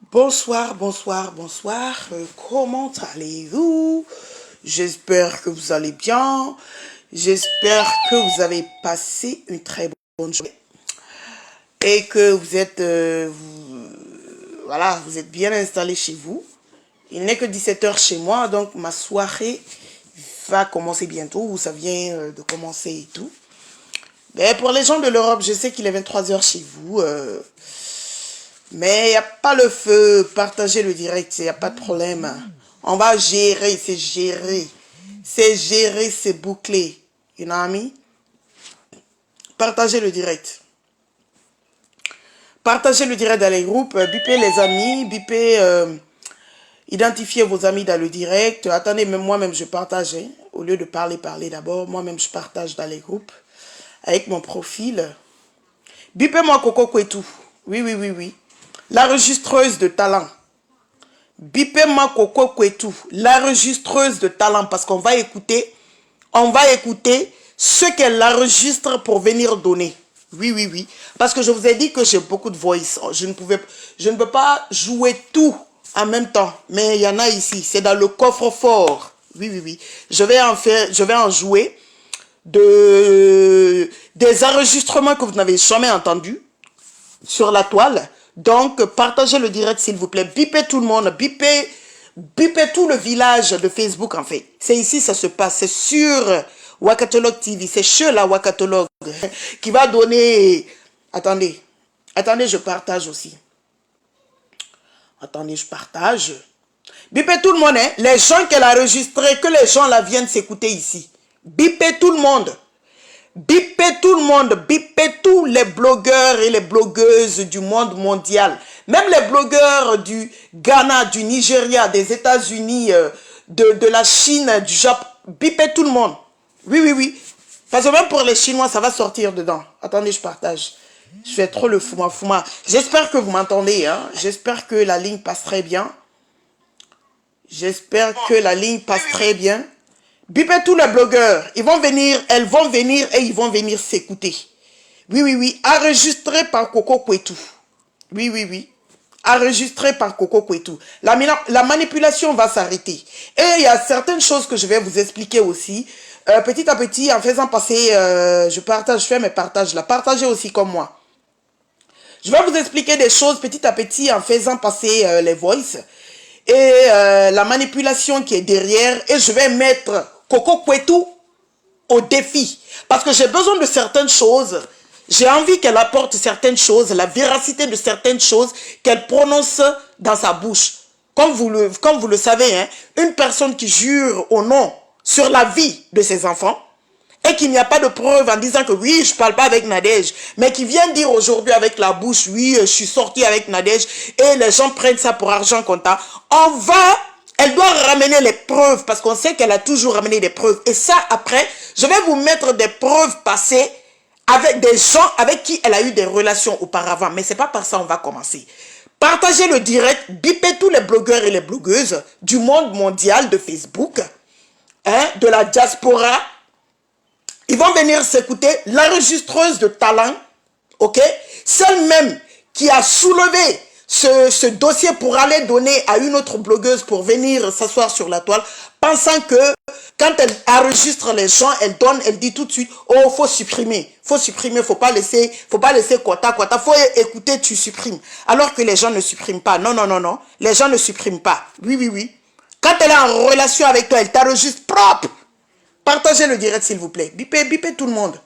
Bonsoir, bonsoir, bonsoir. Comment allez-vous? J'espère que vous allez bien. J'espère que vous avez passé une très bonne journée et que vous êtes, voilà, vous êtes bien installés chez vous. Il n'est que 17 heures chez moi, donc ma soirée va commencer bientôt, ou ça vient de commencer et tout. Mais pour les gens de l'Europe, je sais qu'il est 23 heures chez vous. Mais il n'y a pas le feu. Partagez le direct, il n'y a pas de problème. On va gérer, c'est géré. C'est géré, c'est bouclé. You know what I mean? Partagez le direct. Partagez le direct dans les groupes. Bipez les amis. Bipez, identifiez vos amis dans le direct. Attendez, même moi-même, je partage. Hein. Au lieu de parler d'abord, moi-même, je partage dans les groupes. Avec mon profil. Bipez-moi Coco Kwetu. Oui, oui, oui, oui. L'enregistreuse de talent. Bipez-moi Coco Kwetu. L'enregistreuse de talent. Parce qu'on va écouter. On va écouter ce qu'elle enregistre pour venir donner. Oui, oui, oui. Parce que je vous ai dit que j'ai beaucoup de voice. Je ne peux pas jouer tout en même temps. Mais il y en a ici. C'est dans le coffre-fort. Oui, oui, oui. Je vais en jouer des enregistrements que vous n'avez jamais entendus sur la toile. Donc, partagez le direct, s'il vous plaît. Bipez tout le monde. Bipez tout le village de Facebook, en fait. C'est ici, ça se passe. C'est sur Wakatolog TV. C'est chez la Wakatolog qui va donner... Attendez. Attendez, je partage aussi. Attendez, je partage. Bipez tout le monde, hein. Les gens qu'elle a enregistrés, que les gens là viennent s'écouter ici. Bipez tout le monde. Bipez tout le monde, bipez tous les blogueurs et les blogueuses du monde mondial. Même les blogueurs du Ghana, du Nigeria, des États-Unis, de la Chine, du Japon. Bipez tout le monde. Oui, oui, oui. Parce que même pour les Chinois, ça va sortir dedans. Attendez, je partage. Je fais trop le fouma. J'espère que vous m'entendez. Hein? J'espère que la ligne passe très bien. J'espère que la ligne passe très bien. Bipez tous les blogueurs, ils vont venir, elles vont venir et ils vont venir s'écouter. Oui, oui, oui, enregistré par Coco Kwetu. Oui, oui, oui, enregistré par Coco Kwetu. La manipulation va s'arrêter. Et il y a certaines choses que je vais vous expliquer aussi. Petit à petit, en faisant passer, je fais mes partages là. Partagez aussi comme moi. Je vais vous expliquer des choses petit à petit en faisant passer les voices. Et la manipulation qui est derrière. Et je vais mettre Coco Kwetu au défi. Parce que j'ai besoin de certaines choses. J'ai envie qu'elle apporte certaines choses, la véracité de certaines choses qu'elle prononce dans sa bouche. Comme vous le savez, hein, une personne qui jure au nom sur la vie de ses enfants et qu'il n'y a pas de preuve en disant que oui, je ne parle pas avec Nadège, mais qui vient dire aujourd'hui avec la bouche, oui, je suis sorti avec Nadège, et les gens prennent ça pour argent comptant, elle doit ramener les preuves, parce qu'on sait qu'elle a toujours ramené des preuves. Et ça, après, je vais vous mettre des preuves passées avec des gens avec qui elle a eu des relations auparavant. Mais ce n'est pas par ça qu'on va commencer. Partagez le direct, bipez tous les blogueurs et les blogueuses du monde mondial de Facebook, hein, de la diaspora. Ils vont venir s'écouter, l'enregistreuse de talent, ok? Celle même qui a soulevé ce dossier pour aller donner à une autre blogueuse pour venir s'asseoir sur la toile, pensant que quand elle enregistre les gens, elle dit tout de suite, oh, faut supprimer, faut pas laisser quota, faut écouter, tu supprimes. Alors que les gens ne suppriment pas. Non, non, non, non, les gens ne suppriment pas. Oui, oui, oui. Quand elle est en relation avec toi, elle t'enregistre propre. Partagez le direct, s'il vous plaît. Bipez tout le monde.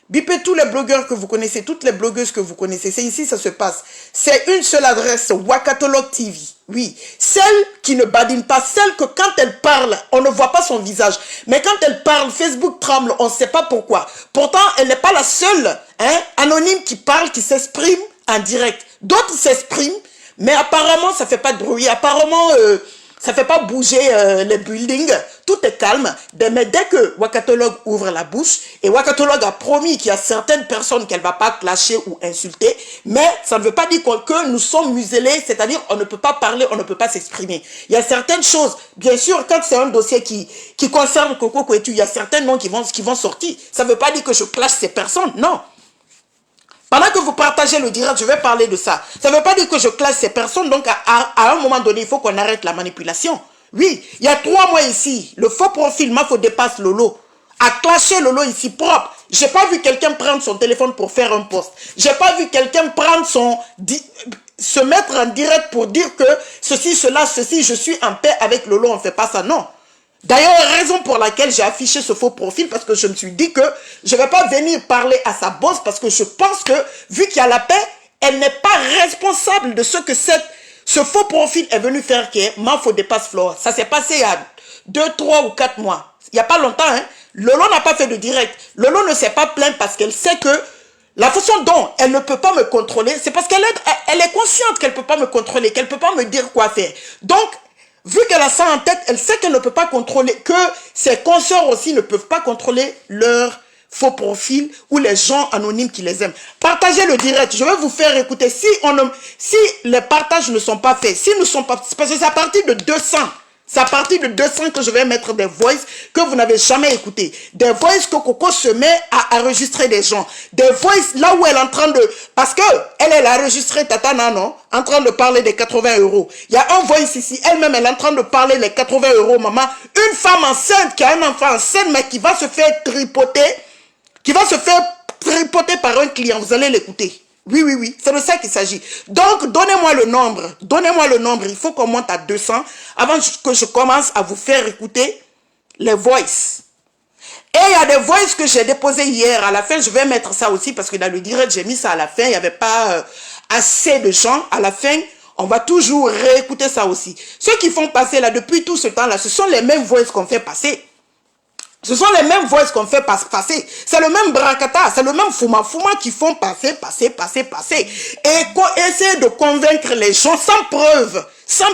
Bipez tous les blogueurs que vous connaissez, toutes les blogueuses que vous connaissez. C'est ici ça se passe. C'est une seule adresse, Wakatolog TV. Oui, celle qui ne badine pas, celle que quand elle parle, on ne voit pas son visage. Mais quand elle parle, Facebook tremble, on ne sait pas pourquoi. Pourtant, elle n'est pas la seule, hein, anonyme qui parle, qui s'exprime en direct. D'autres s'expriment, mais apparemment, ça ne fait pas de bruit. Apparemment, ça ne fait pas bouger les buildings. Tout est calme. Mais dès que Wakatolog ouvre la bouche, et Wakatolog a promis qu'il y a certaines personnes qu'elle ne va pas clasher ou insulter, mais ça ne veut pas dire que nous sommes muselés, c'est-à-dire on ne peut pas parler, on ne peut pas s'exprimer. Il y a certaines choses, bien sûr, quand c'est un dossier qui concerne Coco Kwetu, il y a certains noms qui vont sortir. Ça ne veut pas dire que je clash ces personnes, non. Pendant que vous partagez le direct, je vais parler de ça. Ça ne veut pas dire que je classe ces personnes. Donc, à un moment donné, il faut qu'on arrête la manipulation. Oui, il y a 3 mois ici, le faux profil Mafo dépasse Lolo a clashé Lolo ici propre. J'ai pas vu quelqu'un prendre son téléphone pour faire un post. J'ai pas vu quelqu'un prendre se mettre en direct pour dire que ceci, cela, ceci, je suis en paix avec Lolo, on ne fait pas ça, non. D'ailleurs, raison pour laquelle j'ai affiché ce faux profil, parce que je me suis dit que je ne vais pas venir parler à sa boss, parce que je pense que, vu qu'il y a la paix, elle n'est pas responsable de ce que ce faux profil est venu faire qui est Mafo dépasse Flora. Ça s'est passé il y a 2, 3 ou 4 mois. Il n'y a pas longtemps, hein. Lolo n'a pas fait de direct. Lolo ne s'est pas plainte parce qu'elle sait que la façon dont elle ne peut pas me contrôler, c'est parce qu'elle est consciente qu'elle ne peut pas me contrôler, qu'elle ne peut pas me dire quoi faire. Donc, vu qu'elle a ça en tête, elle sait qu'elle ne peut pas contrôler, que ses consoeurs aussi ne peuvent pas contrôler leur faux profil ou les gens anonymes qui les aiment. Partagez le direct. Je vais vous faire écouter. Si les partages ne sont pas faits, si nous sont pas, parce que c'est à partir de 200. C'est à partir de 200 que je vais mettre des voices que vous n'avez jamais écouté. Des voices que Coco se met à enregistrer des gens. Des voices là où elle est en train de... Parce que elle a enregistré Tatana, non? En train de parler des 80 €. Il y a un voice ici. Elle-même, elle est en train de parler des 80 €, maman. Une femme enceinte qui a un enfant enceinte, mais qui va se faire tripoter. Qui va se faire tripoter par un client. Vous allez l'écouter. Oui, oui, oui, c'est de ça qu'il s'agit. Donc, donnez-moi le nombre. Donnez-moi le nombre. Il faut qu'on monte à 200 avant que je commence à vous faire écouter les voices. Et il y a des voices que j'ai déposées hier. À la fin, je vais mettre ça aussi parce que dans le direct, j'ai mis ça à la fin. Il n'y avait pas assez de gens. À la fin, on va toujours réécouter ça aussi. Ceux qui font passer là, depuis tout ce temps-là, ce sont les mêmes voices qu'on fait passer. Ce sont les mêmes voix qu'on fait passer. C'est le même bracata, c'est le même fouma qui font passer. Et qu'on essaie de convaincre les gens sans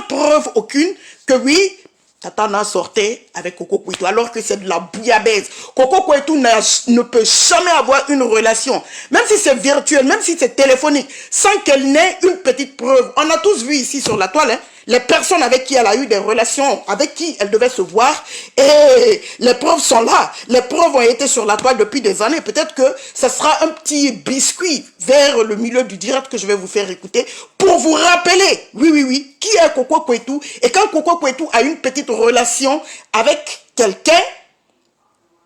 preuve aucune, que oui, Tatana sortait avec Coco Kouetou, alors que c'est de la bouillabaisse. Coco Kouetou ne peut jamais avoir une relation, même si c'est virtuel, même si c'est téléphonique, sans qu'elle n'ait une petite preuve. On a tous vu ici sur la toile, hein, les personnes avec qui elle a eu des relations, avec qui elle devait se voir, et les preuves sont là. Les preuves ont été sur la toile depuis des années. Peut-être que ce sera un petit biscuit vers le milieu du direct que je vais vous faire écouter pour vous rappeler, oui, qui est Coco Kouetou. Et quand Coco Kouetou a une petite relation avec quelqu'un,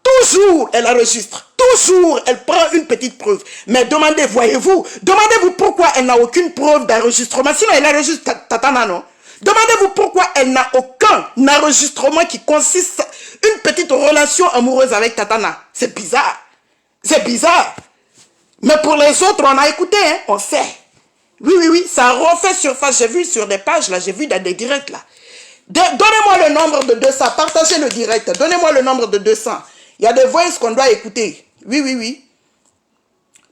toujours elle enregistre, toujours elle prend une petite preuve. Mais demandez, demandez-vous pourquoi elle n'a aucune preuve d'enregistrement. Sinon elle enregistre Tatana, non? Demandez-vous pourquoi elle n'a aucun enregistrement qui consiste une petite relation amoureuse avec Tatana. C'est bizarre. C'est bizarre. Mais pour les autres, on a écouté, hein, on sait. Oui, ça refait surface. J'ai vu sur des pages, là, j'ai vu dans des directs, là. Donnez-moi le nombre de 200. Partagez le direct. Donnez-moi le nombre de 200. Il y a des voices qu'on doit écouter. Oui.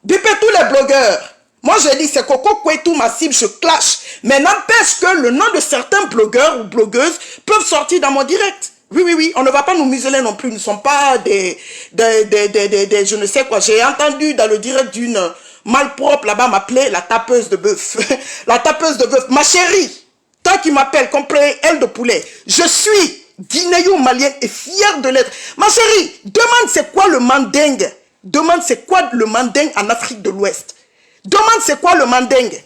Bipez tous les blogueurs. Moi, je dis, c'est Coco Kouetou, ma cible, je clash. Mais n'empêche que le nom de certains blogueurs ou blogueuses peuvent sortir dans mon direct. Oui, on ne va pas nous museler non plus. Nous ne sommes pas des je ne sais quoi. J'ai entendu dans le direct d'une malpropre là-bas m'appeler la tapeuse de bœuf. La tapeuse de bœuf. Ma chérie, toi qui m'appelles, complet aile de poulet, je suis guinéo-malienne et fière de l'être. Ma chérie, demande c'est quoi le mandingue. Demande c'est quoi le mandingue en Afrique de l'Ouest. Demande c'est quoi le mandingue.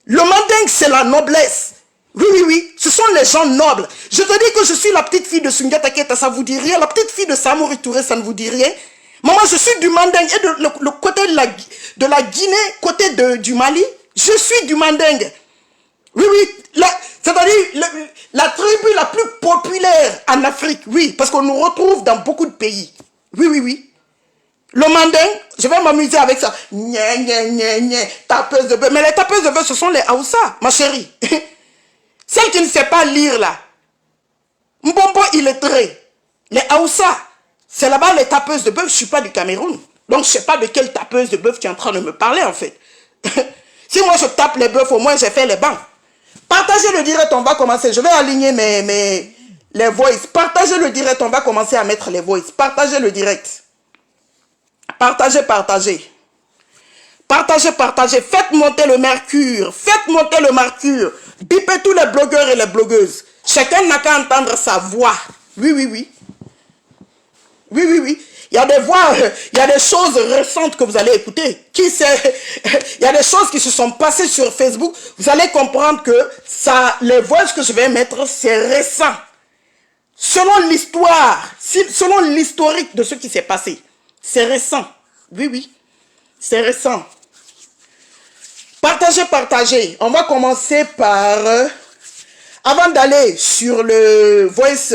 Le mandingue c'est la noblesse. Oui, ce sont les gens nobles. Je te dis que je suis la petite fille de Sundiata Keita, ça vous dit rien. La petite fille de Samori Touré, ça ne vous dit rien. Maman, je suis du mandingue et le côté de la Guinée, côté du Mali, je suis du mandingue. Oui, c'est-à-dire la tribu la plus populaire en Afrique, oui, parce qu'on nous retrouve dans beaucoup de pays. Oui. Le mandingue, je vais m'amuser avec ça. Tapeuse de bœuf. Mais les tapeuses de bœuf, ce sont les Haoussa, ma chérie. Celle qui ne sait pas lire là. Mbombo illettré. Les Haoussa. C'est là-bas les tapeuses de bœuf. Je ne suis pas du Cameroun. Donc je ne sais pas de quelle tapeuse de bœuf tu es en train de me parler en fait. Si moi je tape les bœufs, au moins j'ai fait les bancs. Partagez le direct, on va commencer. Je vais aligner les voices. Partagez le direct, on va commencer à mettre les voices. Partagez le direct. Partagez. Faites monter le mercure. Bipez tous les blogueurs et les blogueuses. Chacun n'a qu'à entendre sa voix. Oui. Oui, oui, oui. Il y a des voix, il y a des choses récentes que vous allez écouter. Qui sait, il y a des choses qui se sont passées sur Facebook. Vous allez comprendre que ça, les voix que je vais mettre, c'est récent. Selon l'histoire, selon l'historique de ce qui s'est passé. C'est récent. Oui, oui. C'est récent. Partagez, partagez. On va commencer par... avant d'aller sur le voice,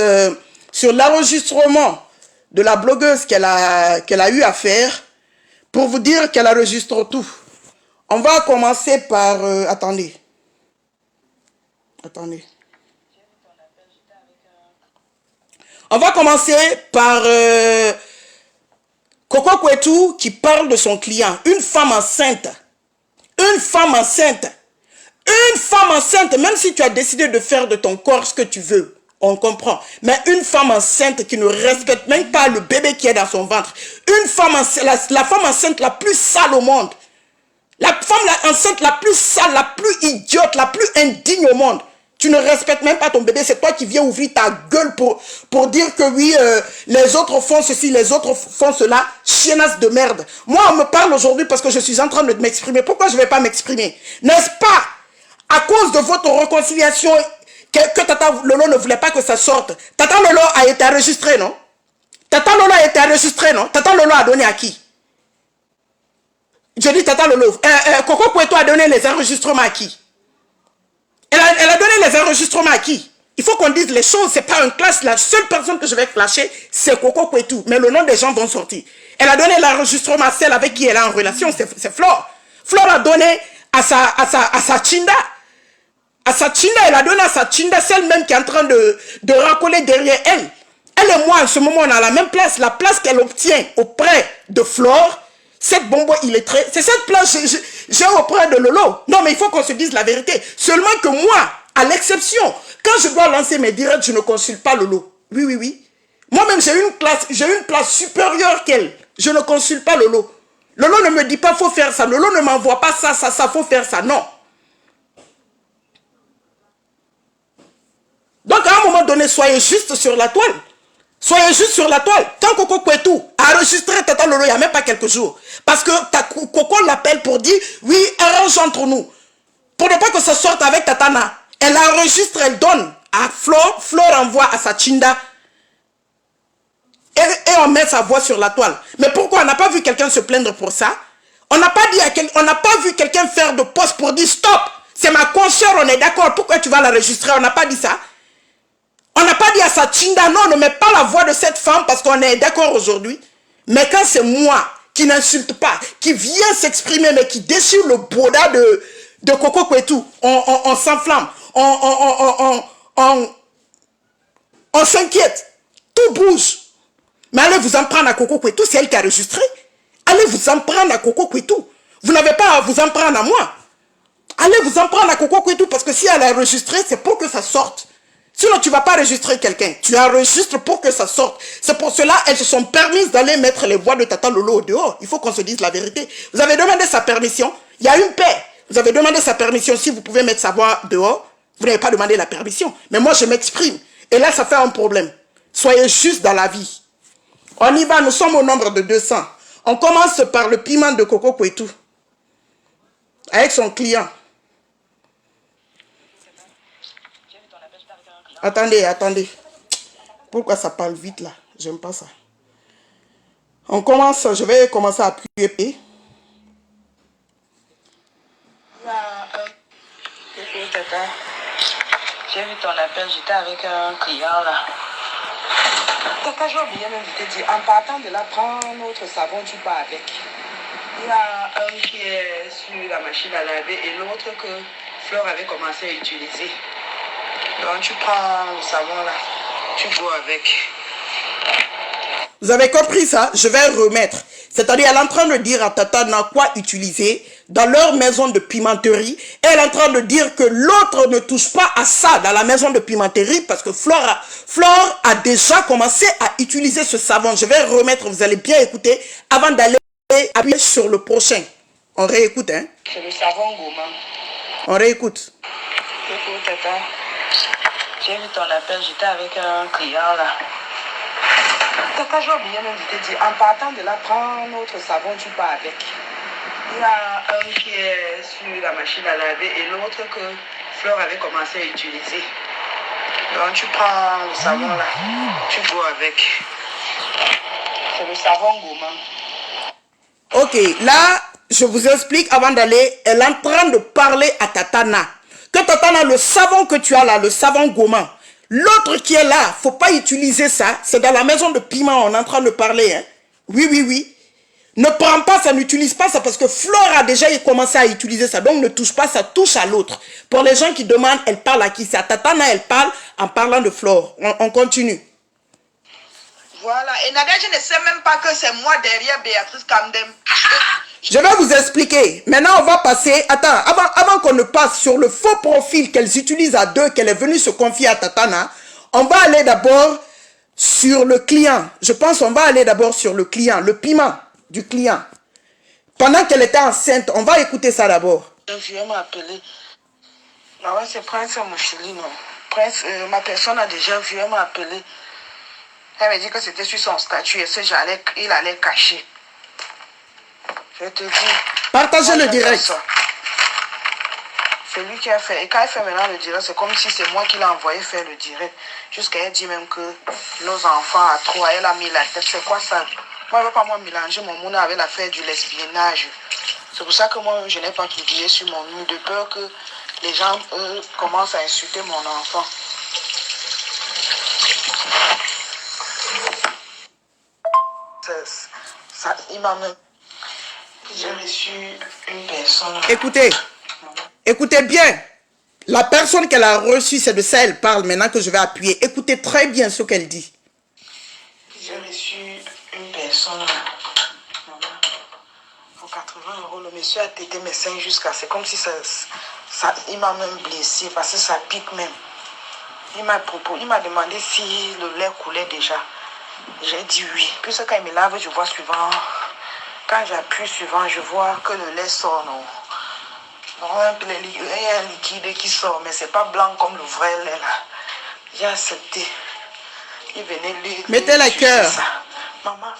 sur l'enregistrement de la blogueuse qu'elle a eu à faire, pour vous dire qu'elle enregistre tout. On va commencer par... attendez. Attendez. On va commencer par Coco Kwetu qui parle de son client. Une femme enceinte. Une femme enceinte. Une femme enceinte, même si tu as décidé de faire de ton corps ce que tu veux, on comprend. Mais une femme enceinte qui ne respecte même pas le bébé qui est dans son ventre. Une femme enceinte, la femme enceinte la plus sale au monde. La femme enceinte la plus sale, la plus idiote, la plus indigne au monde. Tu ne respectes même pas ton bébé, c'est toi qui viens ouvrir ta gueule pour dire que oui, les autres font ceci, les autres font cela, chiennasse de merde. Moi, on me parle aujourd'hui parce que je suis en train de m'exprimer. Pourquoi je ne vais pas m'exprimer? N'est-ce pas à cause de votre réconciliation que Tata Lolo ne voulait pas que ça sorte? Tata Lolo a été enregistré, non? Tata Lolo a été enregistré, non? Tata Lolo a donné à qui? Je dis Tata Lolo. Coco Kwetu a donné les enregistrements à qui? Elle a donné les enregistrements à qui? Il faut qu'on dise les choses. C'est pas une classe. La seule personne que je vais clasher, c'est Coco Kwetu. Mais le nom des gens vont sortir. Elle a donné l'enregistrement à celle avec qui elle est en relation. C'est Flore. Flore a donné à sa Chinda. À sa Chinda, elle a donné à sa Chinda, celle même qui est en train de racoler derrière elle. Elle et moi, en ce moment, on a la même place. La place qu'elle obtient auprès de Flore, cette bombe illettrée, c'est cette place que j'ai auprès de Lolo. Non, mais il faut qu'on se dise la vérité. Seulement que moi, à l'exception, quand je dois lancer mes directs, je ne consulte pas Lolo. Oui, oui, oui. Moi-même, j'ai une place supérieure qu'elle. Je ne consulte pas Lolo. Lolo ne me dit pas, faut faire ça. Lolo ne m'envoie pas ça, faut faire ça. Non. Donc, à un moment donné, soyez juste sur la toile. Soyez juste sur la toile. Quand Coco Kwetu a enregistré Tata Lolo il n'y a même pas quelques jours. Parce que Coco l'appelle pour dire, oui, arrange entre nous. Pour ne pas que ça sorte avec Tatana. Elle enregistre, elle donne à Flore. Flore envoie à sa Chinda. Et on met sa voix sur la toile. Mais pourquoi on n'a pas vu quelqu'un se plaindre pour ça? On n'a pas vu quelqu'un faire de poste pour dire, stop, c'est ma consoeur, on est d'accord, pourquoi tu vas l'enregistrer? On n'a pas dit ça. On n'a pas dit à sa Chinda, non, ne mets pas la voix de cette femme parce qu'on est d'accord aujourd'hui. Mais quand c'est moi qui n'insulte pas, qui vient s'exprimer, mais qui déchire le boda de Coco Kwetu, on s'enflamme, on s'inquiète, tout bouge. Mais allez vous en prendre à Coco Kwetu, c'est elle qui a enregistré. Allez vous en prendre à Coco Kwetu. Vous n'avez pas à vous en prendre à moi. Allez vous en prendre à Coco Kwetu parce que si elle a enregistré, c'est pour que ça sorte. Sinon, tu ne vas pas enregistrer quelqu'un. Tu enregistres pour que ça sorte. C'est pour cela elles se sont permises d'aller mettre les voix de Tata Lolo au dehors. Il faut qu'on se dise la vérité. Vous avez demandé sa permission. Il y a une paix. Vous avez demandé sa permission. Si vous pouvez mettre sa voix dehors, vous n'avez pas demandé la permission. Mais moi, je m'exprime. Et là, ça fait un problème. Soyez juste dans la vie. On y va. Nous sommes au nombre de 200. On commence par le piment de Coco Kwetu. Avec son client. Attendez, attendez. Pourquoi ça parle vite là? J'aime pas ça. On commence, je vais commencer à appuyer P. J'ai vu ton appel, j'étais avec un client là. Tata, j'ai oublié même de te dire, en partant de là, prends notre savon, tu pars avec. Il y a un qui est sur la machine à laver et l'autre que Flore avait commencé à utiliser. Donc tu prends le savon là, tu bois avec. Vous avez compris ça? Je vais remettre. C'est-à-dire, elle est en train de dire à Tata n'a quoi utiliser dans leur maison de pimenterie. Et elle est en train de dire que l'autre ne touche pas à ça dans la maison de pimenterie parce que Flore a déjà commencé à utiliser ce savon. Je vais remettre, vous allez bien écouter avant d'aller appuyer sur le prochain. On réécoute, hein? C'est le savon gourmand. On réécoute. Coucou Tata, j'ai vu ton appel, j'étais avec un client là. Tata, j'ai oublié même de te dire, en partant de là, prends notre savon, tu pars avec. Il y a un qui est sur la machine à laver et l'autre que Fleur avait commencé à utiliser. Donc tu prends le savon là, tu bois avec. C'est le savon gourmand. Ok, là, je vous explique avant d'aller. Elle est en train de parler à Tatana. Que Tatana, le savon que tu as là, le savon gourmand. L'autre qui est là, faut pas utiliser ça. C'est dans la maison de Piment, on est en train de parler. Hein. Oui, oui, oui. Ne prends pas ça, n'utilise pas ça parce que Flore a déjà commencé à utiliser ça. Donc ne touche pas, ça touche à l'autre. Pour les gens qui demandent, elle parle à qui? C'est à Tatana, elle parle en parlant de Flore. On continue. Voilà. Et Nadia, je ne sais même pas que c'est moi derrière Béatrice Kandem. Je vais vous expliquer. Maintenant, on va passer... Attends, avant qu'on ne passe sur le faux profil qu'elles utilisent à deux, qu'elle est venue se confier à Tatana, on va aller d'abord sur le client. Je pense qu'on va aller d'abord sur le client, le piment du client. Pendant qu'elle était enceinte, on va écouter ça d'abord. Je viens m'appeler. Ah ouais, c'est Prince Mouchili, non. Prince, ma personne a déjà vu, elle m'a appelé. Elle m'a dit que c'était sur son statut et il allait cacher. Je te dis. Partagez le direct. C'est lui qui a fait. Et quand il fait maintenant le direct, c'est comme si c'est moi qui l'ai envoyé faire le direct. Jusqu'à elle dit même que nos enfants à trois, elle a mis la tête. C'est quoi ça? Moi, je ne veux pas mélanger mon monde avec l'affaire du lesbiennage. C'est pour ça que moi, je n'ai pas publié sur mon nom, de peur que les gens commencent à insulter mon enfant. Il m'a même... J'ai reçu une personne... Écoutez, écoutez bien. La personne qu'elle a reçue, c'est de ça elle parle maintenant que je vais appuyer. Écoutez très bien ce qu'elle dit. J'ai reçu une personne... Pour 80 €, le monsieur a tété mes seins jusqu'à... C'est comme si ça... Il m'a même blessé parce que ça pique même. Il m'a demandé si le lait coulait déjà. J'ai dit oui. Puis quand il me lave, je vois suivant. Quand j'appuie suivant, je vois que le lait sort. Non. Il y a un liquide qui sort, mais c'est pas blanc comme le vrai lait là. J'ai accepté. Il venait mettez la cœur. Maman,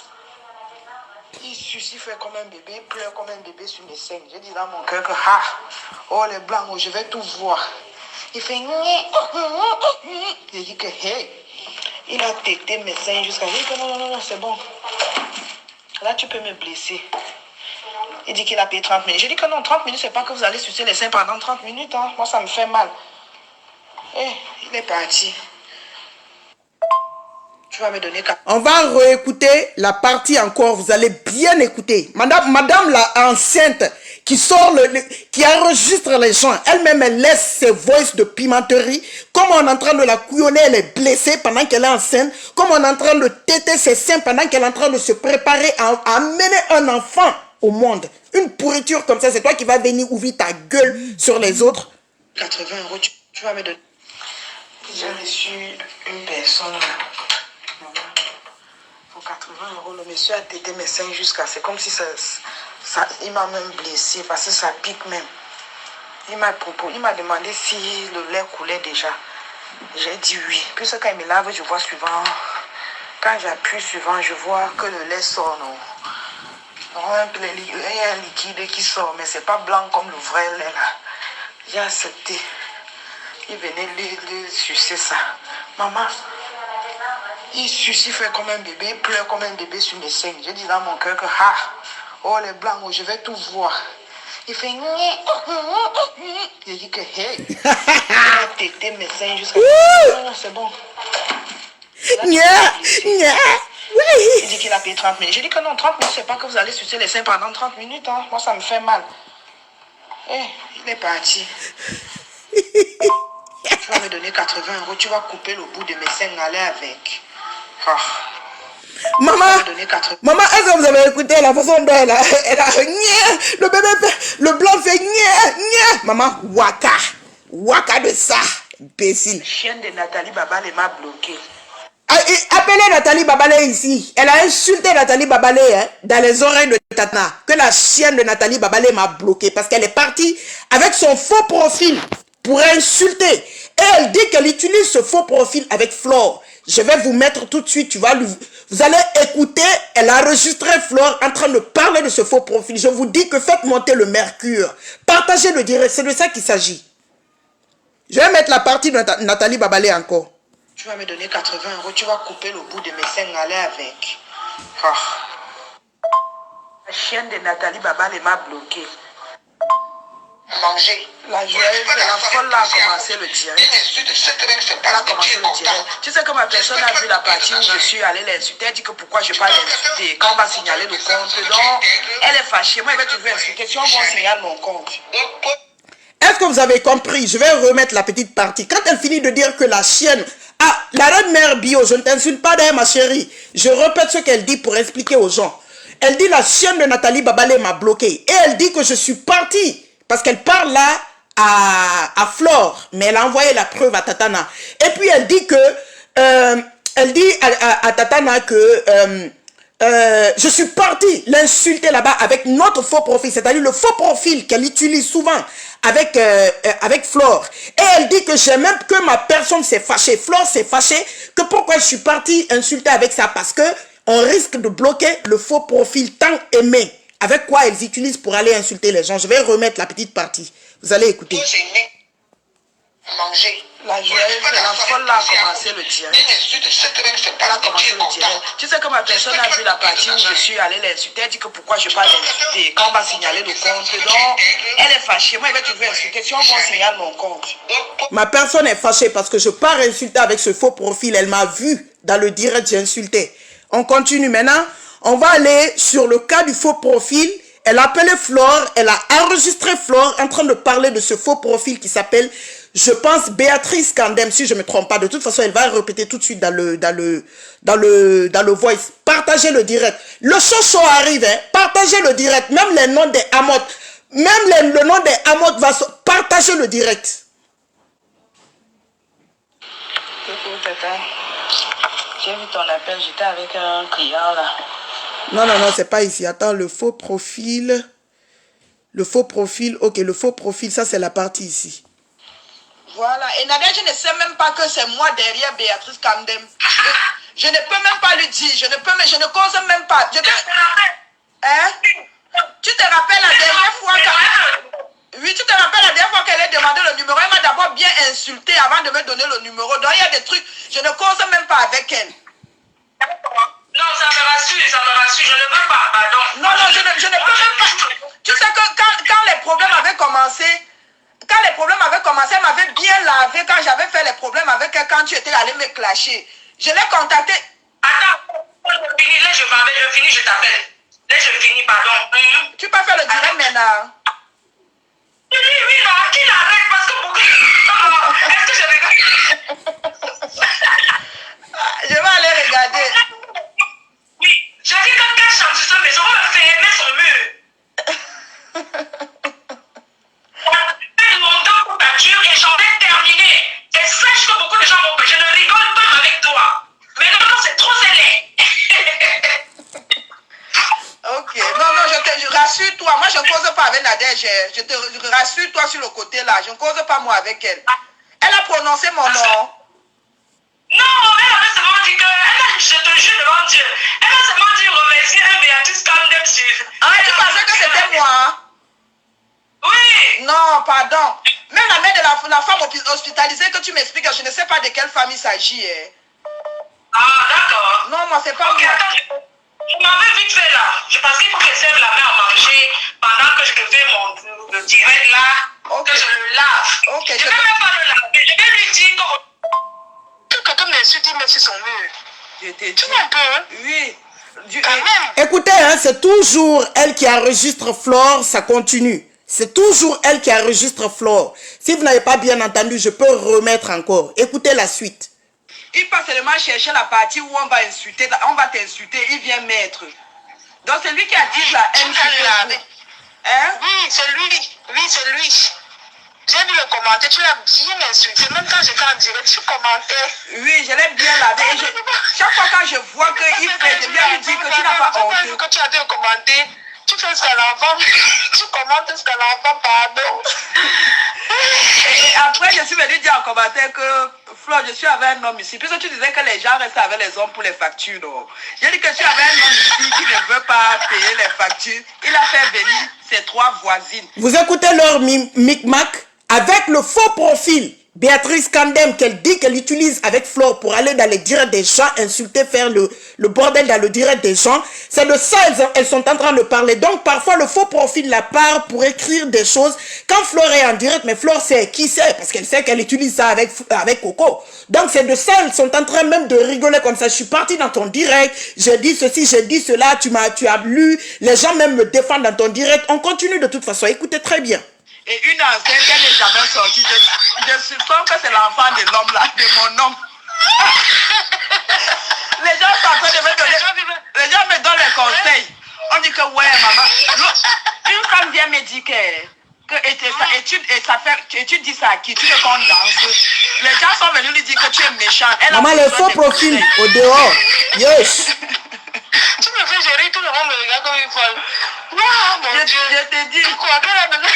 il suffit fait comme un bébé, il pleure comme un bébé sur mes seins. J'ai dit dans mon cœur que oh les blancs, oh, je vais tout voir. Il fait j'ai dit que hey, il a tété mes seins jusqu'à... J'ai dit que non, c'est bon. Là, tu peux me blesser. Il dit qu'il a payé 30 minutes. J'ai dit que non, 30 minutes, c'est pas que vous allez sucer les seins pendant 30 minutes. Hein. Moi, ça me fait mal. Il est parti. Tu vas me donner... On va réécouter la partie encore. Vous allez bien écouter. Madame la enceinte qui sort, qui enregistre les gens. Elle-même, elle laisse ses voices de pimenterie. Comme on est en train de la couillonner, elle est blessée pendant qu'elle est enceinte. Comme on est en train de téter ses seins pendant qu'elle est en train de se préparer à amener un enfant au monde. Une pourriture comme ça, c'est toi qui vas venir ouvrir ta gueule sur les autres. 80 €, tu vas me donner. J'ai reçu une personne... Pour 80 €, le monsieur a tété mes seins jusqu'à... C'est comme si ça... Il m'a même blessé parce que ça pique même. Il m'a demandé si le lait coulait déjà. J'ai dit oui. Puis quand il me lave, je vois suivant. Quand j'appuie suivant, je vois que le lait sort. Non. Il y a un liquide qui sort, mais c'est pas blanc comme le vrai lait là. J'ai accepté. Il venait lui sucer ça. Maman, il suce, il fait comme un bébé, il pleure comme un bébé sur mes seins. J'ai dit dans mon cœur que oh les blancs, oh, je vais tout voir. Il fait j'ai dit que hey, il a tété mes seins jusqu'à... Non, c'est bon. Il dit qu'il a payé 30 minutes. J'ai dit que non, 30 minutes, c'est pas que vous allez sucer les seins pendant 30 minutes. Hein. Moi, ça me fait mal. Il est parti. Tu vas me donner 80 €, tu vas couper le bout de mes seins, aller avec. Maman, est-ce que vous avez écouté la façon dont elle a le bébé fait, le blanc fait maman, waka de ça, imbécile. La chienne de Nathalie Babalé m'a bloqué. Appelez Nathalie Babalé ici. Elle a insulté Nathalie Babalé dans les oreilles de Tatana. Que la chienne de Nathalie Babalé m'a bloqué parce qu'elle est partie avec son faux profil pour insulter. Et elle dit qu'elle utilise ce faux profil avec Flore. Je vais vous mettre tout de suite, vous allez écouter, elle a enregistré Flore en train de parler de ce faux profil. Je vous dis que faites monter le mercure. Partagez le direct, c'est de ça qu'il s'agit. Je vais mettre la partie de Nathalie Babalé encore. Tu vas me donner 80 €, tu vas couper le bout de mes seins, aller avec. Oh. La chienne de Nathalie Babalé m'a bloqué. Manger. La joyeuse, la folle là a commencé le direct. Elle a commencé le direct. Tu sais que ma personne a vu la partie où je suis allée l'insulter. Elle dit que pourquoi je ne vais pas l'insulter. Quand on va signaler le compte, donc elle est fâchée. Moi, elle va toujours insulter. Si on va signaler mon compte. Est-ce que vous avez compris? Je vais remettre la petite partie. Quand elle finit de dire que la chienne... Ah, la reine mère bio, je ne t'insulte pas d'ailleurs ma chérie. Je répète ce qu'elle dit pour expliquer aux gens. Elle dit la chienne de Nathalie Babalé m'a bloqué. Et elle dit que je suis partie. Parce qu'elle parle là à Flore. Mais elle a envoyé la preuve à Tatana. Et puis elle dit que... elle dit à Tatana que... je suis partie l'insulter là-bas avec notre faux profil, c'est-à-dire le faux profil qu'elle utilise souvent avec Flore. Et elle dit que j'ai même que ma personne s'est fâchée. Flore s'est fâchée que pourquoi je suis partie insulter avec ça, parce que on risque de bloquer le faux profil tant aimé. Avec quoi elles utilisent pour aller insulter les gens. Je vais remettre la petite partie. Vous allez écouter. Manger. La joyeuse, la folle là a commencé le direct. Elle a commencé le direct. Tu sais que ma personne a vu la partie où je suis allée l'insulter. Elle dit que pourquoi je ne vais pas l'insulter. Quand on va signaler le compte, donc elle est fâchée. Moi, elle va toujours insulter. Si on va signaler mon compte. Ma personne est fâchée parce que je pars insulter avec ce faux profil. Elle m'a vu dans le direct, j'ai insulté. On continue maintenant. On va aller sur le cas du faux profil. Elle a appelé Flore. Elle a enregistré Flore en train de parler de ce faux profil qui s'appelle... Je pense Béatrice Kandem, si je ne me trompe pas. De toute façon, elle va répéter tout de suite dans le voice. Partagez le direct. Le show arrive, hein. Partagez le direct. Même les noms des Amotes. Même le nom des Amotes va se... Partagez le direct. Coucou, tata. J'ai vu ton appel, j'étais avec un client là. Non, c'est pas ici. Attends, le faux profil. Le faux profil, ok, le faux profil, ça c'est la partie ici. Voilà, et Nadia, je ne sais même pas que c'est moi derrière Béatrice Kandem. Je ne peux même pas lui dire, je ne cause même pas. Hein? Tu te rappelles la dernière fois Oui, tu te rappelles la dernière fois qu'elle a demandé le numéro, elle m'a d'abord bien insulté avant de me donner le numéro. Donc il y a des trucs, je ne cause même pas avec elle. Non, ça me rassure, je ne veux pas, pardon. Non, je ne peux même pas. Tu sais que quand les problèmes avaient commencé, elle m'avait bien lavé quand j'avais fait les problèmes avec elle, quand tu étais allé me clasher. Je l'ai contacté. Attends, je finis, je t'appelle. Là, je finis, pardon. Tu peux faire le direct maintenant. Oui, non, qu'il arrête parce que beaucoup... Est-ce que je regarde? Je vais aller regarder. Oui, je dis que quand je chante sur mais on va fermer son mur. Longtemps pour ta dure et j'en ai terminé. Et sache que beaucoup de gens m'ont... Je ne rigole pas avec toi. Mais non, c'est trop zélé. Ok, non, je rassure-toi. Moi, je ne cause pas avec Nadège. Je rassure-toi sur le côté là. Je ne cause pas moi avec elle. Elle a prononcé mon nom. Non, elle avait seulement dit que... je te jure devant Dieu. Elle a seulement dit remercier un Béatrice Kandem sur... Ah, tu pensais que c'était moi? Oui. Non, pardon. Même la mère de la femme hospitalisée que tu m'expliques, je ne sais pas de quelle femme il s'agit. Ah, d'accord. Non, moi, c'est pas moi. Attends, je m'en vais vite fait là. Je pense qu'il faut que je serve la main à manger pendant que je fais le direct là. Okay. Que je le lave. Okay, je ne vais même pas le laver. Je vais lui dire que quelqu'un m'insulte, il met sur son mur. Tu vois un peu, hein? Oui. Écoutez, hein, c'est toujours elle qui enregistre Flore, ça continue. C'est toujours elle qui enregistre Flore. Si vous n'avez pas bien entendu, je peux remettre encore. Écoutez la suite. Il passe seulement chercher la partie où on va insulter, on va t'insulter, il vient mettre. Donc c'est lui qui a dit la haine. Hein? Oui, c'est lui. J'ai vu le commentaire, tu l'as bien insulté. Même quand j'étais en direct, tu commentais. Oui, je l'ai bien lavé. Chaque fois quand je vois qu'il fait, je viens lui dire que tu n'as pas honte. Que tu as bien commenté. Tu fais ce qu'à l'enfant, tu commentes ce qu'à l'enfant, pardon. Et après, je suis venue dire en commentaire que Flo, je suis avec un homme ici. Puisque tu disais que les gens restent avec les hommes pour les factures, non? J'ai dit que je suis avec un homme ici qui ne veut pas payer les factures. Il a fait venir ses 3 voisines. Vous écoutez leur micmac avec le faux profil. Béatrice Kandem, qu'elle dit qu'elle utilise avec Flore pour aller dans les directs des gens, insulter, faire le bordel dans le direct des gens. C'est de ça elles sont en train de parler. Donc parfois le faux profil la part pour écrire des choses. Quand Flore est en direct, mais Flore sait qui c'est, parce qu'elle sait qu'elle utilise ça avec Coco. Donc c'est de ça, elles sont en train même de rigoler comme ça. Je suis partie dans ton direct, j'ai dit ceci, j'ai dit cela, tu as lu, les gens même me défendent dans ton direct. On continue de toute façon, écoutez très bien. Et une enceinte, elle n'est jamais sortie. Je soupçonne que c'est l'enfant de l'homme là, de mon homme. Les gens sont en train de me donner, les gens me donnent les conseils. On dit que ouais, maman. Une femme vient me dire et tu dis ça à qui? Tu veux qu'on danse? Les gens sont venus lui dire que tu es méchant. Maman, le faux profil au dehors. Yes. Tu me fais gérer, tout le monde me regarde comme une folle. Waouh, mon Dieu. Je te dis. Pourquoi qu'elle a besoin?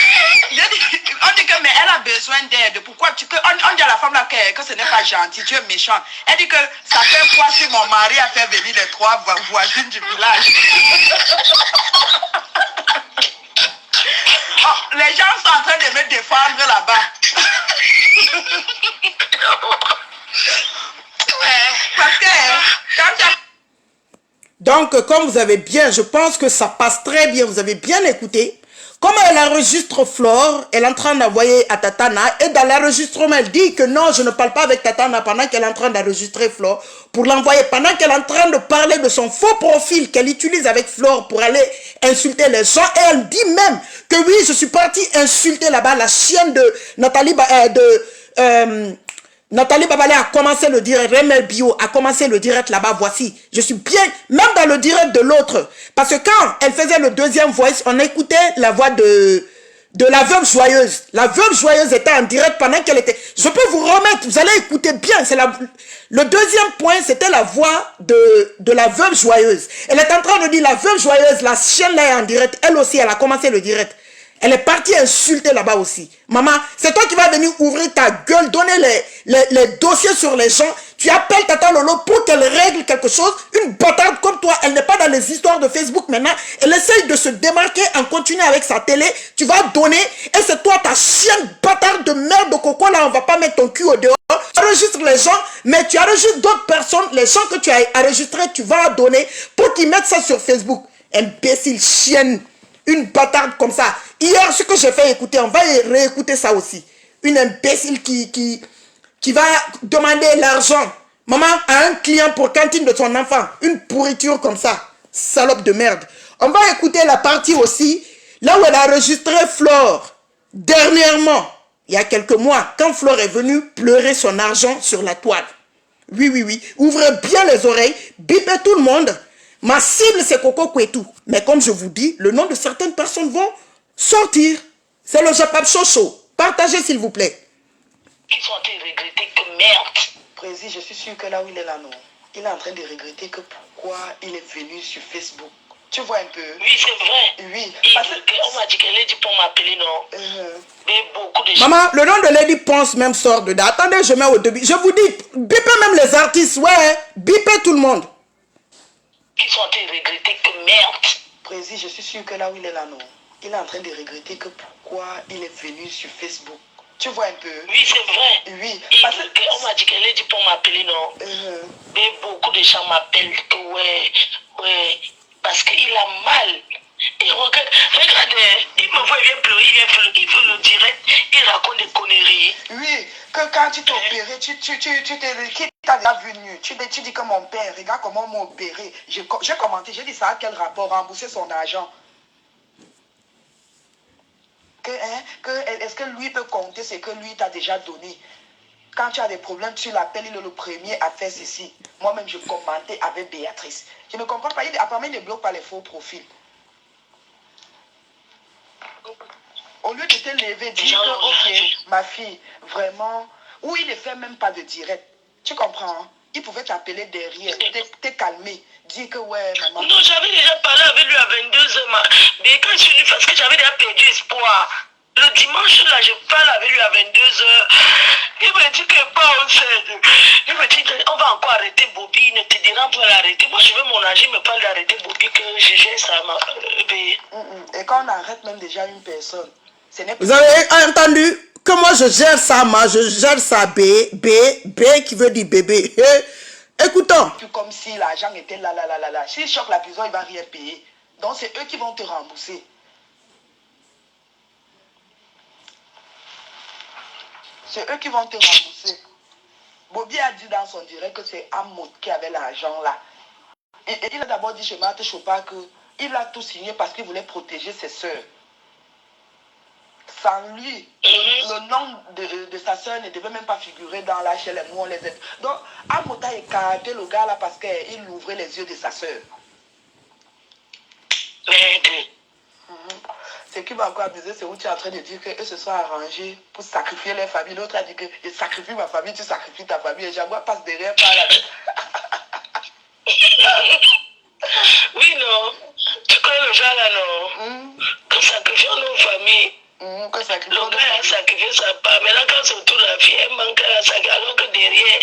On dit que mais elle a besoin d'aide. Pourquoi on dit à la femme là que ce n'est pas gentil, tu es méchant. Elle dit que ça fait quoi si mon mari a fait venir les 3 voisines du village? Oh, les gens sont en train de me défendre là-bas. Parce que quand tu as... Donc, comme vous avez bien, je pense que ça passe très bien, vous avez bien écouté. Comme elle enregistre Flore, elle est en train d'envoyer à Tatana, et dans l'enregistrement, elle dit que non, je ne parle pas avec Tatana pendant qu'elle est en train d'enregistrer Flore, pour l'envoyer, pendant qu'elle est en train de parler de son faux profil qu'elle utilise avec Flore pour aller insulter les gens, et elle dit même que oui, je suis partie insulter là-bas la chienne de Nathalie Babalé a commencé le direct, Remel Bio a commencé le direct là-bas, voici. Je suis bien, même dans le direct de l'autre. Parce que quand elle faisait le deuxième voice, on écoutait la voix de la veuve joyeuse. La veuve joyeuse était en direct pendant qu'elle était... Je peux vous remettre, vous allez écouter bien. Le deuxième point, c'était la voix de la veuve joyeuse. Elle est en train de dire, la veuve joyeuse, la chienne là est en direct. Elle aussi, elle a commencé le direct. Elle est partie insulter là-bas aussi. Maman, c'est toi qui vas venir ouvrir ta gueule, donner les dossiers sur les gens. Tu appelles Tata Lolo pour qu'elle règle quelque chose. Une bâtarde comme toi, elle n'est pas dans les histoires de Facebook maintenant. Elle essaye de se démarquer en continuant avec sa télé. Tu vas donner, et c'est toi ta chienne bâtarde de merde de coco là, on va pas mettre ton cul au dehors. Tu enregistres les gens, mais tu enregistres d'autres personnes. Les gens que tu as enregistrés, tu vas donner pour qu'ils mettent ça sur Facebook. Imbécile chienne. Une bâtarde comme ça. Hier, ce que j'ai fait écouter, on va réécouter ça aussi. Une imbécile qui va demander l'argent, maman, à un client pour cantine de son enfant. Une pourriture comme ça. Salope de merde. On va écouter la partie aussi, là où elle a enregistré Flore. Dernièrement, il y a quelques mois, quand Flore est venue pleurer son argent sur la toile. Oui, oui, oui. Ouvrez bien les oreilles, bipez tout le monde. Ma cible, c'est Coco Kwetu. Mais comme je vous dis, le nom de certaines personnes vont sortir. C'est le Japap Chocho. Partagez, s'il vous plaît. Ils sont en train de regretter que merde. Président, je suis sûr que là où il est là, non. Il est en train de regretter que pourquoi il est venu sur Facebook. Tu vois un peu? Oui, c'est vrai. Oui. On m'a dit qu'elle est dit pour m'appeler, non? Mais beaucoup de gens. Maman, le nom de Lady Ponce même sort dedans. Attendez, je mets au début. Je vous dis, bipez même les artistes. Ouais, bipez tout le monde. Qui sont en train de regretter que merde. Président, je suis sûr que là où il est là, non. Il est en train de regretter que pourquoi il est venu sur Facebook. Tu vois un peu? Oui, c'est vrai. Oui. On m'a dit qu'elle est dit pour m'appeler, non? Mais beaucoup de gens m'appellent que ouais, parce qu'il a mal. Et regarde, il me voit, il vient pleurer, il veut le direct, il raconte des conneries. Oui, que quand tu t'es opéré, qui t'a déjà venu, tu dis que mon père, regarde comment on m'a opéré. J'ai commenté, j'ai dit ça a quel rapport, rembourser son argent. Est-ce que lui peut compter ce que lui t'a déjà donné? Quand tu as des problèmes, tu l'appelles, il est le premier à faire ceci. Moi-même, je commentais avec Béatrice. Je ne comprends pas, apparemment, il ne bloque pas les faux profils. Au lieu de te lever, dire que, ok, ma fille, vraiment, ou il ne fait même pas de direct. Tu comprends, hein? Il pouvait t'appeler derrière, te calmer, dire que, ouais, maman. Non, j'avais déjà parlé avec lui à 22h, mais quand je suis venue, parce que j'avais déjà perdu espoir. Le dimanche, là, je parle avec lui à 22h. Il me dit que pas au scène. Il me dit on va encore arrêter Bobby. Il ne te dira pas l'arrêter. Moi, je veux mon âge. Il me parle d'arrêter Bobby que je gère ça. Et quand on arrête même déjà une personne, ce n'est pas... Vous avez entendu que moi je gère ça, je gère ça B qui veut dire bébé. Écoutons. Comme si l'argent était là. S'il choque la prison, il ne va rien payer. Donc c'est eux qui vont te rembourser. C'est eux qui vont te rembourser. Bobby a dit dans son direct que c'est Amot qui avait l'argent là. Et il a d'abord dit chez Marthe Chopin qu'il a tout signé parce qu'il voulait protéger ses soeurs. Sans lui, le nom de sa soeur ne devait même pas figurer dans la HLM. Nous, on les aide. Donc, Amot a écarté le gars là parce qu'il ouvrait les yeux de sa soeur. Ce qui m'a encore amusé, c'est où tu es en train de dire qu'eux se sont arrangés pour sacrifier les familles. L'autre a dit que je sacrifie ma famille, tu sacrifies ta famille. Et Jaguar passe derrière, parle avec. Oui, non. Tu connais le genre là, non? Que sacrifions nos familles. Le gars a sacrifié sa part. Maintenant, quand c'est autour de la fille, elle manque à la sacrifier. Alors que derrière,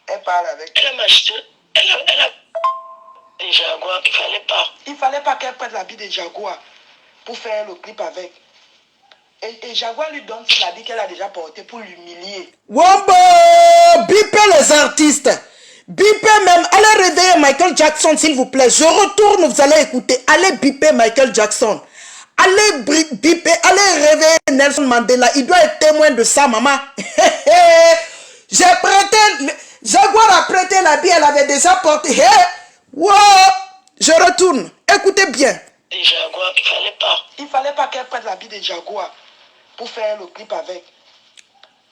elle parle avec. Elle a acheté. Elle a des Jaguars qu'il ne fallait pas. Il ne fallait pas qu'elle prenne l'habit des Jaguars pour faire le clip avec. Et Jaguar lui donne l'habit qu'elle a déjà porté pour l'humilier. Wombo! Bipez les artistes. Bipez même. Allez réveiller Michael Jackson, s'il vous plaît. Je retourne, vous allez écouter. Allez biper Michael Jackson. Allez biper, allez réveiller Nelson Mandela. Il doit être témoin de ça, maman. J'ai prêté, Jaguar a prêté l'habit, elle avait déjà porté. Wow! Je retourne. Écoutez bien. Des Jaguars qu'il ne fallait pas. Il ne fallait pas qu'elle prenne l'habit des Jaguars pour faire le clip avec.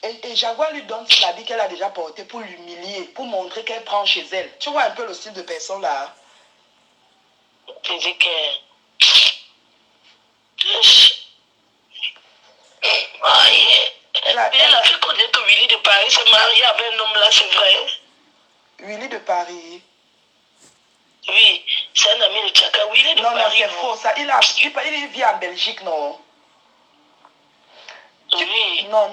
Et Jaguar lui donne l'habit qu'elle a déjà porté pour l'humilier, pour montrer qu'elle prend chez elle. Tu vois un peu le style de personne là. Je dis que... Elle a fait connaître que Willy de Paris s'est marié avec un homme là, c'est vrai. Willy de Paris. Oui, c'est un ami de Tchaka. Willy de Paris. Non, c'est faux. Ça, il vit en Belgique, non? Oui. Non,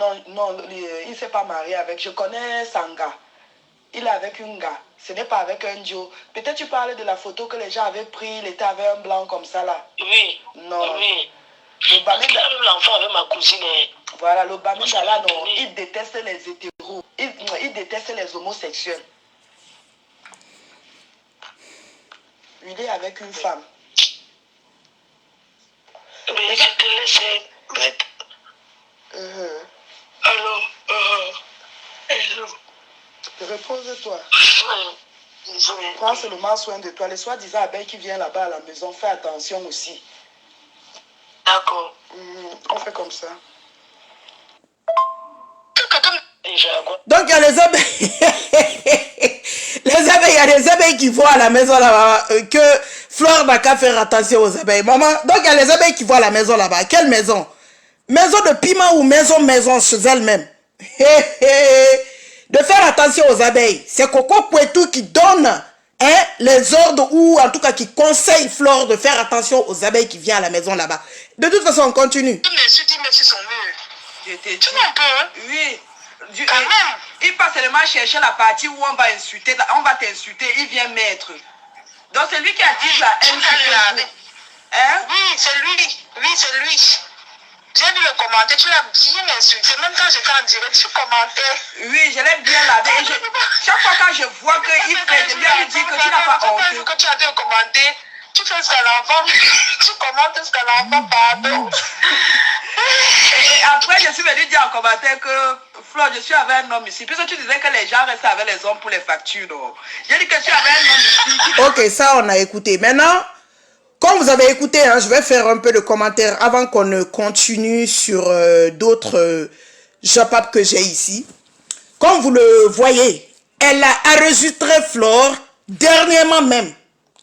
il ne s'est pas marié avec. Je connais Sanga. Il est avec une gars. Ce n'est pas avec un duo. Peut-être tu parlais de la photo que les gens avaient pris. Il était avec un blanc comme ça là. Oui. Non. Oui. Parce qu'il a même l'enfant avec ma cousine. Voilà, le Bamenda là, non. Il déteste les hétéros. Il déteste les homosexuels. Il est avec une femme. Mais je te laisse mettre. Allô? Repose-toi. Prends seulement soin de toi. Les soi-disant abeilles qui viennent là-bas à la maison, fais attention aussi. D'accord. On fait comme ça. Donc il y a les abeilles. Les abeilles, il y a des abeilles qui voient à la maison là-bas que Flore n'a qu'à faire attention aux abeilles. Maman, donc il y a les abeilles qui voient à la maison là-bas. Quelle maison? Maison de piment ou maison chez elle-même? De faire attention aux abeilles. C'est Coco Kouetou qui donne les ordres ou en tout cas qui conseille Flore de faire attention aux abeilles qui viennent à la maison là-bas. De toute façon, on continue. Tu m'insultes, il met sur son mur. Tu vois un peu, hein? Oui. Il passe seulement chercher la partie où on va insulter, on va t'insulter, il vient mettre. Donc c'est lui qui a dit la haine. Hein? Oui, c'est lui. Oui, c'est lui. J'ai vu le commentaire, tu l'as bien insulté. Même quand j'étais en direct, tu commentais. Oui, je l'ai bien lavé. Chaque fois quand je vois qu'il fait, je viens lui dire que tu n'as pas honte. Quand tu as bien commenté, tu fais ce qu'à l'enfant. Tu commentes ce qu'à l'enfant, pardon. Et après, je suis venu dire en commentaire que Flo, je suis avec un homme ici. Puisque tu disais que les gens restent avec les hommes pour les factures. J'ai dit que tu avais un homme ici. Ok, ça on a écouté. Maintenant, comme vous avez écouté, je vais faire un peu de commentaires avant qu'on ne continue sur d'autres japap que j'ai ici. Comme vous le voyez, elle a enregistré Flore dernièrement même.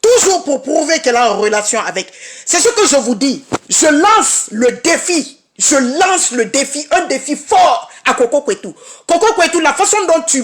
Toujours pour prouver qu'elle a une relation avec. C'est ce que je vous dis. Je lance le défi. Je lance le défi, un défi fort à Coco Kouetou. Coco Kouetou, la façon dont tu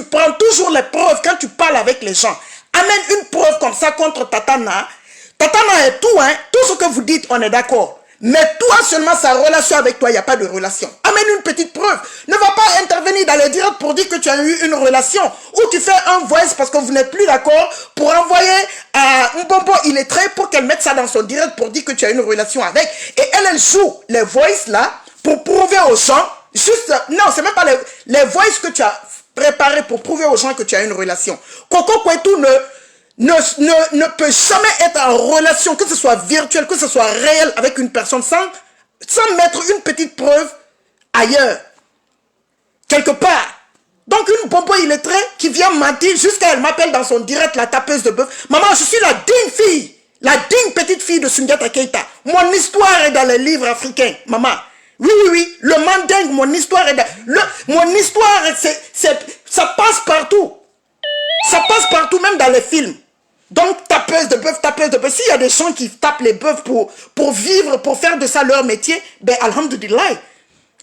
prends toujours les preuves quand tu parles avec les gens. Amène une preuve comme ça contre Tatana. Tatana est tout, hein. Tout ce que vous dites, on est d'accord. Mais toi seulement, sa relation avec toi, il n'y a pas de relation. Amène une petite preuve. Ne va pas intervenir dans les directs pour dire que tu as eu une relation. Ou tu fais un voice parce que vous n'êtes plus d'accord pour envoyer à Mbombo illettré pour qu'elle mette ça dans son direct pour dire que tu as une relation avec. Et elle joue les voice là pour prouver aux gens, juste, non, c'est même pas les voice que tu as préparés pour prouver aux gens que tu as une relation. Coco Kwetu ne peut jamais être en relation, que ce soit virtuel, que ce soit réel avec une personne sans mettre une petite preuve ailleurs, quelque part. Donc une bombo illettrée qui vient mentir jusqu'à elle m'appelle dans son direct la tapeuse de bœuf. Maman, je suis la digne fille, la digne petite fille de Sundiata Keita. Mon histoire est dans les livres africains, maman. Oui, oui, oui, le mandingue, mon histoire est dans... mon histoire, ça passe partout. Ça passe partout, même dans les films. Donc, tapeuse de bœuf, tapeuse de bœuf. S'il y a des gens qui tapent les bœufs pour vivre, pour faire de ça leur métier, ben, alhamdoulilah.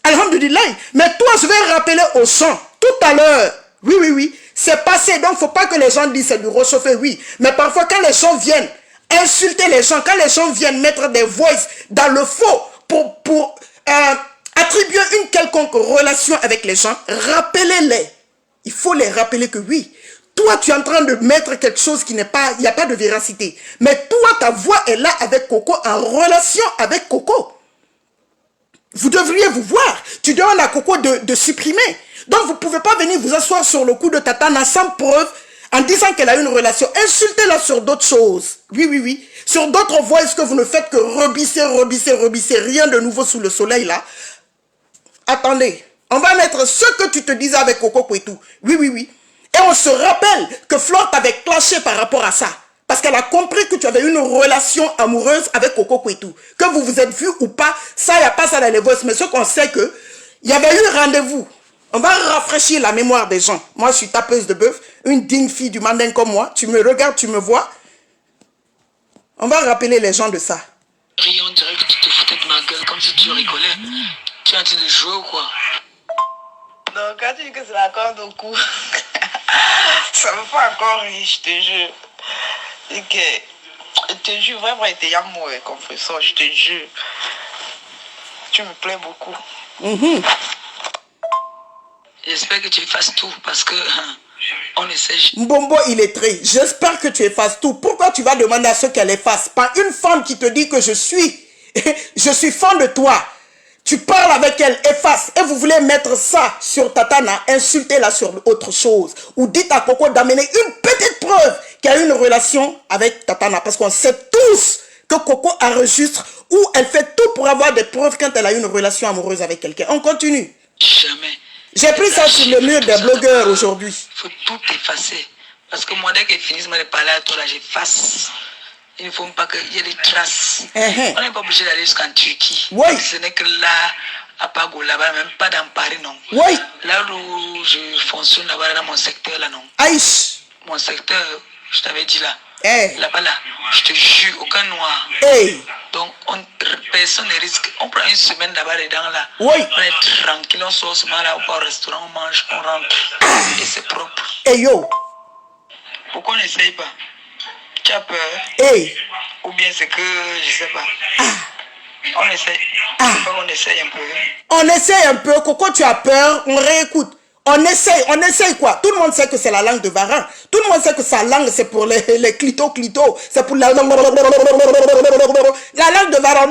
Alhamdoulilah. Mais toi, je vais rappeler aux gens, tout à l'heure, oui, oui, oui, c'est passé. Donc, il ne faut pas que les gens disent c'est du réchauffé, oui. Mais parfois, quand les gens viennent insulter les gens, quand les gens viennent mettre des voices dans le faux pour attribuer une quelconque relation avec les gens, rappelez-les. Il faut les rappeler que oui, toi, tu es en train de mettre quelque chose qui n'est pas... Il n'y a pas de véracité. Mais toi, ta voix est là avec Coco, en relation avec Coco. Vous devriez vous voir. Tu demandes à Coco de supprimer. Donc, vous ne pouvez pas venir vous asseoir sur le cou de Tatana sans preuve, en disant qu'elle a une relation. Insultez-la sur d'autres choses. Oui, oui, oui. Sur d'autres voix, est-ce que vous ne faites que rebisser, rien de nouveau sous le soleil, là? Attendez. On va mettre ce que tu te disais avec Coco Kwetu. Oui, oui, oui. Et on se rappelle que Flore t'avait clashé par rapport à ça. Parce qu'elle a compris que tu avais une relation amoureuse avec Coco Kwetu. Que vous vous êtes vu ou pas, ça, il n'y a pas ça dans les voices. Mais ce qu'on sait que, il y avait eu rendez-vous. On va rafraîchir la mémoire des gens. Moi, je suis tapeuse de bœuf, une digne fille du mandin comme moi. Tu me regardes, tu me vois. On va rappeler les gens de ça. On dirait que tu te foutais de ma gueule comme si tu rigolais. Tu es en train de jouer ou quoi? Donc, quand tu dis que c'est la corde au cou, ça me fait encore rire, je te jure. Je te jure, vraiment, il était amoureux, confesseur, je te jure. Tu me plais beaucoup. J'espère que tu fasses tout parce que on essaie. Mbombo illettré, j'espère que tu effaces tout. Pourquoi tu vas demander à ceux qu'elle efface? Pas une femme qui te dit que je suis fan de toi. Tu parles avec elle, efface. Et vous voulez mettre ça sur Tatana, insultez-la sur autre chose. Ou dites à Coco d'amener une petite preuve qu'il y a une relation avec Tatana. Parce qu'on sait tous que Coco enregistre ou elle fait tout pour avoir des preuves quand elle a une relation amoureuse avec quelqu'un. On continue. Jamais. J'ai pris ça sur le mur des blogueurs aujourd'hui. Il faut tout effacer. Parce que moi, dès qu'elle finit de parler à toi, là, j'efface. Il ne faut pas qu'il y ait des traces. On n'est pas obligé d'aller jusqu'en Turquie. Oui. Ce n'est que là, à Pago, là-bas, même pas dans Paris, non. Oui. Là où je fonctionne, là-bas, dans mon secteur, là, non. Aïch. Mon secteur, je t'avais dit là. Hey. Là-bas, là, je te jure, aucun noir. Hey. Donc, personne ne risque. On prend une semaine là-bas dedans, là. Oui. On est tranquille, on sort seulement là, on va au restaurant, on mange, on rentre. Et c'est propre. Hey yo. Pourquoi on n'essaye pas? Tu as peur? Hey. Ou bien c'est que, je sais pas. On essaye. On essaye un peu. On essaye un peu. Coco, tu as peur, on réécoute. On essaye quoi? Tout le monde sait que c'est la langue de Varan. Tout le monde sait que sa langue, c'est pour les clito. C'est pour la langue de Varan.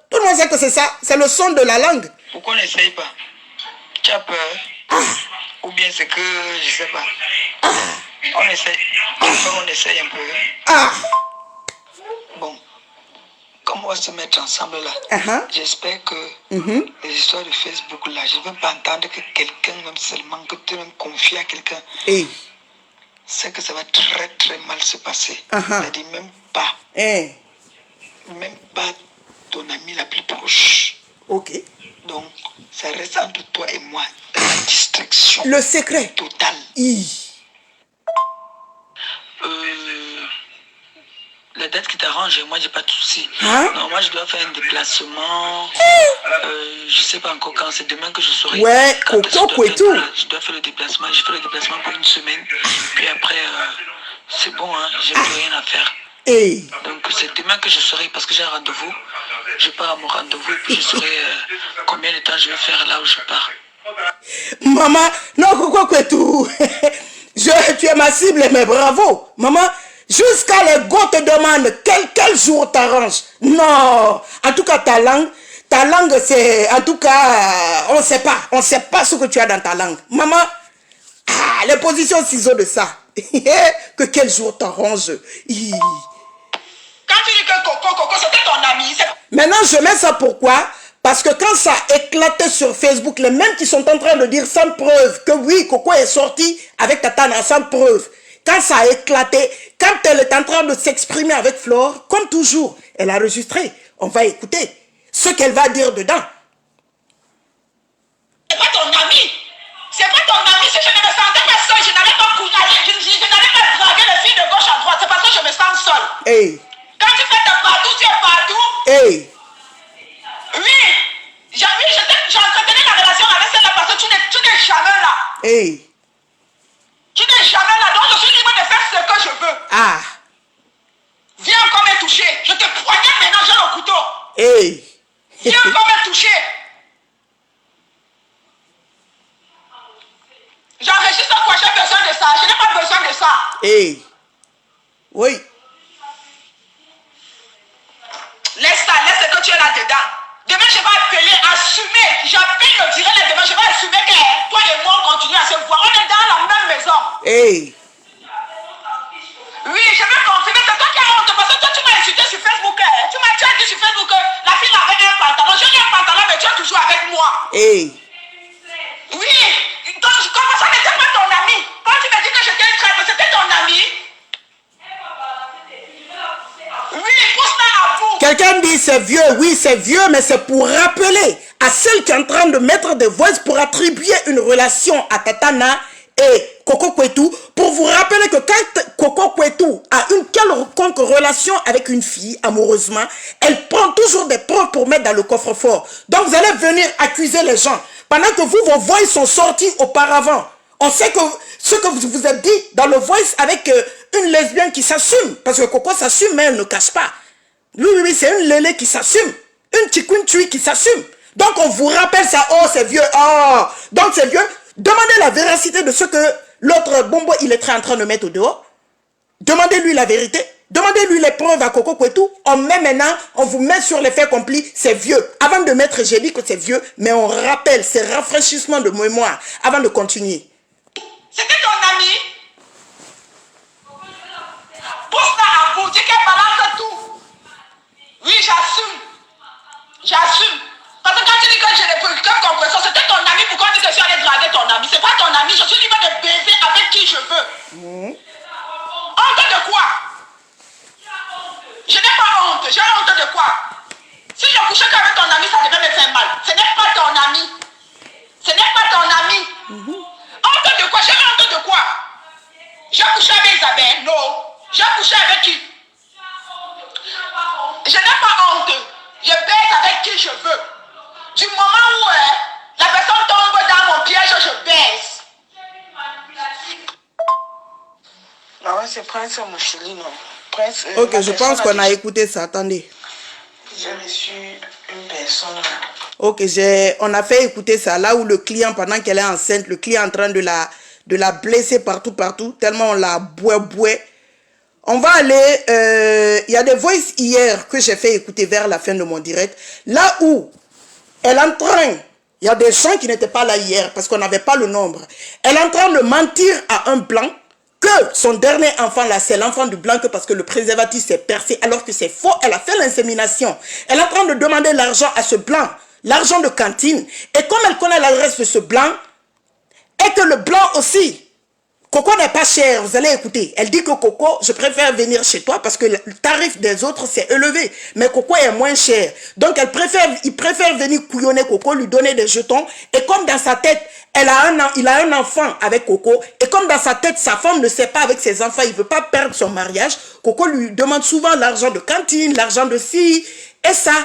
Tout le monde sait que c'est ça. C'est le son de la langue. Pourquoi on n'essaye pas? Tu as peur? Ou bien c'est que, je sais pas. On essaye. On essaye un peu. Bon. Comme on va se mettre ensemble là, j'espère que les histoires de Facebook là, je ne veux pas entendre que quelqu'un, même seulement que tu me confies à quelqu'un, c'est que ça va très très mal se passer. C'est-à-dire même pas ton ami la plus proche. Ok. Donc, ça reste entre toi et moi, la distraction. Le secret total. La date qui t'arrange, moi j'ai pas de soucis. Non, moi je dois faire un déplacement. Je sais pas encore quand, c'est demain que je saurai. Ouais, Coco et tout. Je dois faire le déplacement, je fais le déplacement pour une semaine. Puis après, c'est bon, hein, j'ai plus rien à faire. Hey. Donc c'est demain que je saurai parce que j'ai un rendez-vous. Je pars à mon rendez-vous et puis je saurai combien de temps je vais faire là où je pars. Maman, non, Coco Kwetu. Tu es ma cible, mais bravo. Maman, jusqu'à les go te demandent quel jour t'arranges. Non, en tout cas ta langue c'est, en tout cas, on ne sait pas ce que tu as dans ta langue. Maman, les positions ciseaux de ça. Que quel jour t'arranges. Quand tu dis que Coco, c'était ton ami. Maintenant, je mets ça pourquoi? Parce que quand ça a éclaté sur Facebook, les mêmes qui sont en train de dire sans preuve que oui, Coco est sorti avec Tatana sans preuve. Quand ça a éclaté, quand elle est en train de s'exprimer avec Flore, comme toujours, elle a enregistré. On va écouter ce qu'elle va dire dedans. C'est pas ton ami. C'est pas ton ami. Si je ne me sentais pas seule, je n'allais pas courir. Je n'allais pas draguer les filles de gauche à droite. C'est parce que je me sens seule. Hey. Quand tu fais ta partout, tu es partout. Hey. Oui. J'entretenais la relation avec celle-là parce que tu n'es jamais là. Hey. Tu n'es jamais là. Donc je suis libre de faire ce que je veux. Ah. Viens encore me toucher. Je te poignarde maintenant, j'ai le couteau. Hey. Viens encore me toucher. J'enregistre quoi? J'ai besoin de ça. Je n'ai pas besoin de ça. Hey. Oui. Laisse ça, laisse ce que tu es là-dedans. Demain, je vais appeler, assumer. J'appelle le direct demain, je vais assumer que toi et moi, on continue à se voir. On est dans la même maison. Hey. Oui, je vais confirmer. C'est toi qui as honte. Parce que toi, tu m'as insulté sur Facebook. Tu as dit sur Facebook que la fille avait un pantalon. J'ai un pantalon, mais tu es toujours avec moi. Hey. Oui. Donc, comment ça n'était pas ton ami? Quand tu m'as dit que j'étais une traite, c'était ton ami? Oui, pousse là à bout. Quelqu'un dit c'est vieux, oui c'est vieux, mais c'est pour rappeler à celle qui est en train de mettre des voices pour attribuer une relation à Tatana et Coco Kwetu, pour vous rappeler que quand Coco Kwetu a une quelconque relation avec une fille, amoureusement, elle prend toujours des preuves pour mettre dans le coffre-fort. Donc vous allez venir accuser les gens, pendant que vous, vos voix sont sorties auparavant. On sait que ce que vous vous êtes dit dans le voice avec une lesbienne qui s'assume, parce que Coco s'assume, mais elle ne cache pas. Oui, c'est une lélé qui s'assume. Une tchikwintui qui s'assume. Donc on vous rappelle ça, oh c'est vieux, oh, donc c'est vieux. Demandez la véracité de ce que l'autre bombo il est en train de mettre au dehors. Demandez-lui la vérité. Demandez-lui les preuves à Coco Kwetu. On met maintenant, on vous met sur les faits accomplis, c'est vieux. Avant de mettre, j'ai dit que c'est vieux, mais on rappelle, c'est rafraîchissement de mémoire avant de continuer. C'était ton ami. Pousse là à bout, dis qu'elle balance tout. Oui, j'assume. J'assume. Parce que quand tu dis que j'ai des producteurs compresseurs, c'était ton ami, pourquoi tu dis que je suis allé draguer ton ami? C'est pas ton ami, je suis libre de baiser avec qui je veux. Honte de quoi? Je n'ai pas honte. J'ai honte de quoi? Si je couchais qu'avec ton ami, ça devait me faire mal. Ce n'est pas ton ami. Ce n'est pas ton ami. Honte de quoi? J'ai honte de quoi? J'ai couché avec Isabelle? Non. J'ai couché avec qui? Je n'ai pas honte. Je baise avec qui je veux. Du moment où la personne tombe dans mon piège, je baise. Ah ouais, c'est Prince Mouchilino. Prince. Ok, je pense qu'on a écouté ça. Attendez. J'ai reçu une personne. Ok, on a fait écouter ça. Là où le client, pendant qu'elle est enceinte, le client est en train de la blesser partout, tellement on la boué. On va aller... Il y a des voices hier que j'ai fait écouter vers la fin de mon direct. Là où elle est en train... Il y a des gens qui n'étaient pas là hier parce qu'on n'avait pas le nombre. Elle est en train de mentir à un blanc que son dernier enfant là, c'est l'enfant du blanc, que parce que le préservatif s'est percé alors que c'est faux. Elle a fait l'insémination. Elle est en train de demander l'argent à ce blanc, l'argent de cantine. Et comme elle connaît l'adresse de ce blanc, et que le blanc aussi, Coco n'est pas cher, vous allez écouter. Elle dit que Coco, je préfère venir chez toi parce que le tarif des autres c'est élevé. Mais Coco est moins cher. Donc il préfère venir couillonner Coco, lui donner des jetons. Et comme dans sa tête, il a un enfant avec Coco. Et comme dans sa tête, sa femme ne sait pas avec ses enfants, il ne veut pas perdre son mariage. Coco lui demande souvent l'argent de cantine, l'argent de ci. Et ça,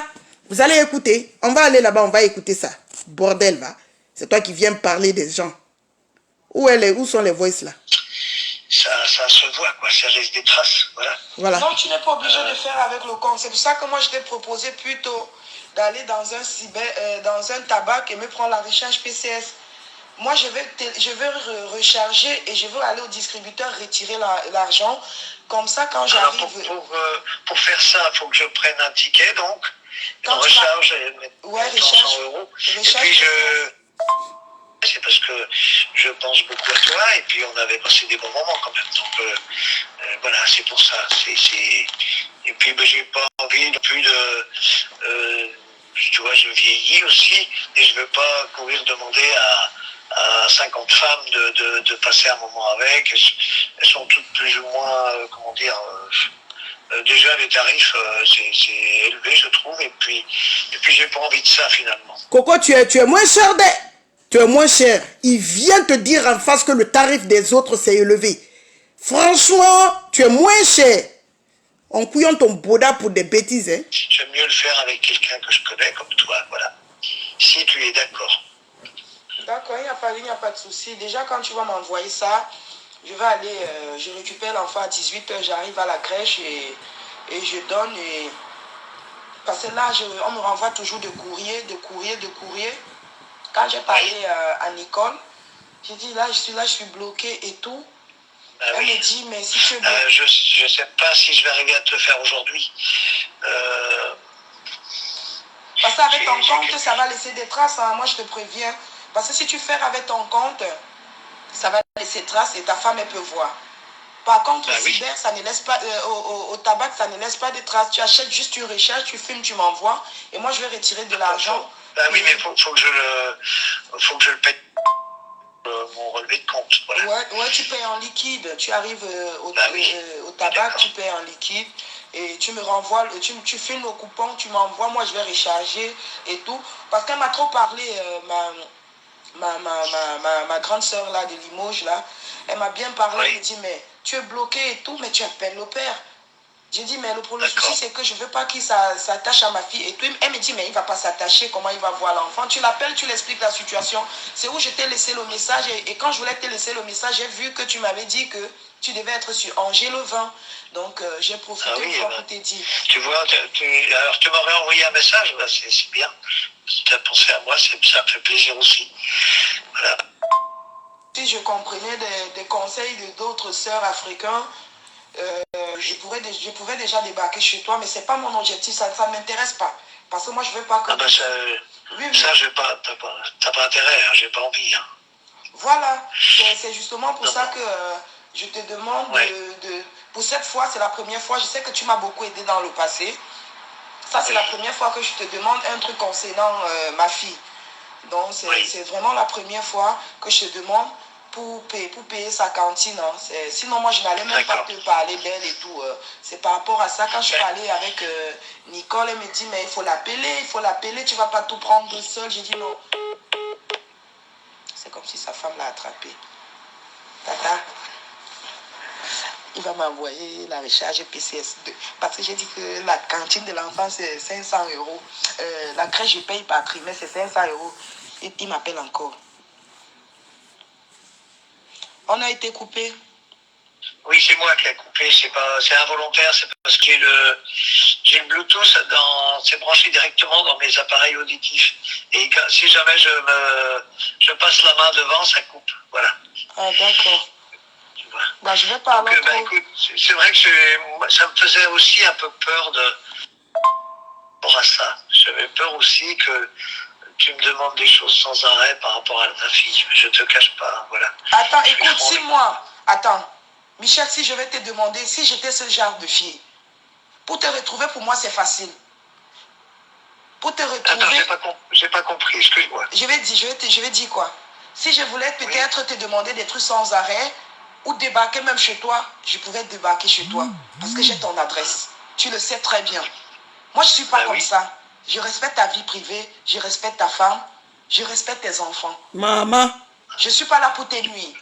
vous allez écouter. On va aller là-bas, on va écouter ça. Bordel, va. C'est toi qui viens parler des gens. Où sont les voices là? Ça se voit quoi. quoi, ça laisse des traces, voilà. Voilà. Non, tu n'es pas obligé de faire avec le compte. C'est pour ça que moi, je t'ai proposé plutôt d'aller dans un tabac et me prendre la recharge PCS. Moi, je vais recharger et je veux aller au distributeur retirer l'argent. Comme ça, quand j'arrive... Pour faire ça, il faut que je prenne un ticket, donc, Quand une recharge, ouais, 100 euros. Et puis c'est parce que je pense beaucoup à toi et puis on avait passé des bons moments quand même. Donc voilà, c'est pour ça. Et puis ben, j'ai pas envie non plus de... tu vois, je vieillis aussi et je veux pas courir demander à 50 femmes de passer un moment avec. Elles sont toutes plus ou moins, comment dire... déjà les tarifs c'est élevé je trouve et puis j'ai pas envie de ça finalement. Coco, tu es moins cher tu es moins cher. Il vient te dire en face que le tarif des autres s'est élevé. Franchement, tu es moins cher. En couillant ton boda pour des bêtises, hein. J'aime mieux le faire avec quelqu'un que je connais comme toi, voilà. Si tu es d'accord. D'accord, il n'y a pas de souci. Déjà, quand tu vas m'envoyer ça, je vais aller, je récupère l'enfant à 18h, j'arrive à la crèche et je donne. Parce que là, on me renvoie toujours de courrier. Quand j'ai parlé à Nicole, j'ai dit là, je suis bloquée et tout. Elle me dit, mais si tu es bloquée... je ne sais pas si je vais arriver à te le faire aujourd'hui. Parce qu'avec ton compte, ça va laisser des traces. Hein. Moi, je te préviens. Parce que si tu fais avec ton compte, ça va laisser des traces et ta femme, elle peut voir. Par contre, au cyber, ça ne laisse pas, au tabac, ça ne laisse pas de traces. Tu achètes juste, tu recherches, tu filmes, tu m'envoies. Et moi, je vais retirer de l'argent. Oui, mais faut que je le paye. Mon relevé de compte. Voilà. Ouais, tu payes en liquide. Tu arrives au tabac, tu payes en liquide. Et tu me renvoies, tu filmes au coupon, tu m'envoies, moi je vais recharger et tout. Parce qu'elle m'a trop parlé, ma grande soeur là de Limoges là, elle m'a bien parlé, elle me dit mais tu es bloqué et tout, mais tu appelles le père. J'ai dit mais le souci c'est que je ne veux pas qu'il s'attache à ma fille et tout. Elle me dit mais il ne va pas s'attacher, comment il va voir l'enfant. Tu l'appelles, tu l'expliques la situation. C'est où je t'ai laissé le message et quand je voulais te laisser le message, j'ai vu que tu m'avais dit que tu devais être sur Angers le 20. Donc j'ai profité pour te dire. Tu vois, alors tu m'aurais envoyé un message, bah, c'est bien. Si tu as pensé à moi, ça me fait plaisir aussi. Voilà. Si je comprenais des conseils d'autres sœurs africains, je pouvais déjà débarquer chez toi, mais ce n'est pas mon objectif, ça ne m'intéresse pas. Parce que moi, je ne veux pas que... Ah ben ça, je t'as pas intérêt, hein, j'ai pas envie. Hein. Voilà, c'est justement pour ça que je te demande pour cette fois, c'est la première fois, je sais que tu m'as beaucoup aidé dans le passé. Ça, c'est la première fois que je te demande un truc concernant ma fille. Donc, c'est vraiment la première fois que je te demande pour payer sa cantine. Hein. Sinon, moi, je n'allais même pas te parler d'elle et tout. C'est par rapport à ça. Quand je parlais avec Nicole, elle me dit, mais il faut l'appeler, tu ne vas pas tout prendre seul. J'ai dit non. C'est comme si sa femme l'a attrapé. Tata, il va m'envoyer la recharge PCS2. Parce que j'ai dit que la cantine de l'enfant, c'est 500 euros. La crèche, je paye par trimestre, c'est 500 euros. Et il m'appelle encore. On a été coupé. Oui, c'est moi qui ai coupé. C'est involontaire. C'est parce que j'ai le Bluetooth c'est branché directement dans mes appareils auditifs. Et si jamais je passe la main devant, ça coupe. Voilà. Ah, d'accord. Bah, je vais pas alors trop... écoute, c'est vrai que ça me faisait aussi un peu peur pour ça. J'avais peur aussi que tu me demandes des choses sans arrêt par rapport à ta fille. Je te cache pas, voilà. Attends, écoute, si moi... Attends, Michel, si je vais te demander, si j'étais ce genre de fille, pour te retrouver, pour moi, c'est facile. Pour te retrouver... Attends, j'ai pas compris, excuse-moi. Je vais dire quoi? Si je voulais peut-être te demander des trucs sans arrêt, ou débarquer même chez toi, je pouvais débarquer chez toi. Parce que j'ai ton adresse. Tu le sais très bien. Moi, je ne suis pas comme ça. Je respecte ta vie privée, je respecte ta femme, je respecte tes enfants. Maman. Je ne suis pas là pour te nuire.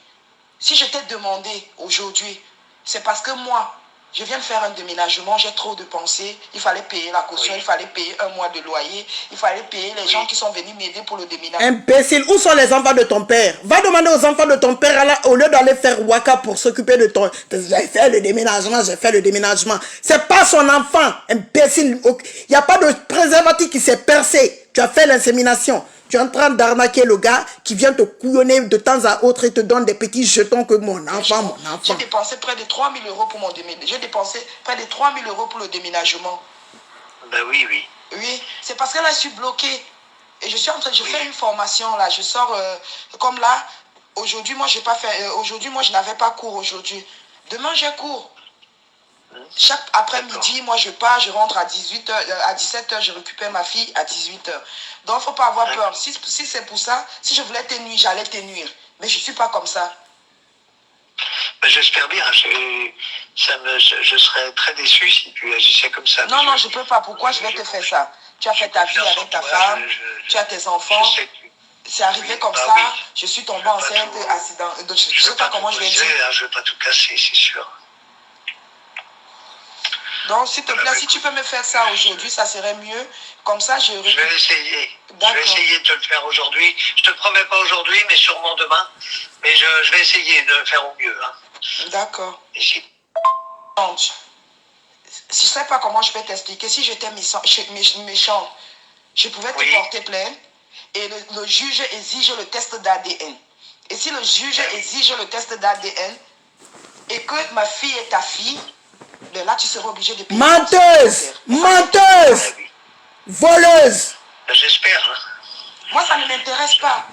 Si je t'ai demandé aujourd'hui, c'est parce que moi, Je viens de faire un déménagement, j'ai trop de pensées. Il fallait payer la caution, il fallait payer un mois de loyer, il fallait payer les gens qui sont venus m'aider pour le déménagement. Imbécile, où sont les enfants de ton père? Va demander aux enfants de ton père là, au lieu d'aller faire waka pour s'occuper de ton... J'ai fait le déménagement, j'ai fait le déménagement. C'est pas son enfant, imbécile. Il n'y a pas de préservatif qui s'est percé. Tu as fait l'insémination. Tu es en train d'arnaquer le gars qui vient te couillonner de temps à autre et te donne des petits jetons que mon enfant. J'ai dépensé près de 3 000 euros pour mon déménagement. J'ai dépensé près de 3 000 euros pour le déménagement. Ben oui, oui. Oui, c'est parce que là, je suis bloquée. Et je suis en train, je fais une formation là. Je sors comme là. Aujourd'hui, moi, j'ai pas fait. Aujourd'hui, moi, je n'avais pas cours aujourd'hui. Demain, j'ai cours. Chaque après-midi, moi, je pars, je rentre à 18h, à 17h, je récupère ma fille à 18h. Donc, il ne faut pas avoir peur. Si c'est pour ça, si je voulais te nuire, j'allais te nuire. Mais je ne suis pas comme ça. Ben, j'espère bien. Je serais très déçu si tu agissais comme ça. Non, non, je ne peux pas. Pourquoi je vais te faire ça? Tu as fait ta vie avec ta femme, tu as tes enfants. C'est arrivé comme ça. Oui. Je suis tombée enceinte, accident. Donc, je ne sais pas comment je vais dire. Je ne veux pas tout casser, c'est sûr. Donc, s'il te plaît, si tu peux me faire ça aujourd'hui, ça serait mieux. Comme ça, je vais essayer. Je vais essayer de te le faire aujourd'hui. Je ne te promets pas aujourd'hui, mais sûrement demain. Mais je vais essayer de le faire au mieux. Hein. D'accord. Je ne sais pas comment je vais t'expliquer. Si j'étais méchant, je pouvais te porter plainte. Et le juge exige le test d'ADN. Et si le juge exige le test d'ADN et que ma fille est ta fille, mais là, tu seras obligé de payer. Menteuse! Menteuse! Voleuse! J'espère. Hein. Moi, ça ne m'intéresse pas.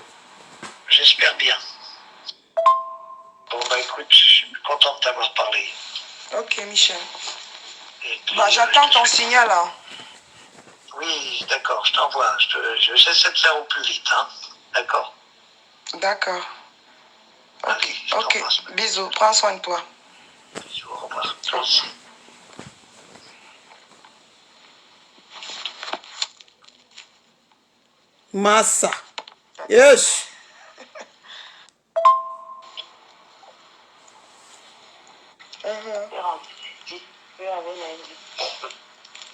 J'espère bien. Bon, bah écoute, je suis content de t'avoir parlé. Ok, Michel. Bah, j'attends ton signal, là. Oui, d'accord, je t'envoie. J'essaie de faire au plus vite, hein. D'accord. D'accord. Allez, ok, bisous, prends soin de toi. Bisous, au revoir. Toi aussi. Massa. Yes.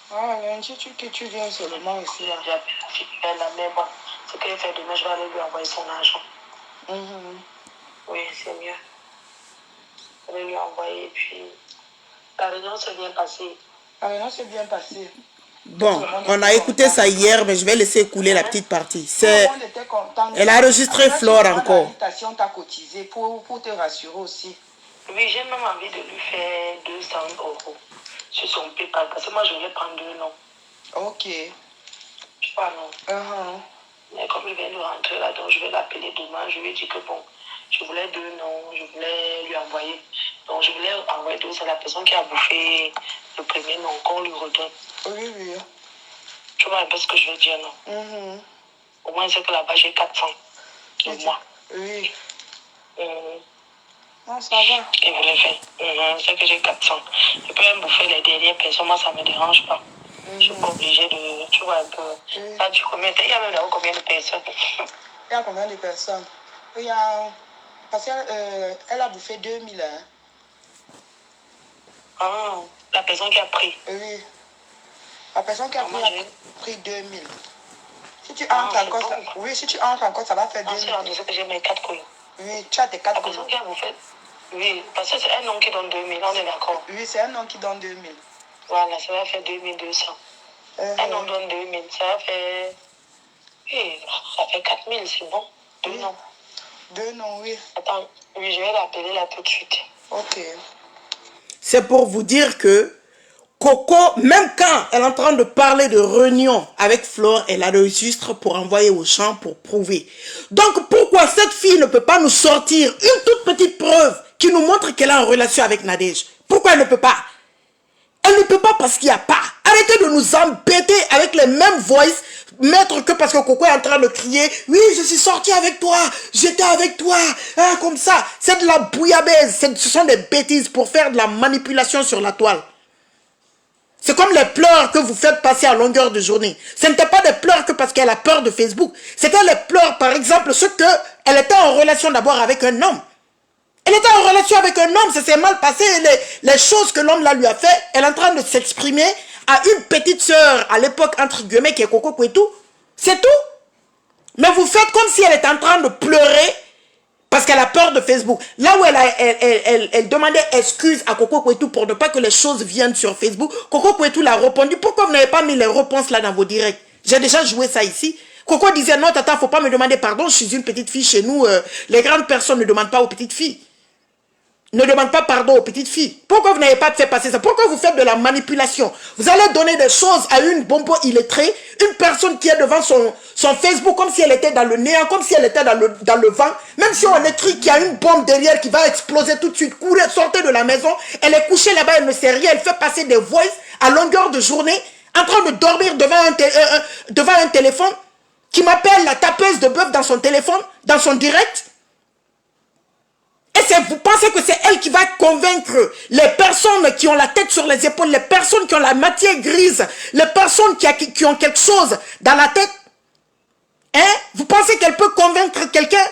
Ah, lundi, tu viens seulement ici, là. Ce qu'elle fait demain, je vais aller lui envoyer son argent. Oui, c'est mieux. Je vais lui envoyer et puis... La réunion s'est bien passée. La réunion s'est bien passée. Bon, on a écouté ça hier, mais je vais laisser écouler la petite partie. Elle a enregistré Flore encore. L'invitation t'a cotisé pour te rassurer aussi. Oui, j'ai même envie de lui faire 200 € sur son PayPal parce que moi je voulais prendre 2 noms. Ok. Je crois non. Mais comme il vient de rentrer là, donc je vais l'appeler demain. Je lui ai dit que bon, je voulais 2 noms, je voulais lui envoyer. Donc je voulais envoyer 2 à la personne qui a bouffé le premier nom, qu'on lui redonne. Oui, oui. Tu vois un peu ce que je veux dire, non? Au moins c'est que là-bas j'ai 400 de moi. Oui. Non, ça va. Il voulait faire. C'est que j'ai 400. Je peux même bouffer les dernières personnes, moi ça ne me dérange pas. Je suis pas obligée de... Tu vois un peu... Ça dure combien de temps? Il y a même là combien de personnes? Il y a combien de personnes? Il y a... Parce qu'elle a bouffé 2000. Hein. Ah, la personne qui a pris. Oui. La personne qui a pris 2000. Si tu entres encore, oui, si tu entres encore, ça va faire 2000. Ah, c'est que j'ai mes 4 couilles. Oui, tu as tes 4 couilles. La personne qui a bouffé... Oui, parce que c'est un nom qui donne 2000, on est d'accord. Oui, c'est un nom qui donne 2000. Voilà, ça va faire 2200. Un nom donne 2000, ça va faire... Oui, ça fait 4000, c'est bon. 2 noms. 2 noms, oui. Attends, oui, je vais l'appeler là tout de suite. Ok. C'est pour vous dire que Coco, même quand elle est en train de parler de réunion avec Flore, elle a le registre pour envoyer aux gens pour prouver. Donc pourquoi cette fille ne peut pas nous sortir une toute petite preuve qui nous montre qu'elle est en relation avec Nadège? Pourquoi elle ne peut pas? Elle ne peut pas parce qu'il n'y a pas. Arrêtez de nous embêter avec les mêmes voices, mettre que parce que Coco est en train de crier, oui, je suis sorti avec toi, j'étais avec toi, hein, comme ça. C'est de la bouillabaisse, ce sont des bêtises pour faire de la manipulation sur la toile. C'est comme les pleurs que vous faites passer à longueur de journée. Ce n'était pas des pleurs que parce qu'elle a peur de Facebook. C'était les pleurs, par exemple, ce qu'elle était en relation d'abord avec un homme. Elle était en relation avec un homme, ça s'est mal passé. Les choses que l'homme là lui a fait, elle est en train de s'exprimer à une petite sœur, à l'époque, entre guillemets, qui est Coco Kwetu. C'est tout. Mais vous faites comme si elle était en train de pleurer parce qu'elle a peur de Facebook. Là où elle demandait excuse à Coco Kwetu pour ne pas que les choses viennent sur Facebook, Coco Kwetu l'a répondu. Pourquoi vous n'avez pas mis les réponses là dans vos directs? J'ai déjà joué ça ici. Coco disait non, tata, faut pas me demander pardon, je suis une petite fille chez nous. Les grandes personnes ne demandent pas aux petites filles. Ne demande pas pardon aux petites filles. Pourquoi vous n'avez pas fait passer ça? Pourquoi vous faites de la manipulation? Vous allez donner des choses à une bombe illettrée, une personne qui est devant son Facebook comme si elle était dans le néant, comme si elle était dans le vent. Même si on écrit qu'il y a une bombe derrière qui va exploser tout de suite, courez, sortez de la maison. Elle est couchée là-bas, elle ne sait rien. Elle fait passer des voices à longueur de journée, en train de dormir devant un téléphone, qui m'appelle la tapeuse de bœuf dans son téléphone, dans son direct. Et vous pensez que c'est elle qui va convaincre les personnes qui ont la tête sur les épaules, les personnes qui ont la matière grise, les personnes qui ont quelque chose dans la tête? Hein? Vous pensez qu'elle peut convaincre quelqu'un?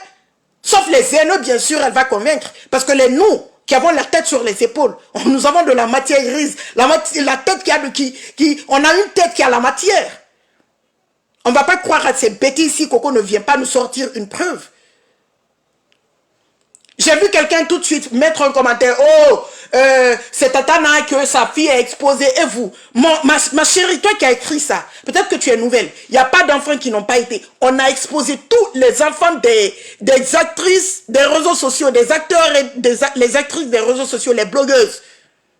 Sauf les haineux, bien sûr, elle va convaincre. Parce que nous, qui avons la tête sur les épaules, nous avons de la matière grise. La tête on a une tête qui a la matière. On ne va pas croire à ces bêtises si Coco ne vient pas nous sortir une preuve. J'ai vu quelqu'un tout de suite mettre un commentaire. Oh, c'est Tatana que sa fille est exposée. Et vous, ma chérie, toi qui as écrit ça, peut-être que tu es nouvelle. Il n'y a pas d'enfants qui n'ont pas été. On a exposé tous les enfants des actrices des réseaux sociaux, des acteurs et les actrices des réseaux sociaux, les blogueuses.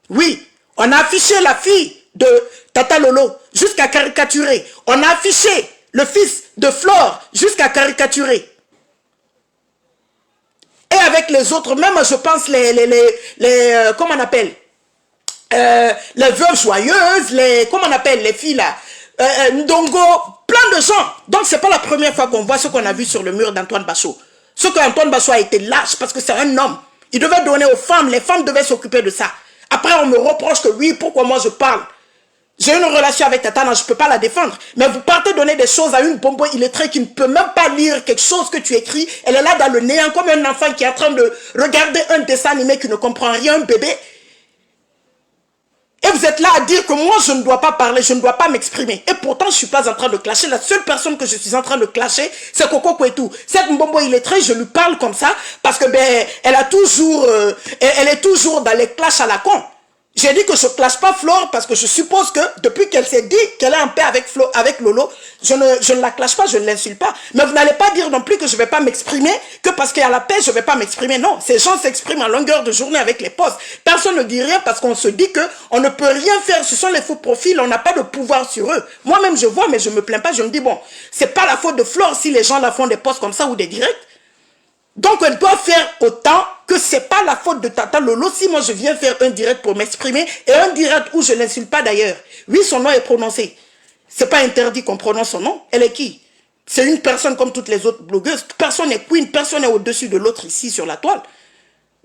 Oui, on a affiché la fille de Tata Lolo jusqu'à caricaturer. On a affiché le fils de Flore jusqu'à caricaturer. Et avec les autres, même je pense comment on appelle, les veuves joyeuses, comment on appelle les filles là, Ndongo, plein de gens. Donc c'est pas la première fois qu'on voit ce qu'on a vu sur le mur d'Antoine Bachot. Ce qu'Antoine Bachot a été lâche parce que c'est un homme. Il devait donner aux femmes, les femmes devaient s'occuper de ça. Après on me reproche que oui, pourquoi moi je parle? J'ai une relation avec Tatana, je ne peux pas la défendre. Mais vous partez donner des choses à une bombe illettrée qui ne peut même pas lire quelque chose que tu écris. Elle est là dans le néant comme un enfant qui est en train de regarder un dessin animé qui ne comprend rien, un bébé. Et vous êtes là à dire que moi je ne dois pas parler, je ne dois pas m'exprimer. Et pourtant je ne suis pas en train de clasher. La seule personne que je suis en train de clasher, c'est Coco Kwetu. Cette bombe illettrée, je lui parle comme ça parce que elle est toujours dans les clashs à la con. J'ai dit que je ne clash pas Flore parce que je suppose que depuis qu'elle s'est dit qu'elle est en paix avec Lolo, je ne la clash pas, je ne l'insulte pas. Mais vous n'allez pas dire non plus que je ne vais pas m'exprimer, que parce qu'il y a la paix, je ne vais pas m'exprimer. Non, ces gens s'expriment à longueur de journée avec les postes. Personne ne dit rien parce qu'on se dit qu'on ne peut rien faire. Ce sont les faux profils, on n'a pas de pouvoir sur eux. Moi-même, je vois, mais je ne me plains pas. Je me dis, bon, c'est pas la faute de Flore si les gens la font des postes comme ça ou des directs. Donc, elle doit faire autant que ce n'est pas la faute de Tata Lolo si moi je viens faire un direct pour m'exprimer et un direct où je ne l'insulte pas d'ailleurs. Oui, son nom est prononcé. Ce n'est pas interdit qu'on prononce son nom. Elle est qui? C'est une personne comme toutes les autres blogueuses. Personne n'est queen, personne n'est au-dessus de l'autre ici sur la toile.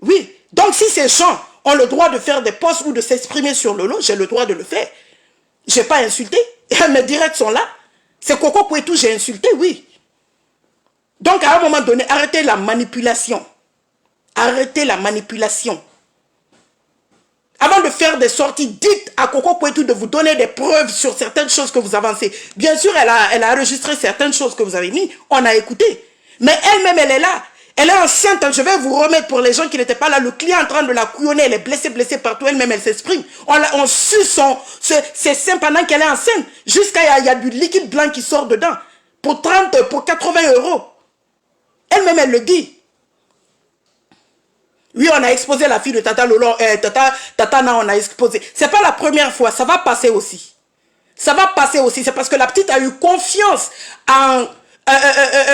Oui. Donc, si ces gens ont le droit de faire des posts ou de s'exprimer sur Lolo, j'ai le droit de le faire. Je n'ai pas insulté. Mes directs sont là. C'est Coco Kwetu, j'ai insulté, oui. Donc, à un moment donné, arrêtez la manipulation. Arrêtez la manipulation. Avant de faire des sorties, dites à Coco Kwetu de vous donner des preuves sur certaines choses que vous avancez. Bien sûr, elle a enregistré certaines choses que vous avez mis. On a écouté. Mais elle-même, elle est là. Elle est enceinte. Je vais vous remettre pour les gens qui n'étaient pas là. Le client est en train de la couillonner. Elle est blessée partout. Elle-même, elle s'exprime. On suce ses seins pendant qu'elle est enceinte. Jusqu'à il y a du liquide blanc qui sort dedans. Pour 80 €. Elle-même, elle le dit. Oui, on a exposé la fille de Tata Lolo, Tatana, on a exposé. C'est pas la première fois, ça va passer aussi. Ça va passer aussi, c'est parce que la petite a eu confiance en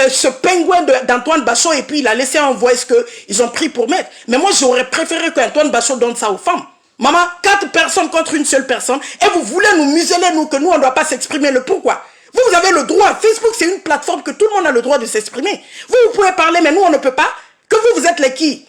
ce pingouin d'Antoine Bachot et puis il a laissé un voice qu'ils ont pris pour mettre. Mais moi, j'aurais préféré qu'Antoine Bachot donne ça aux femmes. Maman, 4 personnes contre une seule personne et vous voulez nous museler, nous, que nous, on ne doit pas s'exprimer. Le pourquoi? Vous avez le droit. Facebook, c'est une plateforme que tout le monde a le droit de s'exprimer. Vous pouvez parler, mais nous, on ne peut pas. Que vous êtes les qui?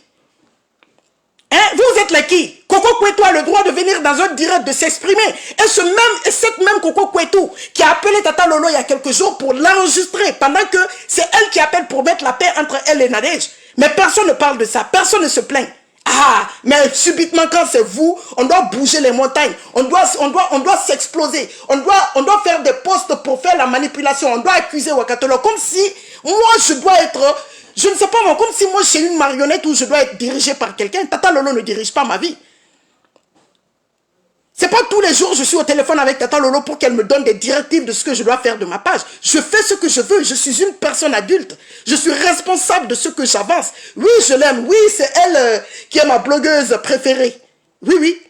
Hein? Vous êtes les qui? Coco Kwetu a le droit de venir dans un direct, de s'exprimer. Et cette même Coco Kwetu qui a appelé Tata Lolo il y a quelques jours pour l'enregistrer, pendant que c'est elle qui appelle pour mettre la paix entre elle et Nadège. Mais personne ne parle de ça. Personne ne se plaint. Ah, mais subitement quand c'est vous, on doit bouger les montagnes, on doit s'exploser, on doit faire des postes pour faire la manipulation, on doit accuser Wakatolo, comme si moi je dois être, je ne sais pas moi, comme si moi je suis une marionnette où je dois être dirigé par quelqu'un. Tata Lolo ne dirige pas ma vie. C'est pas tous les jours je suis au téléphone avec Tata Lolo pour qu'elle me donne des directives de ce que je dois faire de ma page. Je fais ce que je veux, je suis une personne adulte. Je suis responsable de ce que j'avance. Oui, je l'aime. Oui, c'est elle qui est ma blogueuse préférée. Oui, oui.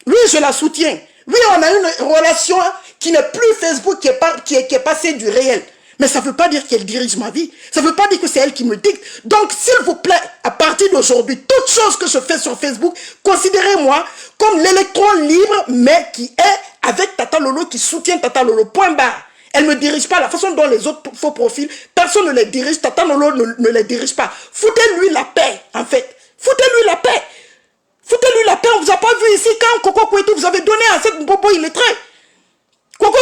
Oui, je la soutiens. Oui, on a une relation qui n'est plus Facebook, qui est passée du réel. Mais ça ne veut pas dire qu'elle dirige ma vie. Ça ne veut pas dire que c'est elle qui me dicte. Donc, s'il vous plaît, à partir d'aujourd'hui, toute chose que je fais sur Facebook, considérez-moi comme l'électron libre, mais qui est avec Tata Lolo, qui soutient Tata Lolo. Point barre. Elle ne me dirige pas. La façon dont les autres faux profils, personne ne les dirige. Tata Lolo ne les dirige pas. Foutez-lui la paix, en fait. Foutez-lui la paix. Foutez-lui la paix. On ne vous a pas vu ici quand Coco Kouetou vous avez donné à cette bobo illettrée. Quand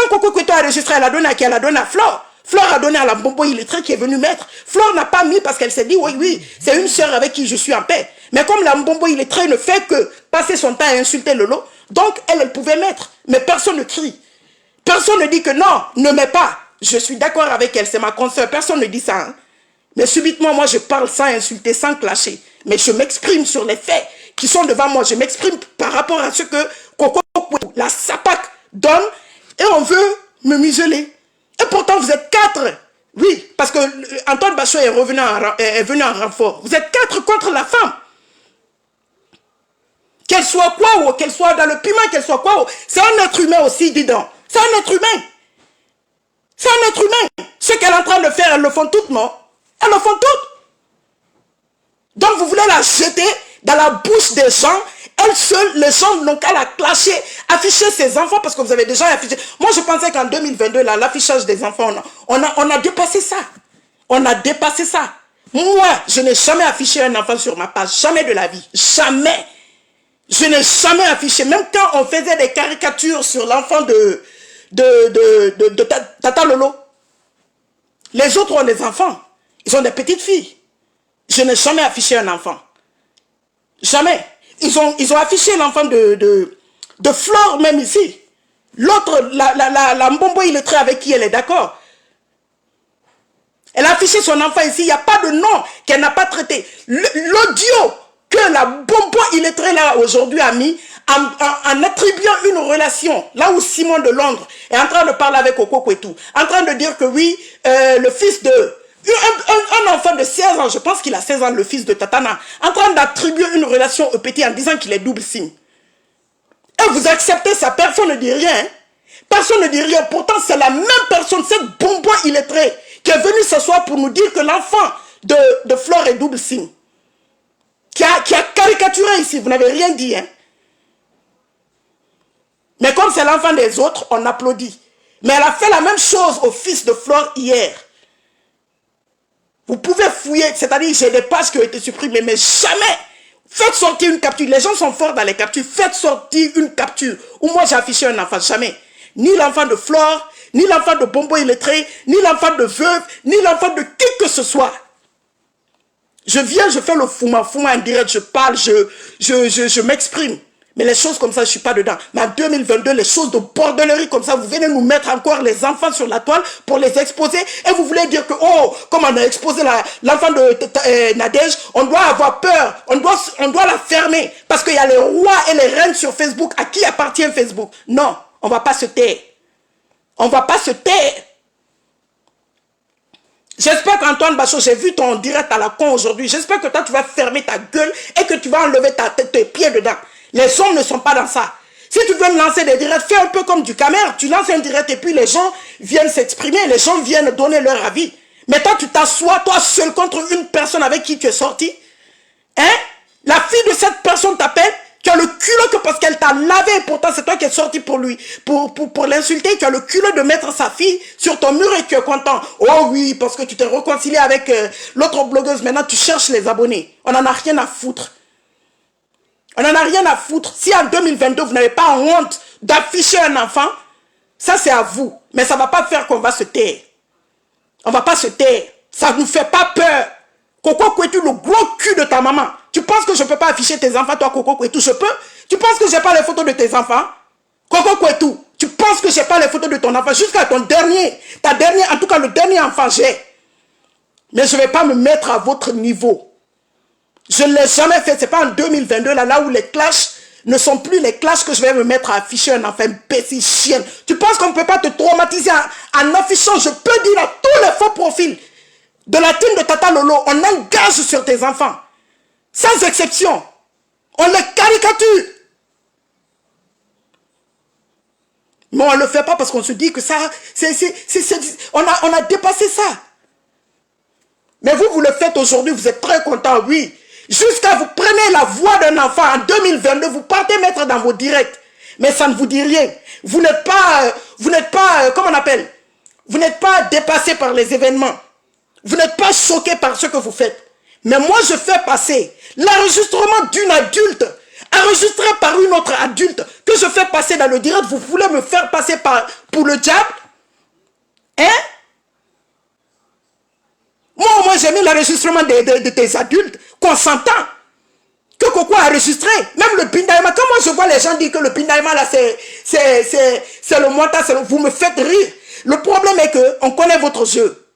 Coco Kouetou a enregistré, elle a donné à qui? Elle a donné à Flore. Flore a donné à la bombo illettrée qui est venue mettre. Flore n'a pas mis parce qu'elle s'est dit, oui, c'est une sœur avec qui je suis en paix. Mais comme la bombo illettrée ne fait que passer son temps à insulter Lolo, donc elle pouvait mettre. Mais personne ne crie. Personne ne dit que non, ne mets pas. Je suis d'accord avec elle, c'est ma consoeur. Personne ne dit ça. Hein. Mais subitement, moi, je parle sans insulter, sans clasher. Mais je m'exprime sur les faits qui sont devant moi. Je m'exprime par rapport à ce que Coco Kouetou, la SAPAC, donne. Et on veut me museler. Et pourtant, vous êtes 4. Oui, parce que Antoine Bachot est venu en renfort. Vous êtes 4 contre la femme. Qu'elle soit quoi, ou qu'elle soit dans le piment, qu'elle soit quoi. C'est un être humain aussi, dis donc. C'est un être humain. C'est un être humain. Ce qu'elle est en train de faire, elles le font toutes, non? Elles le font toutes. Donc, vous voulez la jeter dans la bouche des gens. Elle seule, les gens n'ont qu'à la clasher, afficher ses enfants, parce que vous avez déjà affiché. Moi, je pensais qu'en 2022, l'affichage des enfants, on a dépassé ça. On a dépassé ça. Moi, je n'ai jamais affiché un enfant sur ma page. Jamais de la vie. Jamais. Je n'ai jamais affiché. Même quand on faisait des caricatures sur l'enfant de Tata Lolo. Les autres ont des enfants. Ils ont des petites filles. Je n'ai jamais affiché un enfant. Jamais. Ils ont affiché l'enfant de Flore même ici. L'autre, la Mbombo illettrée avec qui elle est d'accord. Elle a affiché son enfant ici. Il n'y a pas de nom qu'elle n'a pas traité. L'audio que la Mbombo illettrée là aujourd'hui a mis en attribuant une relation, là où Simon de Londres est en train de parler avec Coco Kouetou, en train de dire que oui, le fils de... Un enfant de 16 ans, je pense qu'il a 16 ans, le fils de Tatana, en train d'attribuer une relation au petit en disant qu'il est double signe. Et vous acceptez ça, personne ne dit rien. Hein? Personne ne dit rien. Pourtant, c'est la même personne, cette bonbon illettrée, qui est venue ce soir pour nous dire que l'enfant de Flore est double signe. Qui a caricaturé ici, vous n'avez rien dit. Hein? Mais comme c'est l'enfant des autres, on applaudit. Mais elle a fait la même chose au fils de Flore hier. Vous pouvez fouiller, c'est-à-dire j'ai des pages qui ont été supprimées, mais jamais faites sortir une capture. Les gens sont forts dans les captures. Faites sortir une capture où moi j'ai affiché un enfant. Jamais. Ni l'enfant de Flore, ni l'enfant de Bombo illettré, ni l'enfant de Veuve, ni l'enfant de qui que ce soit. Je viens, je fais le fouma en direct, je parle, je m'exprime. Mais les choses comme ça, je ne suis pas dedans. Mais en 2022, les choses de bordellerie comme ça, vous venez nous mettre encore les enfants sur la toile pour les exposer. Et vous voulez dire que, oh, comme on a exposé l'enfant de Nadège, on doit avoir peur. On doit la fermer. Parce qu'il y a les rois et les reines sur Facebook. À qui appartient Facebook? Non, on ne va pas se taire. On ne va pas se taire. J'espère qu'Antoine Bachot, j'ai vu ton direct à la con aujourd'hui. J'espère que toi, tu vas fermer ta gueule et que tu vas enlever tes pieds dedans. Les hommes ne sont pas dans ça. Si tu veux lancer des directs, fais un peu comme du caméra. Tu lances un direct et puis les gens viennent s'exprimer. Les gens viennent donner leur avis. Mais toi, tu t'assois, toi seul, contre une personne avec qui tu es sorti. Hein? La fille de cette personne t'appelle. Tu as le culot que parce qu'elle t'a lavé. Pourtant, c'est toi qui es sorti pour lui. Pour l'insulter. Tu as le culot de mettre sa fille sur ton mur et tu es content. Oh oui, parce que tu t'es réconcilié avec l'autre blogueuse. Maintenant, tu cherches les abonnés. On n'en a rien à foutre. On n'en a rien à foutre. Si en 2022, vous n'avez pas honte d'afficher un enfant, ça c'est à vous. Mais ça ne va pas faire qu'on va se taire. On ne va pas se taire. Ça ne nous fait pas peur. Coco Kouetou, le gros cul de ta maman. Tu penses que je ne peux pas afficher tes enfants, toi, Coco Kouetou? Je peux? Tu penses que je n'ai pas les photos de tes enfants? Coco Kouetou, tu penses que je n'ai pas les photos de ton enfant? Jusqu'à ton dernier, en tout cas le dernier enfant, j'ai. Mais je ne vais pas me mettre à votre niveau. Je ne l'ai jamais fait. Ce n'est pas en 2022, là où les clashs ne sont plus les clashs que je vais me mettre à afficher un enfant imbécile, chienne. Tu penses qu'on ne peut pas te traumatiser en affichant, je peux dire à tous les faux profils de la team de Tata Lolo, on engage sur tes enfants. Sans exception. On les caricature. Mais on ne le fait pas parce qu'on se dit que ça, on a dépassé ça. Mais vous le faites aujourd'hui, vous êtes très content, oui. Jusqu'à vous prenez la voix d'un enfant en 2022, vous partez mettre dans vos directs. Mais ça ne vous dit rien. Vous n'êtes pas, comment on appelle? Vous n'êtes pas dépassé par les événements. Vous n'êtes pas choqué par ce que vous faites. Mais moi, je fais passer l'enregistrement d'une adulte, enregistré par une autre adulte, que je fais passer dans le direct. Vous voulez me faire passer pour le diable? Hein? Moi, j'ai mis l'enregistrement de tes adultes, consentant, que Coco a enregistré. Même le Pindaïma, quand moi je vois les gens dire que le Pindaïma, là, c'est le montage, vous me faites rire. Le problème est qu'on connaît votre jeu.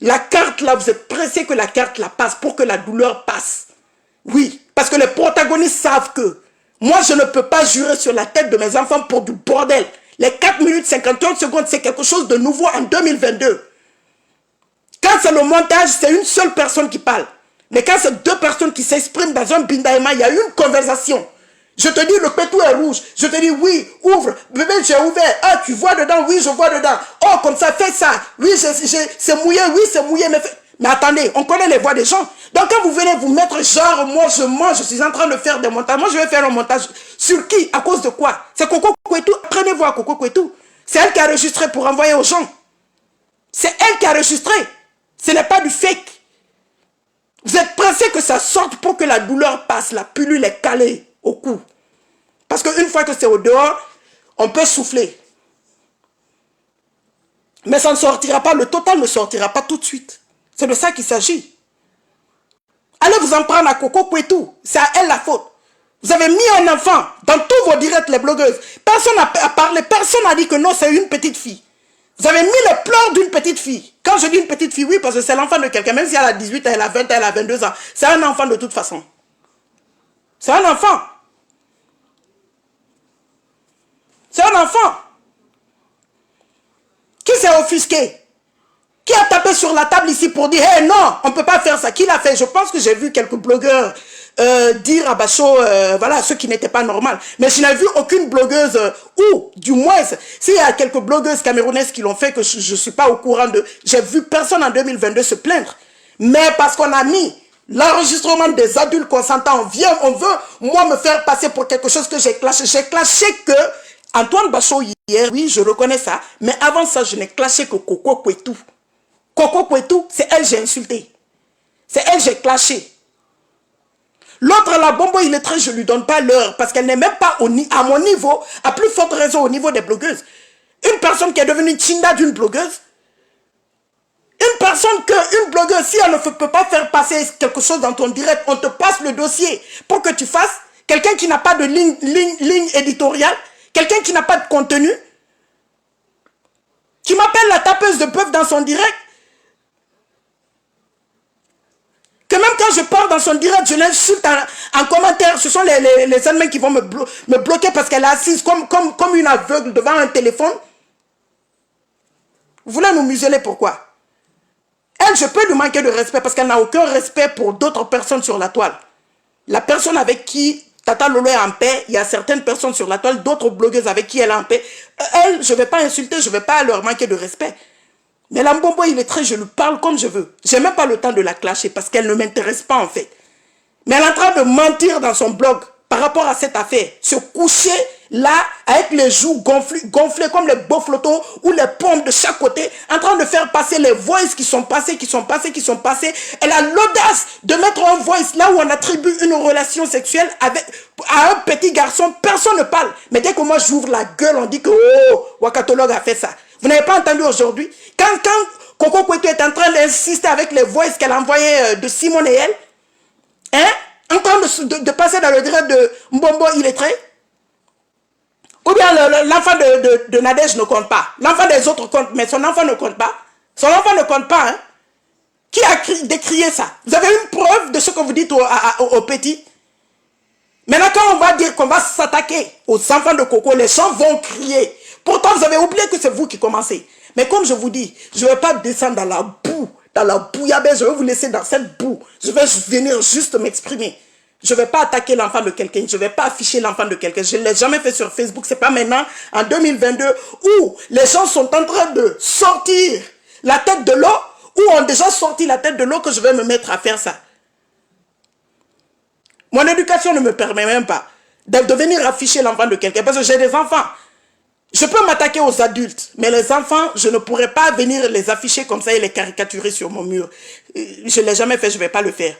La carte là, vous êtes pressé que la carte là passe pour que la douleur passe. Oui, parce que les protagonistes savent que moi je ne peux pas jurer sur la tête de mes enfants pour du bordel. Les 4 minutes 51 secondes, c'est quelque chose de nouveau en 2022. Quand c'est le montage, c'est une seule personne qui parle. Mais quand c'est deux personnes qui s'expriment dans un bindaïma, il y a une conversation. Je te dis, le pétou est rouge. Je te dis, oui, ouvre. Bébé, j'ai ouvert. Ah, tu vois dedans? Oui, je vois dedans. Oh, comme ça, fais ça. Oui, c'est mouillé. Oui, c'est mouillé. Mais attendez, on connaît les voix des gens. Donc, quand vous venez vous mettre genre, moi, je mange, je suis en train de faire des montages. Moi, je vais faire un montage. Sur qui? À cause de quoi? C'est Coco Kouetou. Prenez-vous à Coco Kouetou. C'est elle qui a enregistré pour envoyer aux gens. C'est elle qui a enregistré. Ce n'est pas du fake. Vous êtes pressé que ça sorte pour que la douleur passe. La pilule est calée au cou. Parce qu'une fois que c'est au dehors, on peut souffler. Mais ça ne sortira pas, le total ne sortira pas tout de suite. C'est de ça qu'il s'agit. Allez vous en prendre à Coco Kouetou. C'est à elle la faute. Vous avez mis un enfant dans tous vos directs, les blogueuses. Personne n'a parlé, personne n'a dit que non, c'est une petite fille. Vous avez mis les pleurs d'une petite fille. Quand je dis une petite fille, oui, parce que c'est l'enfant de quelqu'un. Même si elle a 18 ans, elle a 20 ans, elle a 22 ans. C'est un enfant de toute façon. C'est un enfant. C'est un enfant. Qui s'est offusqué? Qui a tapé sur la table ici pour dire, hey, non, on ne peut pas faire ça. Qui l'a fait? Je pense que j'ai vu quelques blogueurs dire à Bachot, voilà, ceux qui n'étaient pas normaux. Mais je n'ai vu aucune blogueuse, ou du moins, s'il y a quelques blogueuses camerounaises qui l'ont fait, que je ne suis pas au courant de... J'ai vu personne en 2022 se plaindre. Mais parce qu'on a mis l'enregistrement des adultes consentants, on veut, moi, me faire passer pour quelque chose que j'ai clashé. J'ai clashé que Antoine Bachot hier, oui, je reconnais ça. Mais avant ça, je n'ai clashé que Coco Kouetou. Coco Kouetou, c'est elle j'ai insulté. C'est elle j'ai clashé. L'autre, la Bombo, il est très, je ne lui donne pas l'heure parce qu'elle n'est même pas à mon niveau, à plus forte raison au niveau des blogueuses. Une personne qui est devenue Chinda d'une blogueuse, une personne une blogueuse, si elle ne peut pas faire passer quelque chose dans ton direct, on te passe le dossier pour que tu fasses, quelqu'un qui n'a pas de ligne éditoriale, quelqu'un qui n'a pas de contenu, qui m'appelle la tapeuse de bœuf dans son direct, que même quand je pars dans son direct, je l'insulte en commentaire. Ce sont les admins qui vont me bloquer parce qu'elle est assise comme une aveugle devant un téléphone. Vous voulez nous museler pourquoi? Elle, je peux lui manquer de respect parce qu'elle n'a aucun respect pour d'autres personnes sur la toile. La personne avec qui Tata Lolo est en paix, il y a certaines personnes sur la toile, d'autres blogueuses avec qui elle est en paix. Elle, je ne vais pas insulter, je ne vais pas leur manquer de respect. Mais la Mbombo, il est très, je lui parle comme je veux. Je n'ai même pas le temps de la clasher parce qu'elle ne m'intéresse pas en fait. Mais elle est en train de mentir dans son blog par rapport à cette affaire. Se coucher là avec les joues gonflées comme les beaux flottos ou les pommes de chaque côté, en train de faire passer les voices qui sont passées. Elle a l'audace de mettre un voice là où on attribue une relation sexuelle à un petit garçon. Personne ne parle. Mais dès que moi j'ouvre la gueule, on dit que oh, Wakatologue a fait ça. Vous n'avez pas entendu aujourd'hui? Quand Coco Kwetu est en train d'insister avec les voices qu'elle a envoyées de Simone et elle. Hein? En train de passer dans le direct de Mbombo illettré. Ou bien l'enfant de Nadège ne compte pas. L'enfant des autres compte, mais son enfant ne compte pas. Son enfant ne compte pas. Hein? Qui a décrié ça? Vous avez une preuve de ce que vous dites aux petits? Maintenant, quand on va dire qu'on va s'attaquer aux enfants de Coco, les gens vont crier. Pourtant, vous avez oublié que c'est vous qui commencez. Mais comme je vous dis, je ne vais pas descendre dans la boue, dans la bouillabaisse. Je vais vous laisser dans cette boue. Je vais venir juste m'exprimer. Je ne vais pas attaquer l'enfant de quelqu'un. Je ne vais pas afficher l'enfant de quelqu'un. Je ne l'ai jamais fait sur Facebook. Ce n'est pas maintenant, en 2022, où les gens sont en train de sortir la tête de l'eau, ou ont déjà sorti la tête de l'eau, que je vais me mettre à faire ça. Mon éducation ne me permet même pas de venir afficher l'enfant de quelqu'un. Parce que j'ai des enfants. Je peux m'attaquer aux adultes. Mais les enfants, je ne pourrais pas venir les afficher comme ça et les caricaturer sur mon mur. Je ne l'ai jamais fait, je ne vais pas le faire.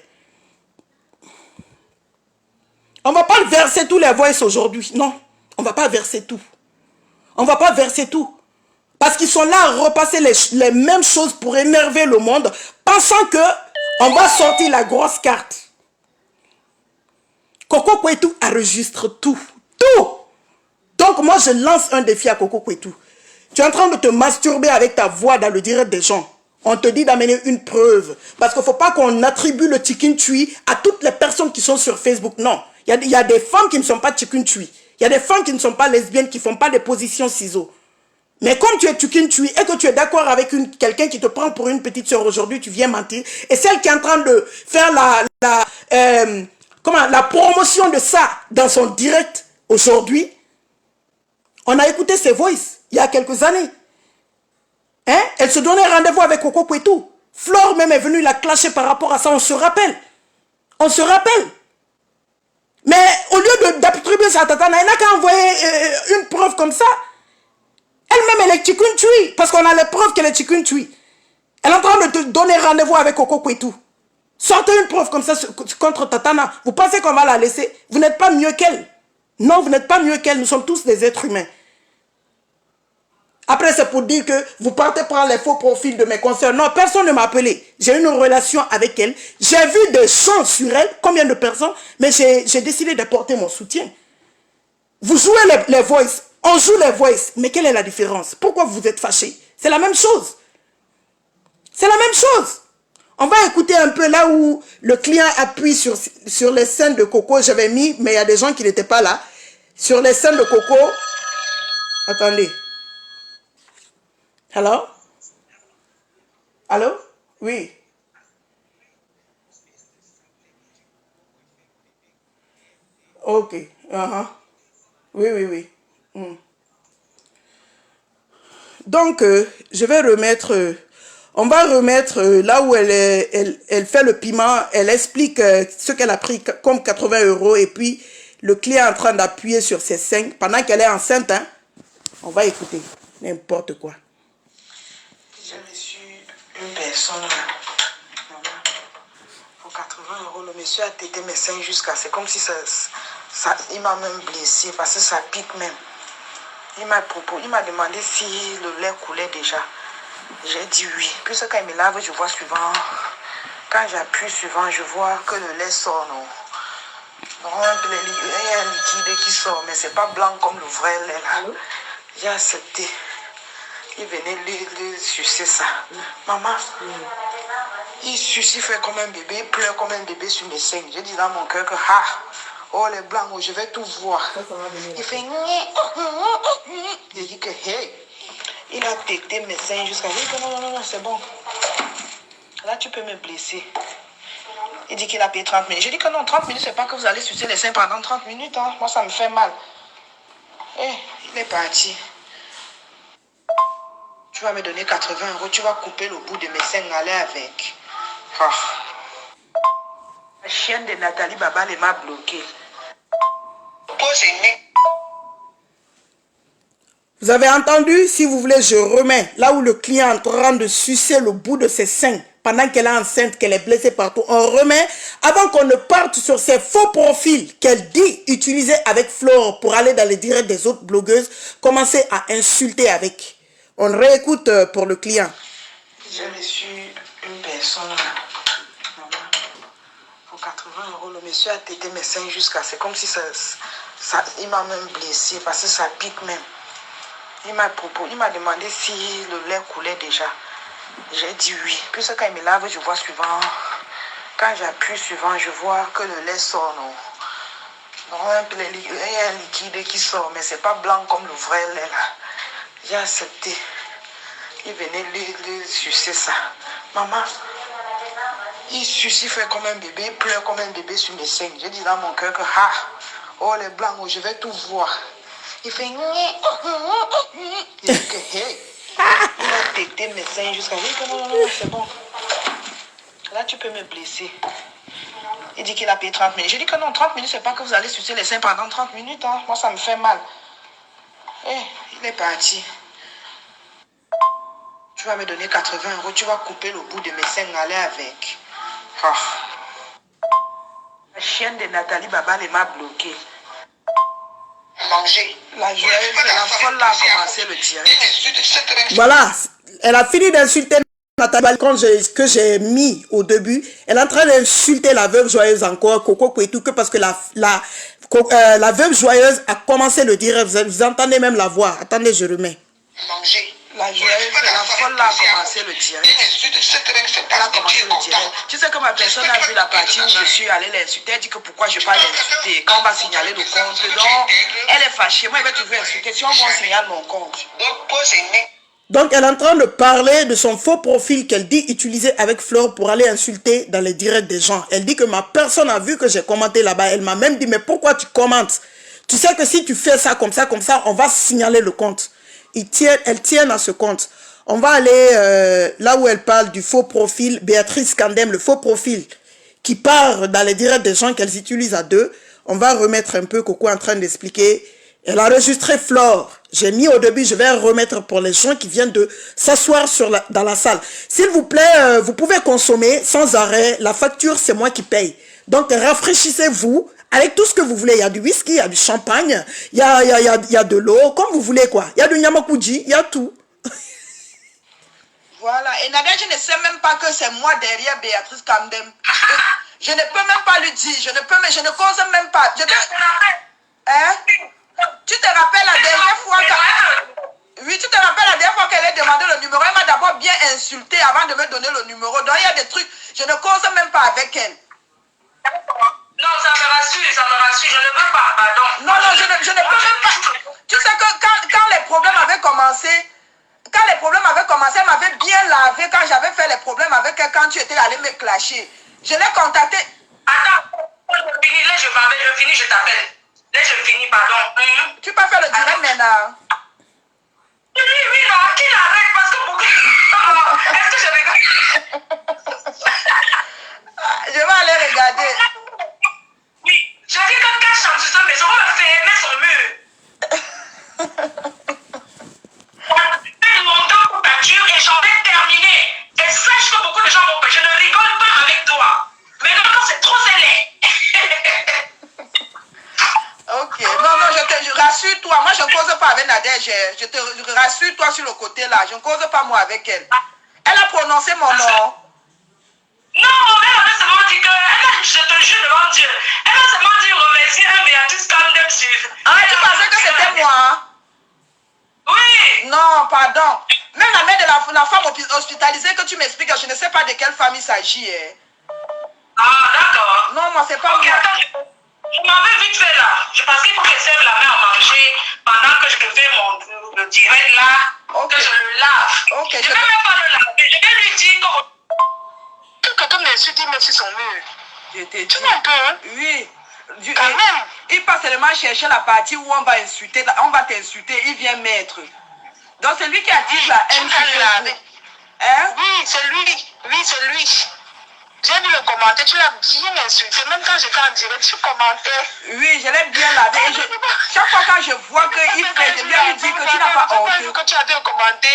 On ne va pas verser tous les voices aujourd'hui. Non, on ne va pas verser tout. On ne va pas verser tout. Parce qu'ils sont là à repasser les mêmes choses pour énerver le monde, pensant qu'on va sortir la grosse carte. Coco Kwetu enregistre tout. Tout. Donc moi je lance un défi à Coco Kwetu. Tu es en train de te masturber avec ta voix dans le direct des gens. On te dit d'amener une preuve. Parce qu'il ne faut pas qu'on attribue le chicken tui à toutes les personnes qui sont sur Facebook. Non. Il y a des femmes qui ne sont pas chicken tui. Il y a des femmes qui ne sont pas lesbiennes, qui ne font pas des positions ciseaux. Mais comme tu es chicken tui et que tu es d'accord avec quelqu'un qui te prend pour une petite soeur aujourd'hui, tu viens mentir. Et celle qui est en train de faire la promotion de ça dans son direct aujourd'hui, on a écouté ses voices il y a quelques années. Hein? Elle se donnait rendez-vous avec Coco Kwetu. Flore même est venue la clasher par rapport à ça, on se rappelle. On se rappelle. Mais au lieu d'attribuer ça à Tatana, elle n'a qu'à envoyer une preuve comme ça. Elle-même, elle est chicken tui, parce qu'on a les preuves qu'elle est chicken tui. Elle est en train de te donner rendez-vous avec Coco Kwetu. Sortez une preuve comme ça contre Tatana. Vous pensez qu'on va la laisser? Vous n'êtes pas mieux qu'elle. Non, vous n'êtes pas mieux qu'elle. Nous sommes tous des êtres humains. Après, c'est pour dire que vous partez prendre les faux profils de mes consoeurs. Non, personne ne m'a appelé. J'ai une relation avec elle. J'ai vu des gens sur elle. Combien de personnes? Mais j'ai décidé d'apporter mon soutien. Vous jouez les voices. On joue les voices. Mais quelle est la différence? Pourquoi vous êtes fâchés? C'est la même chose. C'est la même chose. On va écouter un peu là où le client appuie sur les scènes de Coco. J'avais mis, mais il y a des gens qui n'étaient pas là. Sur les scènes de Coco. Attendez. Allô? Allô? Oui. Ok. Oui, oui, oui. Donc, je vais remettre... on va remettre là où elle fait le piment. Elle explique ce qu'elle a pris comme 80 €. Et puis, le client est en train d'appuyer sur ses seins. Pendant qu'elle est enceinte, hein, on va écouter. N'importe quoi. J'ai reçu une personne pour 80 €. Le monsieur a tété mes seins jusqu'à... C'est comme si ça il m'a même blessé parce que ça pique même. Il m'a demandé si le lait coulait déjà. J'ai dit oui. Puis quand il me lave, je vois suivant. Quand j'appuie suivant, je vois que le lait sort. Non. Donc, il y a un liquide qui sort, mais c'est pas blanc comme le vrai lait là. J'ai accepté. Il venait lui sucer ça. Maman, il suce, il fait comme un bébé, il pleure comme un bébé sur mes seins. J'ai dit dans mon cœur que oh les blancs, je vais tout voir. Il fait j'ai dit que hey, il a tété mes seins jusqu'à... J'ai dit que non, c'est bon. Là, tu peux me blesser. Il dit qu'il a payé 30 minutes. J'ai dit que non, 30 minutes, c'est pas que vous allez sucer les seins pendant 30 minutes. Hein. Moi, ça me fait mal. Il est parti. Tu vas me donner 80 €, tu vas couper le bout de mes seins, aller avec. La chienne de Nathalie Baba m'a bloqué. Vous avez entendu? Si vous voulez, je remets là où le client est en train de sucer le bout de ses seins pendant qu'elle est enceinte, qu'elle est blessée partout. On remet avant qu'on ne parte sur ces faux profils qu'elle dit utiliser avec Flore pour aller dans les directs des autres blogueuses, commencer à insulter avec. On réécoute pour le client. J'ai reçu une personne pour 80 €. Le monsieur a tété mes seins jusqu'à... C'est comme si il m'a même blessé parce que ça pique même. Il m'a demandé si le lait coulait déjà. J'ai dit oui. Puis quand il me lave, je vois suivant. Quand j'appuie suivant, je vois que le lait sort. Non, il y a un liquide qui sort, mais c'est pas blanc comme le vrai lait là. J'ai accepté. Il venait lui sucer ça. Maman, il suce, il fait comme un bébé, il pleure comme un bébé sur mes seins. J'ai dit dans mon cœur que, oh les blancs, oh, je vais tout voir. Il fait... Il dit que, hey, il a tété mes seins jusqu'à... Je dis que non, c'est bon. Là, tu peux me blesser. Il dit qu'il a payé 30 minutes. Je dis que non, 30 minutes, c'est pas que vous allez sucer les seins pendant 30 minutes. Hein. Moi, ça me fait mal. Il est parti. Tu vas me donner 80 €, tu vas couper le bout de mes seins, aller avec. La chienne de Nathalie Babal m'a bloqué. Manger. La joyeuse, la folle là a commencé le direct. Voilà, elle a fini d'insulter Nathalie que j'ai mis au début. Elle est en train d'insulter la veuve joyeuse encore, Coco Kouetou, que parce que la veuve joyeuse a commencé le direct. Vous entendez même la voix. Attendez, je remets. Manger. La joyeuse, la folle là a commencé le direct. Elle a commencé le direct. Tu sais que ma personne a vu la partie où je suis allée l'insulter. Elle dit que pourquoi je ne vais pas l'insulter. Quand on va signaler le compte, donc elle est fâchée. Moi, elle va toujours insulter. Si on va signaler mon compte. Donc, elle est en train de parler de son faux profil qu'elle dit utiliser avec Fleur pour aller insulter dans les directs des gens. Elle dit que ma personne a vu que j'ai commenté là-bas. Elle m'a même dit, mais pourquoi tu commentes? Tu sais que si tu fais ça, on va signaler le compte. Elle tient à ce compte. On va aller là où elle parle du faux profil, Béatrice Kandem, le faux profil qui part dans les directs des gens qu'elles utilisent à deux. On va remettre un peu Coco en train d'expliquer. Elle a enregistré Flore. J'ai mis au début, je vais remettre pour les gens qui viennent de s'asseoir dans la salle. S'il vous plaît, vous pouvez consommer sans arrêt. La facture, c'est moi qui paye. Donc, rafraîchissez-vous avec tout ce que vous voulez. Il y a du whisky, il y a du champagne, il y a de l'eau, comme vous voulez quoi. Il y a du nyamakuji, il y a tout. Voilà. Et Nadia, je ne sais même pas que c'est moi derrière Béatrice Kandem. Je ne peux même pas lui dire. Je ne cause même pas. Hein? Tu te rappelles la dernière fois Oui, tu te rappelles la dernière fois qu'elle a demandé le numéro. Elle m'a d'abord bien insulté avant de me donner le numéro. Donc il y a des trucs, je ne cause même pas avec elle. Non, ça me rassure, je ne veux pas, pardon. Non, je ne peux même pas. Tu sais que quand les problèmes avaient commencé, elle m'avait bien lavé quand j'avais fait les problèmes avec elle, quand tu étais allé me clasher. Je l'ai contacté. Attends, je finis, je t'appelle. Là, je finis, pardon. Tu peux faire le direct maintenant. Oui, non, qu'il arrête parce que beaucoup... Est-ce que je regarde? Je vais aller regarder. Oui, je dis que cache en dessous, mais je vais le fermer son mur. J'ai longtemps pour ta dure et j'en ai terminé. Et sache que beaucoup de gens vont... Je ne rigole pas avec toi. Mais non, c'est trop zélé. Ok, non, je rassure-toi. Moi, je ne cause pas avec Nadia. Je te rassure-toi sur le côté là. Je ne cause pas moi avec elle. Elle a prononcé mon nom. Non, elle a seulement dit que, je te jure devant Dieu, elle a seulement dit remercier un Béatrice Kandem sur... Ah, tu pensais que c'était moi? Oui. Non, pardon. Même la mère de la femme hospitalisée que tu m'expliques, je ne sais pas de quelle femme il s'agit. Ah, d'accord. Non, moi, c'est pas moi. Attends, je m'en vais vite fait là. Je pense qu'il faut que je serve la main à manger pendant que je fais le direct là, que je le lave. Ok, je ne vais même pas le laver. Je vais lui dire que quelqu'un m'insulte, il met sur son mur. Je t'ai dit. Tu vois un peu, hein? Oui. Quand même. Il passe seulement chercher la partie où on va insulter, on va t'insulter, il vient mettre. Donc c'est lui qui a dit la haine. Hein? Oui, c'est lui. J'ai vu le commentaire, tu l'as bien insulté. Même quand j'étais en direct, tu commentais. Oui, je l'ai bien lavé. Chaque fois quand je vois qu'il fait, je viens lui dire que tu n'as pas honte. Que tu as bien commenté,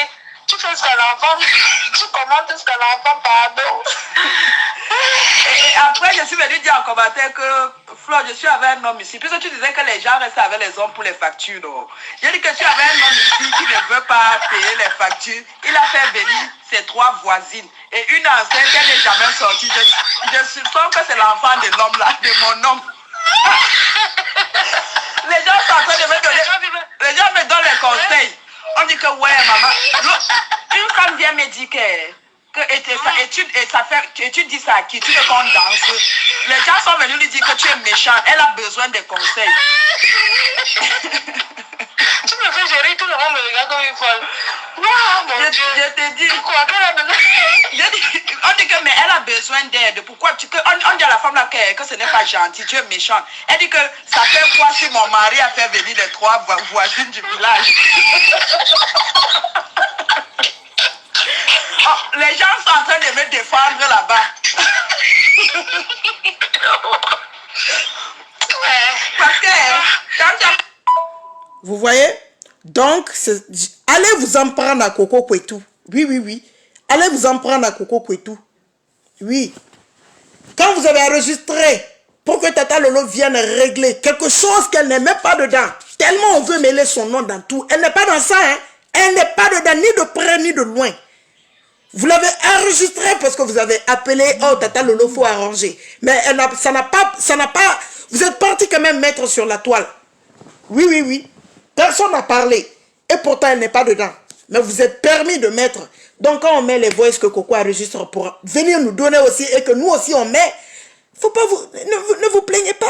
Tu fais jusqu'à l'enfant, tu commandes jusqu'à l'enfant, pardon. Et après, je suis venue dire en commentaire que, Flo, je suis avec un homme ici. Puisque tu disais que les gens restent avec les hommes pour les factures, non? J'ai dit que tu avais un homme ici qui ne veut pas payer les factures. Il a fait venir ses 3 voisines. Et une enceinte, elle n'est jamais sortie. Je soupçonne que c'est l'enfant de l'homme là, de mon homme. Les gens sont en train de me donner, les gens me donnent les conseils. On dit que ouais, maman. Une femme vient me dire et tu dis ça à qui? Tu veux qu'on danse? Les gens sont venus lui dire que tu es méchant. Elle a besoin de conseils. Tu me fais gérer, tout le monde me regarde comme une folle. Waouh, mon Dieu. Je te dis. Quoi, qu'elle a besoin? On dit que mais elle a besoin d'aide. Pourquoi on dit à la femme là que ce n'est pas gentil, tu es méchant. Elle dit que ça fait quoi si mon mari a fait venir les 3 voisines du village? Oh, les gens sont en train de me défendre là-bas. Parce que quand tu as... Vous voyez? Donc, allez vous en prendre à Coco Kwetu. Oui, oui, oui. Allez vous en prendre à Coco Kwetu. Oui. Quand vous avez enregistré pour que Tata Lolo vienne régler quelque chose qu'elle n'est même pas dedans, tellement on veut mêler son nom dans tout, elle n'est pas dans ça, hein. Elle n'est pas dedans, ni de près, ni de loin. Vous l'avez enregistré parce que vous avez appelé, oh Tata Lolo, faut arranger. Mais ça n'a pas, vous êtes parti quand même mettre sur la toile. Oui, oui, oui. Personne n'a parlé. Et pourtant, elle n'est pas dedans. Mais vous êtes permis de mettre. Donc, quand on met les voices que Coco enregistre pour venir nous donner aussi et que nous aussi on met, faut pas ne vous plaignez pas.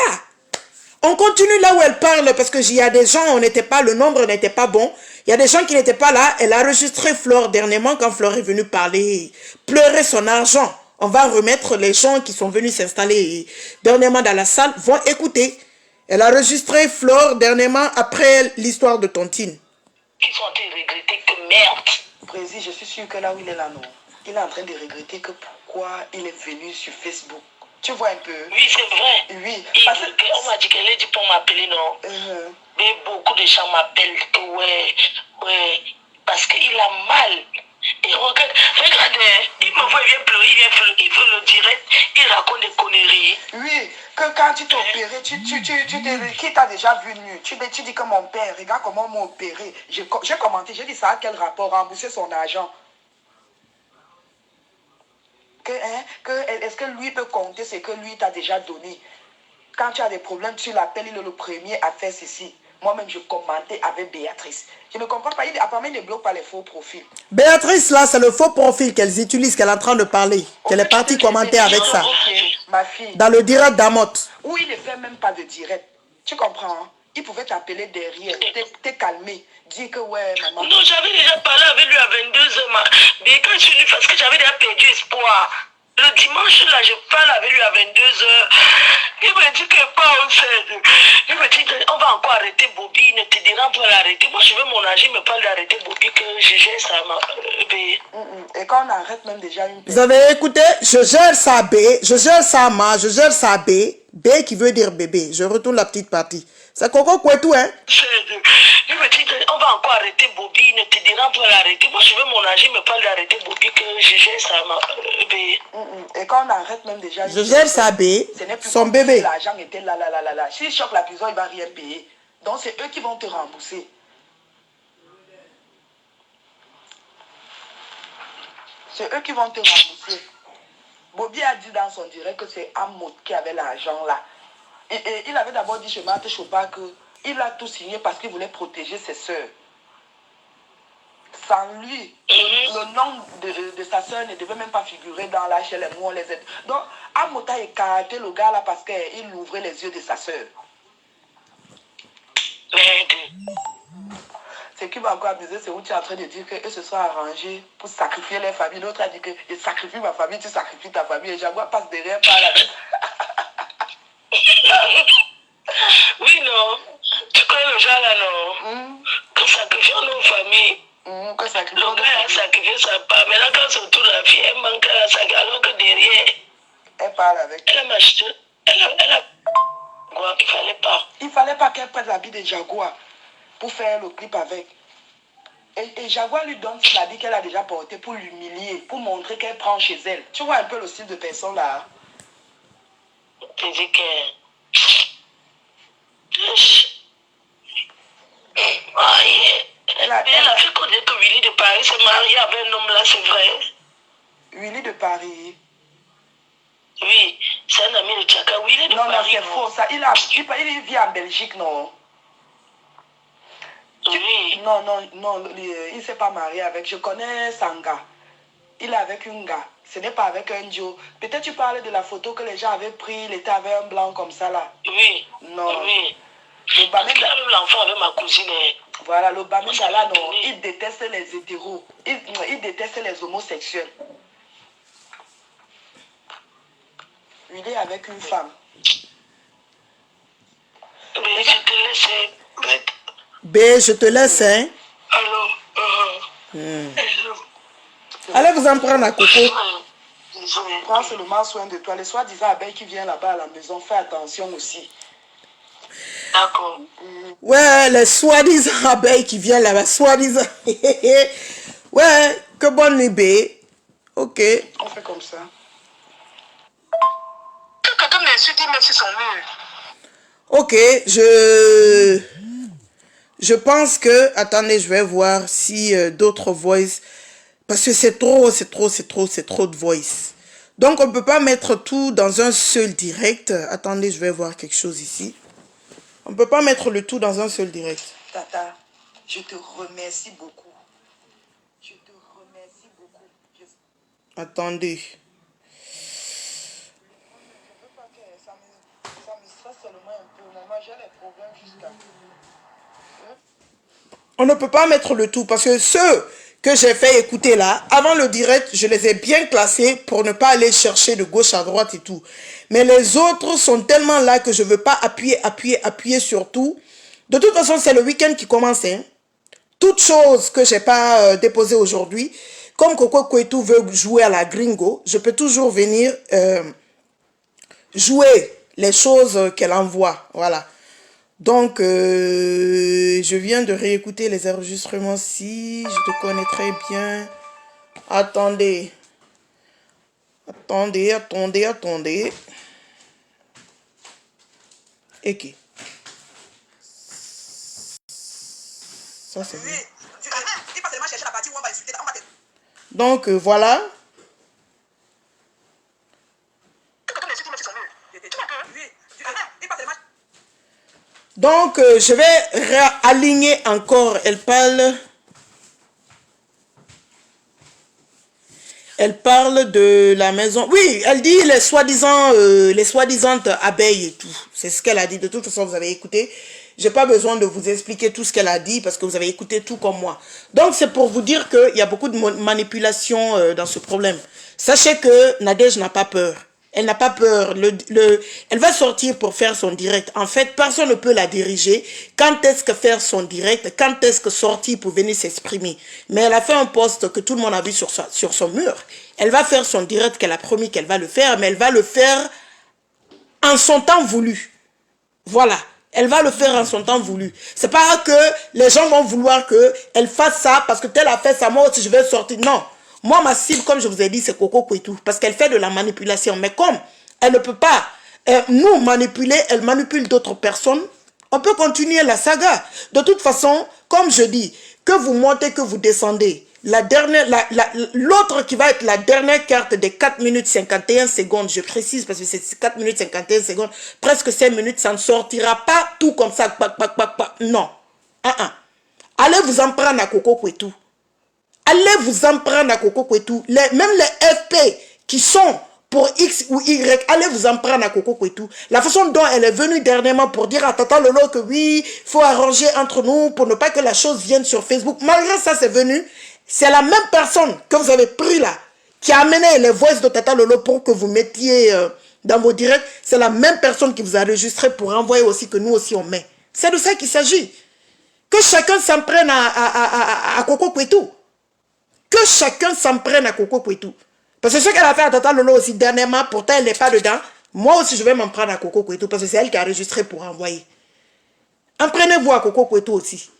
On continue là où elle parle parce que il y a des gens, le nombre n'était pas bon. Il y a des gens qui n'étaient pas là. Elle a enregistré Flore dernièrement quand Flore est venue parler, pleurer son argent. On va remettre les gens qui sont venus s'installer dernièrement dans la salle, vont écouter. Elle a enregistré Flore dernièrement après l'histoire de Tontine. Qui sont en train de regretter que merde. Président, je suis sûr que là où il est là, non. Il est en train de regretter que pourquoi il est venu sur Facebook. Tu vois un peu? Oui, c'est vrai. Oui. Parce que on m'a dit qu'elle est dit pour m'appeler, non. Mais beaucoup de gens m'appellent que ouais, parce qu'il a mal. Et regardez, il me voit, il vient pleurer, il veut le direct, il raconte des conneries. Oui, que quand tu t'es opéré, qui t'a déjà vu nu? Tu dis que mon père, regarde comment on m'a opéré. J'ai commenté, j'ai dit ça a quel rapport? Rembourser son argent. Est-ce que lui peut compter ce que lui t'a déjà donné? Quand tu as des problèmes, tu l'appelles, il est le premier à faire ceci. Moi-même, je commentais avec Béatrice. Je ne comprends pas. Apparemment, il ne bloque pas les faux profils. Béatrice, là, c'est le faux profil qu'elles utilisent, qu'elle est en train de parler. Qu'elle est partie commenter avec ça. Ma fille. Dans le direct d'Amot. Où il ne fait même pas de direct. Tu comprends, hein? Il pouvait t'appeler derrière, te calmer, dire que ouais, maman. Non, j'avais déjà parlé avec lui à 22h, mais quand je suis venue, parce que j'avais déjà perdu espoir. Le dimanche, là, je parle avec lui à 22h. Il me dit que pas on sait. Il me dit on va encore arrêter Bobby, il ne te dira pas l'arrêter. Moi, je veux mon âge, il me parle d'arrêter Bobby, que je gère ça. Et quand on arrête même déjà une... Vous avez écouté? Je gère ça B, je gère ça Ma, je gère ça B. B qui veut dire bébé. Je retourne la petite partie. C'est Coco Kwetu, hein? Il me dit on va encore arrêter Bobby, il ne te dira pas l'arrêter. Moi, je veux mon âge, il me parle d'arrêter Bobby, que je gère ça. Et quand on arrête même déjà... Je gère ça B, son bébé. L'argent était là. S'il choque la prison, il ne va rien payer. Donc, c'est eux qui vont te rembourser. C'est eux qui vont te rembourser. Bobby a dit dans son direct que c'est Amot qui avait l'argent là. Et il avait d'abord dit chez Marthe Chopin qu'il a tout signé parce qu'il voulait protéger ses soeurs. Sans lui, le nom de sa soeur ne devait même pas figurer dans l'HLM où on les aide. Donc, Amot a écarté le gars là parce qu'il ouvrait les yeux de sa soeur. Ce qui m'a encore amusé, c'est où tu es en train de dire qu'eux se sont arrangés pour sacrifier les familles. L'autre a dit que je sacrifie ma famille, tu sacrifies ta famille. Et Jaguar passe derrière par la tête. Oui, non. Tu connais le genre là, non? Que sacrifions nos familles. Que sacrifions le gars a sacrifié sa part. Maintenant, quand se retourne la fille, elle manque à sacrifier. Alors que derrière, elle parle avec. Elle a marché. Elle a. Quoi, qu'il fallait pas. Il fallait pas qu'elle prenne l'habit de Jaguar pour faire le clip avec. Et Jaguar lui donne l'habit qu'elle a déjà porté pour l'humilier, pour montrer qu'elle prend chez elle. Tu vois un peu le style de personne là. Tu dis que... Elle a fait connaître que Willy de Paris s'est marié avec un homme là, c'est vrai. Willy de Paris. Oui, c'est un ami de Tchaka. Willy de non, Paris. Non, c'est faux. Ça, il vit en Belgique, non? Oui. Non, il ne s'est pas marié avec. Je connais Sanga. Il est avec une gars. Ce n'est pas avec un duo. Peut-être tu parles de la photo que les gens avaient pris. Il était avec un blanc comme ça là. Oui. Non. Oui. Le Parce qu'il a même l'enfant avec ma cousine. Voilà, le Bamenda là, non. Il déteste les hétéros. Il déteste les homosexuels. Il est avec une femme. Mais je te laisse. B, je te laisse, hein. Allô. Allez vous en prendre à Coco. Prends seulement soin de toi. Les soi-disant abeilles qui viennent là-bas à la maison, fais attention aussi. D'accord. Ouais, les soi-disant abeilles qui viennent là-bas, soi-disant. Ouais, que bonne nuit, B. Ok. On fait comme ça. Quelqu'un m'insulte, il met sur son mur. Ok, je pense que... Attendez, je vais voir si d'autres voices... Parce que c'est trop de voice. Donc, on ne peut pas mettre tout dans un seul direct. Attendez, je vais voir quelque chose ici. On ne peut pas mettre le tout dans un seul direct. Tata, je te remercie beaucoup. Je te remercie beaucoup. Attendez. Je veux pas que ça me stresse seulement un peu. Moi, j'ai les problèmes jusqu'à... On ne peut pas mettre le tout parce que ceux que j'ai fait écouter là, avant le direct, je les ai bien classés pour ne pas aller chercher de gauche à droite et tout. Mais les autres sont tellement là que je ne veux pas appuyer sur tout. De toute façon, c'est le week-end qui commence. Hein. Toute chose que je n'ai pas déposée aujourd'hui, comme Coco Kwetu veut jouer à la gringo, je peux toujours venir jouer les choses qu'elle envoie. Voilà. Donc, je viens de réécouter les enregistrements. Si je te connais très bien. Attendez. Ok. Ça, c'est bien. Donc, voilà. Donc, je vais réaligner encore. Elle parle de la maison. Oui, elle dit les soi-disant abeilles et tout. C'est ce qu'elle a dit. De toute façon, vous avez écouté. J'ai pas besoin de vous expliquer tout ce qu'elle a dit parce que vous avez écouté tout comme moi. Donc, c'est pour vous dire qu'il y a beaucoup de manipulation dans ce problème. Sachez que Nadège n'a pas peur. Elle n'a pas peur. Elle va sortir pour faire son direct. En fait, personne ne peut la diriger. Quand est-ce que faire son direct? Quand est-ce que sortir pour venir s'exprimer? Mais elle a fait un post que tout le monde a vu sur son mur. Elle va faire son direct qu'elle a promis qu'elle va le faire. Mais elle va le faire en son temps voulu. Voilà. Elle va le faire en son temps voulu. C'est pas que les gens vont vouloir qu'elle fasse ça parce que telle a fait ça. Moi aussi, je vais sortir. Non. Moi, ma cible, comme je vous ai dit, c'est Coco Kwetu. Parce qu'elle fait de la manipulation. Mais comme elle ne peut pas nous manipuler, elle manipule d'autres personnes, on peut continuer la saga. De toute façon, comme je dis, que vous montez, que vous descendez, l'autre qui va être la dernière carte des 4 minutes 51 secondes, je précise parce que c'est 4 minutes 51 secondes, presque 5 minutes, ça ne sortira pas tout comme ça. Non. Allez vous en prendre à Coco Kwetu. Allez vous en prendre à Coco Kwetu. Même les FP qui sont pour X ou Y, allez vous en prendre à Coco Kwetu. La façon dont elle est venue dernièrement pour dire à Tata Lolo que oui, il faut arranger entre nous pour ne pas que la chose vienne sur Facebook. Malgré ça, c'est venu. C'est la même personne que vous avez pris là, qui a amené les voices de Tata Lolo pour que vous mettiez dans vos directs. C'est la même personne qui vous a enregistré pour envoyer aussi que nous aussi on met. C'est de ça qu'il s'agit. Que chacun s'en prenne à Coco Kwetu. Que chacun s'en prenne à Coco Kwetu. Parce que ce qu'elle a fait à Tata Lolo aussi dernièrement, pourtant elle n'est pas dedans. Moi aussi je vais m'en prendre à Coco Kwetu parce que c'est elle qui a enregistré pour envoyer. En prenez-vous à Coco Kwetu aussi.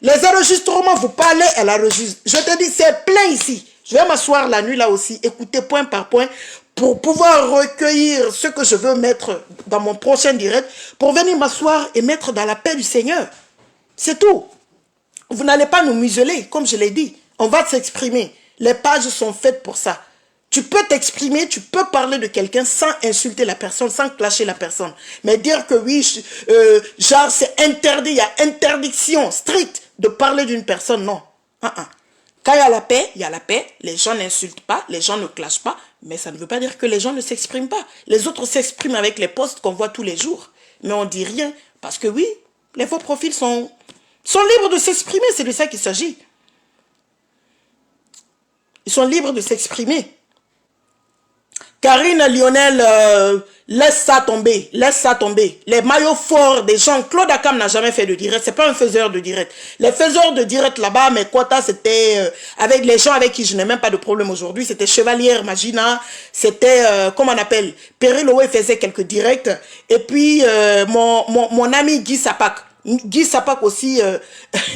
Les enregistrements, vous parlez, elle enregistre. Je te dis, c'est plein ici. Je vais m'asseoir la nuit là aussi, écouter point par point, pour pouvoir recueillir ce que je veux mettre dans mon prochain direct, pour venir m'asseoir et mettre dans la paix du Seigneur. C'est tout. Vous n'allez pas nous museler, comme je l'ai dit. On va s'exprimer. Les pages sont faites pour ça. Tu peux t'exprimer, tu peux parler de quelqu'un sans insulter la personne, sans clasher la personne. Mais dire que oui, genre c'est interdit, il y a interdiction stricte de parler d'une personne, non. Quand il y a la paix, les gens n'insultent pas, les gens ne clashent pas, mais ça ne veut pas dire que les gens ne s'expriment pas. Les autres s'expriment avec les posts qu'on voit tous les jours. Mais on ne dit rien, parce que oui, les faux profils sont libres de s'exprimer, c'est de ça qu'il s'agit. Ils sont libres de s'exprimer. Karine Lionel, laisse ça tomber, laisse ça tomber. Les maillots forts des gens, Claude Akam n'a jamais fait de direct, c'est pas un faiseur de direct. Les faiseurs de direct là-bas, mes quotas, c'était avec les gens avec qui je n'ai même pas de problème aujourd'hui, c'était Chevalière Magina, c'était, comment on appelle, Perry Lowe faisait quelques directs, et puis mon ami Guy Sapak. Guy Sapak aussi,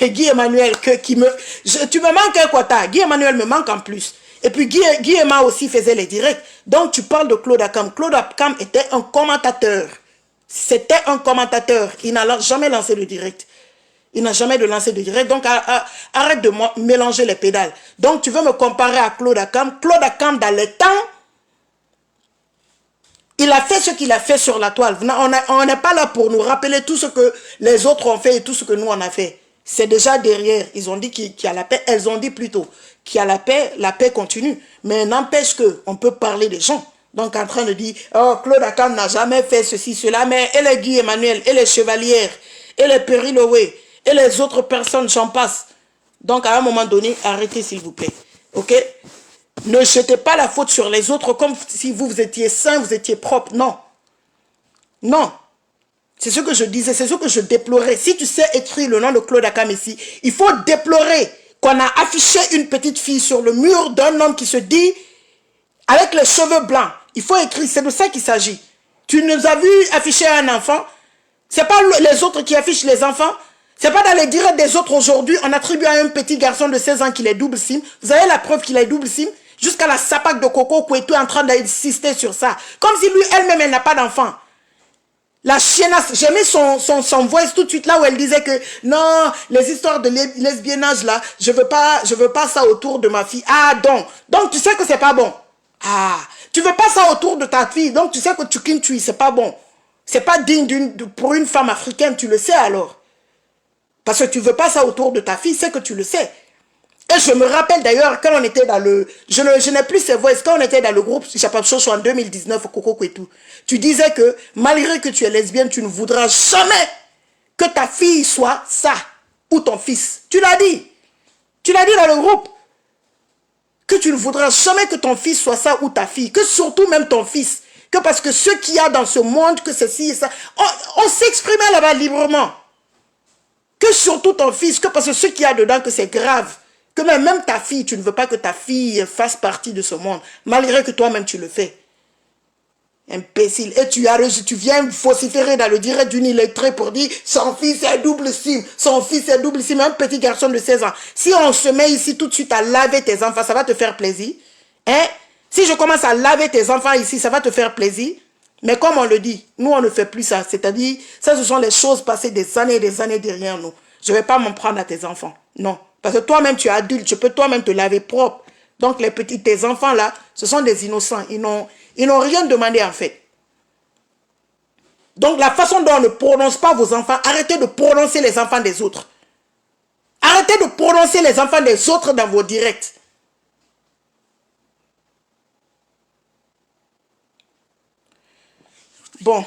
Guy Emmanuel, tu me manques un quota, Guy Emmanuel me manque en plus. Et puis Guy Emma aussi faisait les directs. Donc tu parles de Claude Akam. Claude Akam était un commentateur. C'était un commentateur. Il n'a jamais lancé le direct. Il n'a jamais lancé de direct. Donc arrête de mélanger les pédales. Donc tu veux me comparer à Claude Akam. Claude Akam dans le temps, il a fait ce qu'il a fait sur la toile. On n'est pas là pour nous rappeler tout ce que les autres ont fait et tout ce que nous on a fait. C'est déjà derrière. Ils ont dit qu'il y a la paix. Elles ont dit plutôt qu'il y a la paix continue. Mais n'empêche qu'on peut parler des gens. Donc en train de dire, oh, Claude Akam n'a jamais fait ceci, cela, mais et les Guy Emmanuel, et les Chevalières, et les Perry Lowe, et les autres personnes, j'en passe. Donc à un moment donné, arrêtez s'il vous plaît. Ok? Ne jetez pas la faute sur les autres comme si vous étiez sain, vous étiez propre. Non. Non. C'est ce que je disais, c'est ce que je déplorais. Si tu sais écrire le nom de Claude Akam ici, il faut déplorer qu'on a affiché une petite fille sur le mur d'un homme qui se dit avec les cheveux blancs. Il faut écrire, c'est de ça qu'il s'agit. Tu nous as vu afficher un enfant. C'est pas les autres qui affichent les enfants. C'est pas dans les directs des autres aujourd'hui. On attribue à un petit garçon de 16 ans qu'il est double SIM. Vous avez la preuve qu'il est double SIM. Jusqu'à la sapac de Coco Kouetou est en train d'insister sur ça. Comme si lui, elle-même, elle n'a pas d'enfant. La chiennasse, j'ai mis son voice tout de suite là où elle disait que non, les histoires de lesbiennage là, je veux pas ça autour de ma fille. Ah donc tu sais que c'est pas bon. Ah, tu veux pas ça autour de ta fille, donc tu sais que tu c'est pas bon. C'est pas digne pour une femme africaine, tu le sais alors. Parce que tu veux pas ça autour de ta fille, c'est que tu le sais. Et je me rappelle d'ailleurs quand on était dans le... Je n'ai plus ces voix. Quand on était dans le groupe Chapap Chocho en 2019, Coco Kouetou, tu disais que malgré que tu es lesbienne, tu ne voudras jamais que ta fille soit ça. Ou ton fils. Tu l'as dit. Tu l'as dit dans le groupe. Que tu ne voudras jamais que ton fils soit ça ou ta fille. Que surtout même ton fils. Que parce que ce qu'il y a dans ce monde, que ceci et ça... On s'exprimait là-bas librement. Que surtout ton fils. Que parce que ce qu'il y a dedans, que c'est grave. Que même ta fille, tu ne veux pas que ta fille fasse partie de ce monde, malgré que toi-même tu le fais. Imbécile. Et tu viens vociférer dans le direct d'une illettrée pour dire son fils est double SIM, son fils est double SIM, un petit garçon de 16 ans. Si on se met ici tout de suite à laver tes enfants, ça va te faire plaisir. Hein? Si je commence à laver tes enfants ici, ça va te faire plaisir. Mais comme on le dit, nous on ne fait plus ça. C'est-à-dire, ça ce sont les choses passées des années et des années derrière nous. Je ne vais pas m'en prendre à tes enfants. Non. Parce que toi-même, tu es adulte, tu peux toi-même te laver propre. Donc, tes enfants là, ce sont des innocents. Ils n'ont rien demandé en fait. Donc, la façon dont on ne prononce pas vos enfants, arrêtez de prononcer les enfants des autres. Arrêtez de prononcer les enfants des autres dans vos directs. Bon.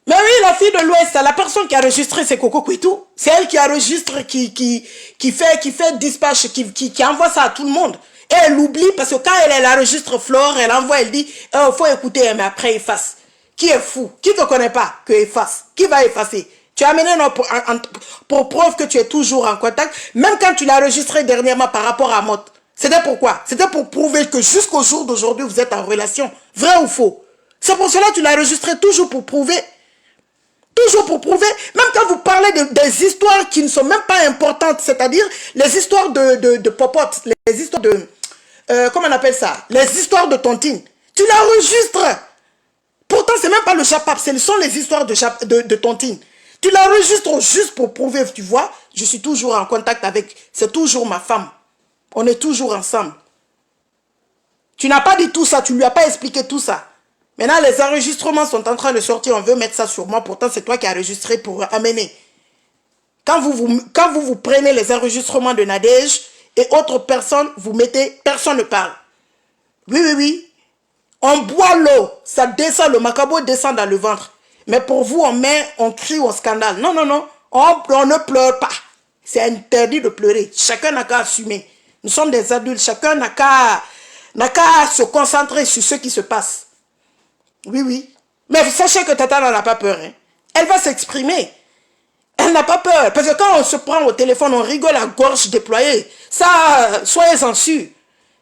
Mais oui, la fille de l'Ouest, la personne qui a enregistré, c'est Coco Kouetou. C'est elle qui enregistre, qui fait dispatch, qui envoie ça à tout le monde. Et elle oublie parce que quand elle enregistre Flore, elle envoie, elle dit, oh, faut écouter, mais après efface. Qui est fou? Qui ne te connaît pas que efface? Qui va effacer? Tu as amené pour preuve que tu es toujours en contact, même quand tu l'as enregistré dernièrement par rapport à Mott. C'était pourquoi? C'était pour prouver que jusqu'au jour d'aujourd'hui, vous êtes en relation. Vrai ou faux? C'est pour cela que tu l'as enregistré toujours pour prouver. Toujours pour prouver, même quand vous parlez des histoires qui ne sont même pas importantes, c'est-à-dire les histoires de popote, les histoires de... comment on appelle ça? Les histoires de tontine. Tu l'enregistres. Pourtant, c'est même pas le chapap, ce sont les histoires de tontine. Tu l'enregistres juste pour prouver, tu vois. Je suis toujours en contact avec... C'est toujours ma femme. On est toujours ensemble. Tu n'as pas dit tout ça, tu ne lui as pas expliqué tout ça. Maintenant, les enregistrements sont en train de sortir, on veut mettre ça sur moi, pourtant c'est toi qui as enregistré pour amener. Quand vous prenez les enregistrements de Nadège et autres personnes, vous mettez, personne ne parle. Oui, oui, oui. On boit l'eau, ça descend, le macabo descend dans le ventre. Mais pour vous, on crie au scandale. Non, non, non, on ne pleure pas. C'est interdit de pleurer. Chacun n'a qu'à assumer. Nous sommes des adultes, chacun n'a qu'à se concentrer sur ce qui se passe. Oui, oui. Mais sachez que Tata n'en a pas peur. Hein. Elle va s'exprimer. Elle n'a pas peur. Parce que quand on se prend au téléphone, on rigole à gorge déployée. Ça, soyez-en sûrs.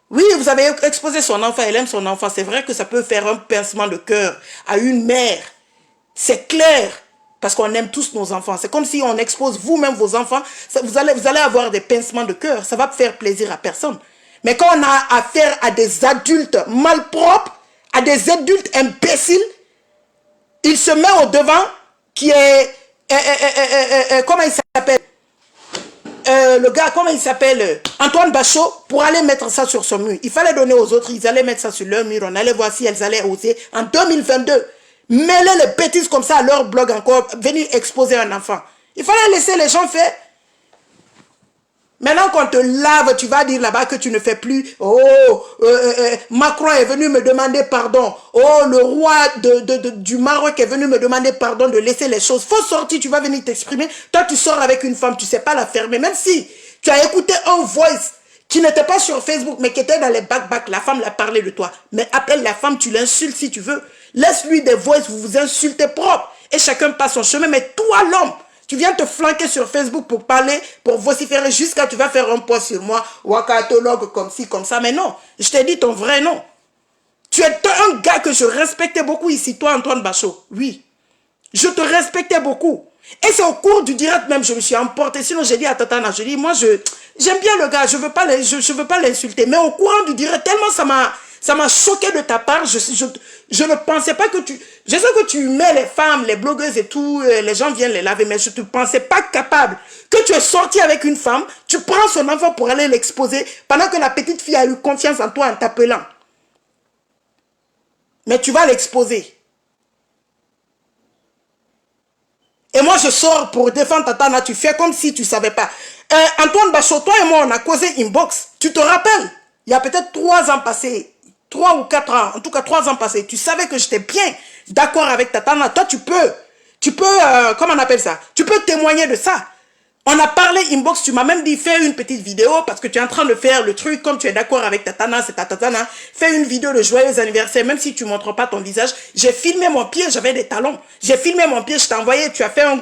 Oui, vous avez exposé son enfant, elle aime son enfant. C'est vrai que ça peut faire un pincement de cœur à une mère. C'est clair. Parce qu'on aime tous nos enfants. C'est comme si on expose vous-même vos enfants. Vous allez avoir des pincements de cœur. Ça va faire plaisir à personne. Mais quand on a affaire à des adultes malpropres, à des adultes imbéciles, il se met au devant qui est... comment il s'appelle le gars, comment il s'appelle Antoine Bachot, pour aller mettre ça sur son mur. Il fallait donner aux autres, ils allaient mettre ça sur leur mur. On allait voir si elles allaient oser. En 2022, mêler les bêtises comme ça à leur blog encore, venir exposer un enfant. Il fallait laisser les gens faire. Maintenant qu'on te lave, tu vas dire là-bas que tu ne fais plus. Oh, Macron est venu me demander pardon. Oh, le roi du Maroc est venu me demander pardon de laisser les choses. Faut sortir, tu vas venir t'exprimer. Toi, tu sors avec une femme, tu ne sais pas la fermer. Même si tu as écouté un voice qui n'était pas sur Facebook, mais qui était dans les back-back, la femme l'a parlé de toi. Mais appelle la femme, tu l'insultes si tu veux. Laisse-lui des voices, vous vous insultez propre. Et chacun passe son chemin. Mais toi, l'homme, tu viens te flanquer sur Facebook pour parler, pour vociférer jusqu'à tu vas faire un post sur moi, wakatologue comme ci, comme ça. Mais non, je t'ai dit ton vrai nom. Tu es un gars que je respectais beaucoup ici, toi Antoine Bachot. Oui, je te respectais beaucoup. Et c'est au cours du direct même, je me suis emporté. Sinon, j'ai dit à Tatana, je dis, moi, j'aime bien le gars, je veux pas l'insulter. Mais au courant du direct, tellement ça m'a choqué de ta part. Je ne pensais pas que tu... Je sais que tu mets les femmes, les blogueuses et tout, les gens viennent les laver, mais je ne te pensais pas capable que tu es sorti avec une femme, tu prends son enfant pour aller l'exposer, pendant que la petite fille a eu confiance en toi en t'appelant. Mais tu vas l'exposer. Et moi, je sors pour défendre Tatana, tu fais comme si tu ne savais pas. Antoine Bachot, toi et moi, on a causé inbox. Tu te rappelles? Il y a peut-être 3 ans passés. 3 ou 4 ans, en tout cas 3 ans passés, tu savais que j'étais bien d'accord avec Tatana. Toi, tu peux, comment on appelle ça? Tu peux témoigner de ça. On a parlé inbox, tu m'as même dit, fais une petite vidéo parce que tu es en train de faire le truc, comme tu es d'accord avec Tatana, c'est ta Tatana. Fais une vidéo de joyeux anniversaire, même si tu ne montres pas ton visage. J'ai filmé mon pied, j'avais des talons. J'ai filmé mon pied, je t'ai envoyé, tu as fait un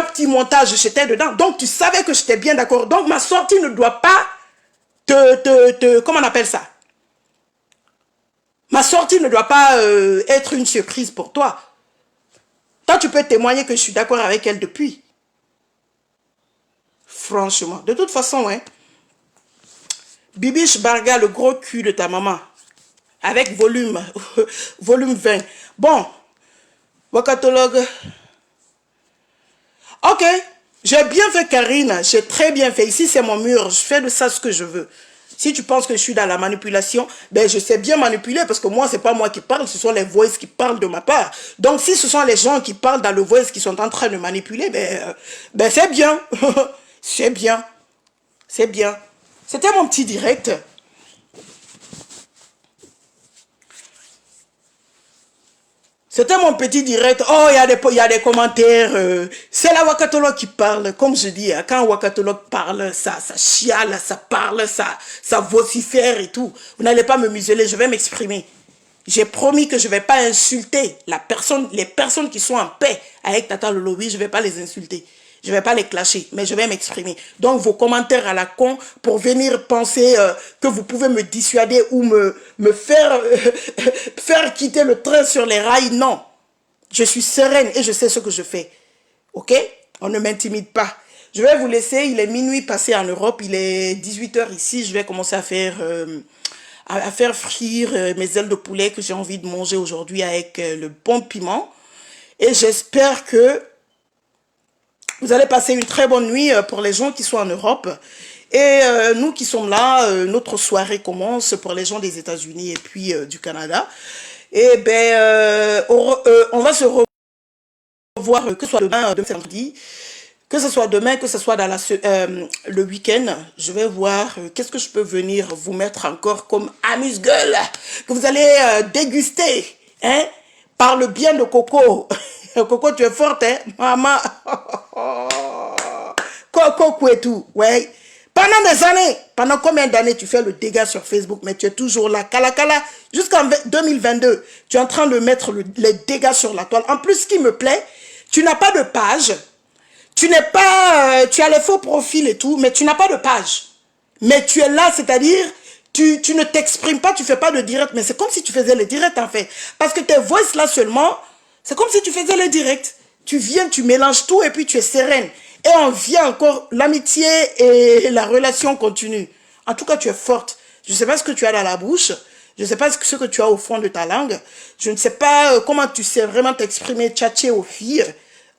petit montage, j'étais dedans. Donc, tu savais que j'étais bien d'accord. Donc, ma sortie ne doit pas comment on appelle ça? Ma sortie ne doit pas être une surprise pour toi. Toi, tu peux témoigner que je suis d'accord avec elle depuis. Franchement. De toute façon, hein. Bibiche Barga, le gros cul de ta maman. Avec volume. Volume 20. Bon. Wakatologue. Ok. J'ai bien fait, Karine. J'ai très bien fait. Ici, c'est mon mur. Je fais de ça ce que je veux. Si tu penses que je suis dans la manipulation, ben je sais bien manipuler parce que moi, c'est pas moi qui parle, ce sont les voices qui parlent de ma part. Donc, si ce sont les gens qui parlent dans le voice qui sont en train de manipuler, ben c'est bien. C'est bien. C'est bien. C'était mon petit direct. C'était mon petit direct. Oh, il y a des commentaires. C'est la Wakatologue qui parle. Comme je dis, quand Wakatologue parle, ça chiale, ça parle, ça vocifère et tout. Vous n'allez pas me museler, je vais m'exprimer. J'ai promis que je ne vais pas insulter les personnes qui sont en paix avec Tata Lolo. Oui, je ne vais pas les insulter. Je ne vais pas les clasher, mais je vais m'exprimer. Donc, vos commentaires à la con pour venir penser que vous pouvez me dissuader ou me faire, faire quitter le train sur les rails, non. Je suis sereine et je sais ce que je fais. Ok? On ne m'intimide pas. Je vais vous laisser. Il est minuit passé en Europe. Il est 18h ici. Je vais commencer à faire frire mes ailes de poulet que j'ai envie de manger aujourd'hui avec le bon piment. Et j'espère que vous allez passer une très bonne nuit pour les gens qui sont en Europe. Et nous qui sommes là, notre soirée commence pour les gens des États-Unis et puis du Canada. Et ben, on va se revoir, que ce soit demain, samedi, que ce soit demain, que ce soit dans le week-end. Je vais voir qu'est-ce que je peux venir vous mettre encore comme amuse-gueule que vous allez déguster, hein, par le bien de Coco. Coco, tu es forte, hein, maman. Coco Kwetu, ouais. Pendant des années, pendant combien d'années tu fais le dégât sur Facebook, mais tu es toujours là, Kala, jusqu'en 2022, tu es en train de mettre les dégâts sur la toile. En plus, ce qui me plaît, tu n'as pas de page, tu n'es pas, tu as les faux profils et tout, mais tu n'as pas de page. Mais tu es là, c'est-à-dire, tu ne t'exprimes pas, tu fais pas de direct, mais c'est comme si tu faisais le direct en fait. Parce que tes voices là seulement, c'est comme si tu faisais le direct. Tu viens, tu mélanges tout et puis tu es sereine. Et on vient encore, l'amitié et la relation continue. En tout cas, tu es forte. Je ne sais pas ce que tu as dans la bouche. Je ne sais pas ce que tu as au fond de ta langue. Je ne sais pas comment tu sais vraiment t'exprimer, tchatcher aux filles.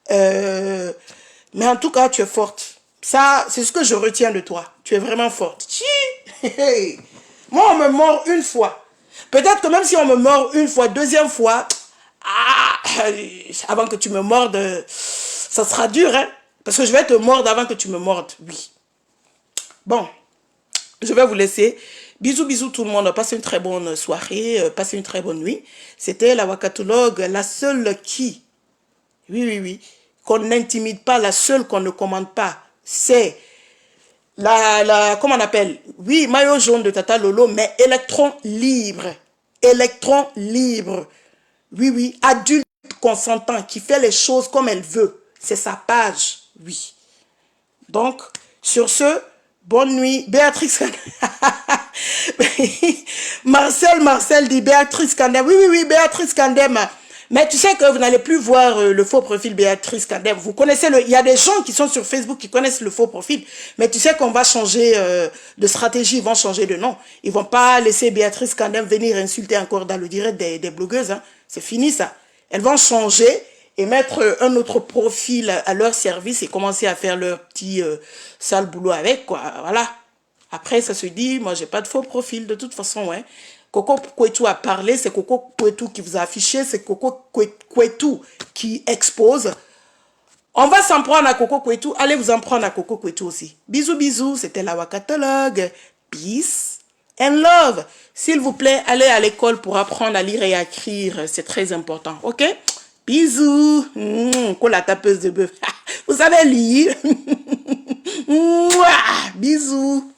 Mais en tout cas, tu es forte. Ça, c'est ce que je retiens de toi. Tu es vraiment forte. Moi, on me mord une fois. Peut-être que même si on me mord une fois, deuxième fois, avant que tu me mordes, ça sera dur, hein? Parce que je vais te mordre avant que tu me mordes, oui. Bon, je vais vous laisser. Bisous, bisous tout le monde. Passez une très bonne soirée, passez une très bonne nuit. C'était la Wakatologue, la seule qui, oui, qu'on n'intimide pas, la seule qu'on ne commande pas. C'est comment on appelle? Oui, maillot jaune de Tata Lolo, mais électron libre. Électron libre. Oui, adulte consentant qui fait les choses comme elle veut. C'est sa page, oui. Donc, sur ce, bonne nuit. Béatrice Marcel dit Béatrice Kandem. Oui, Béatrice Kandem. Mais tu sais que vous n'allez plus voir le faux profil Béatrice Kandem. Vous connaissez il y a des gens qui sont sur Facebook qui connaissent le faux profil. Mais tu sais qu'on va changer de stratégie, ils vont changer de nom. Ils vont pas laisser Béatrice Kandem venir insulter encore dans le direct des blogueuses. Hein. C'est fini ça. Elles vont changer et mettre un autre profil à leur service et commencer à faire leur petit sale boulot avec, quoi. Voilà. Après, ça se dit, moi, j'ai pas de faux profil, de toute façon, ouais. Coco Kwetu a parlé, c'est Coco Kwetu qui vous a affiché, c'est Coco Kwetu qui expose. On va s'en prendre à Coco Kwetu. Allez vous en prendre à Coco Kwetu aussi. Bisous, bisous. C'était la Wakatologue. Peace and love. S'il vous plaît, allez à l'école pour apprendre à lire et à écrire. C'est très important, ok? Bisous. La tapeuse de bœuf. Vous savez lire. Bisous.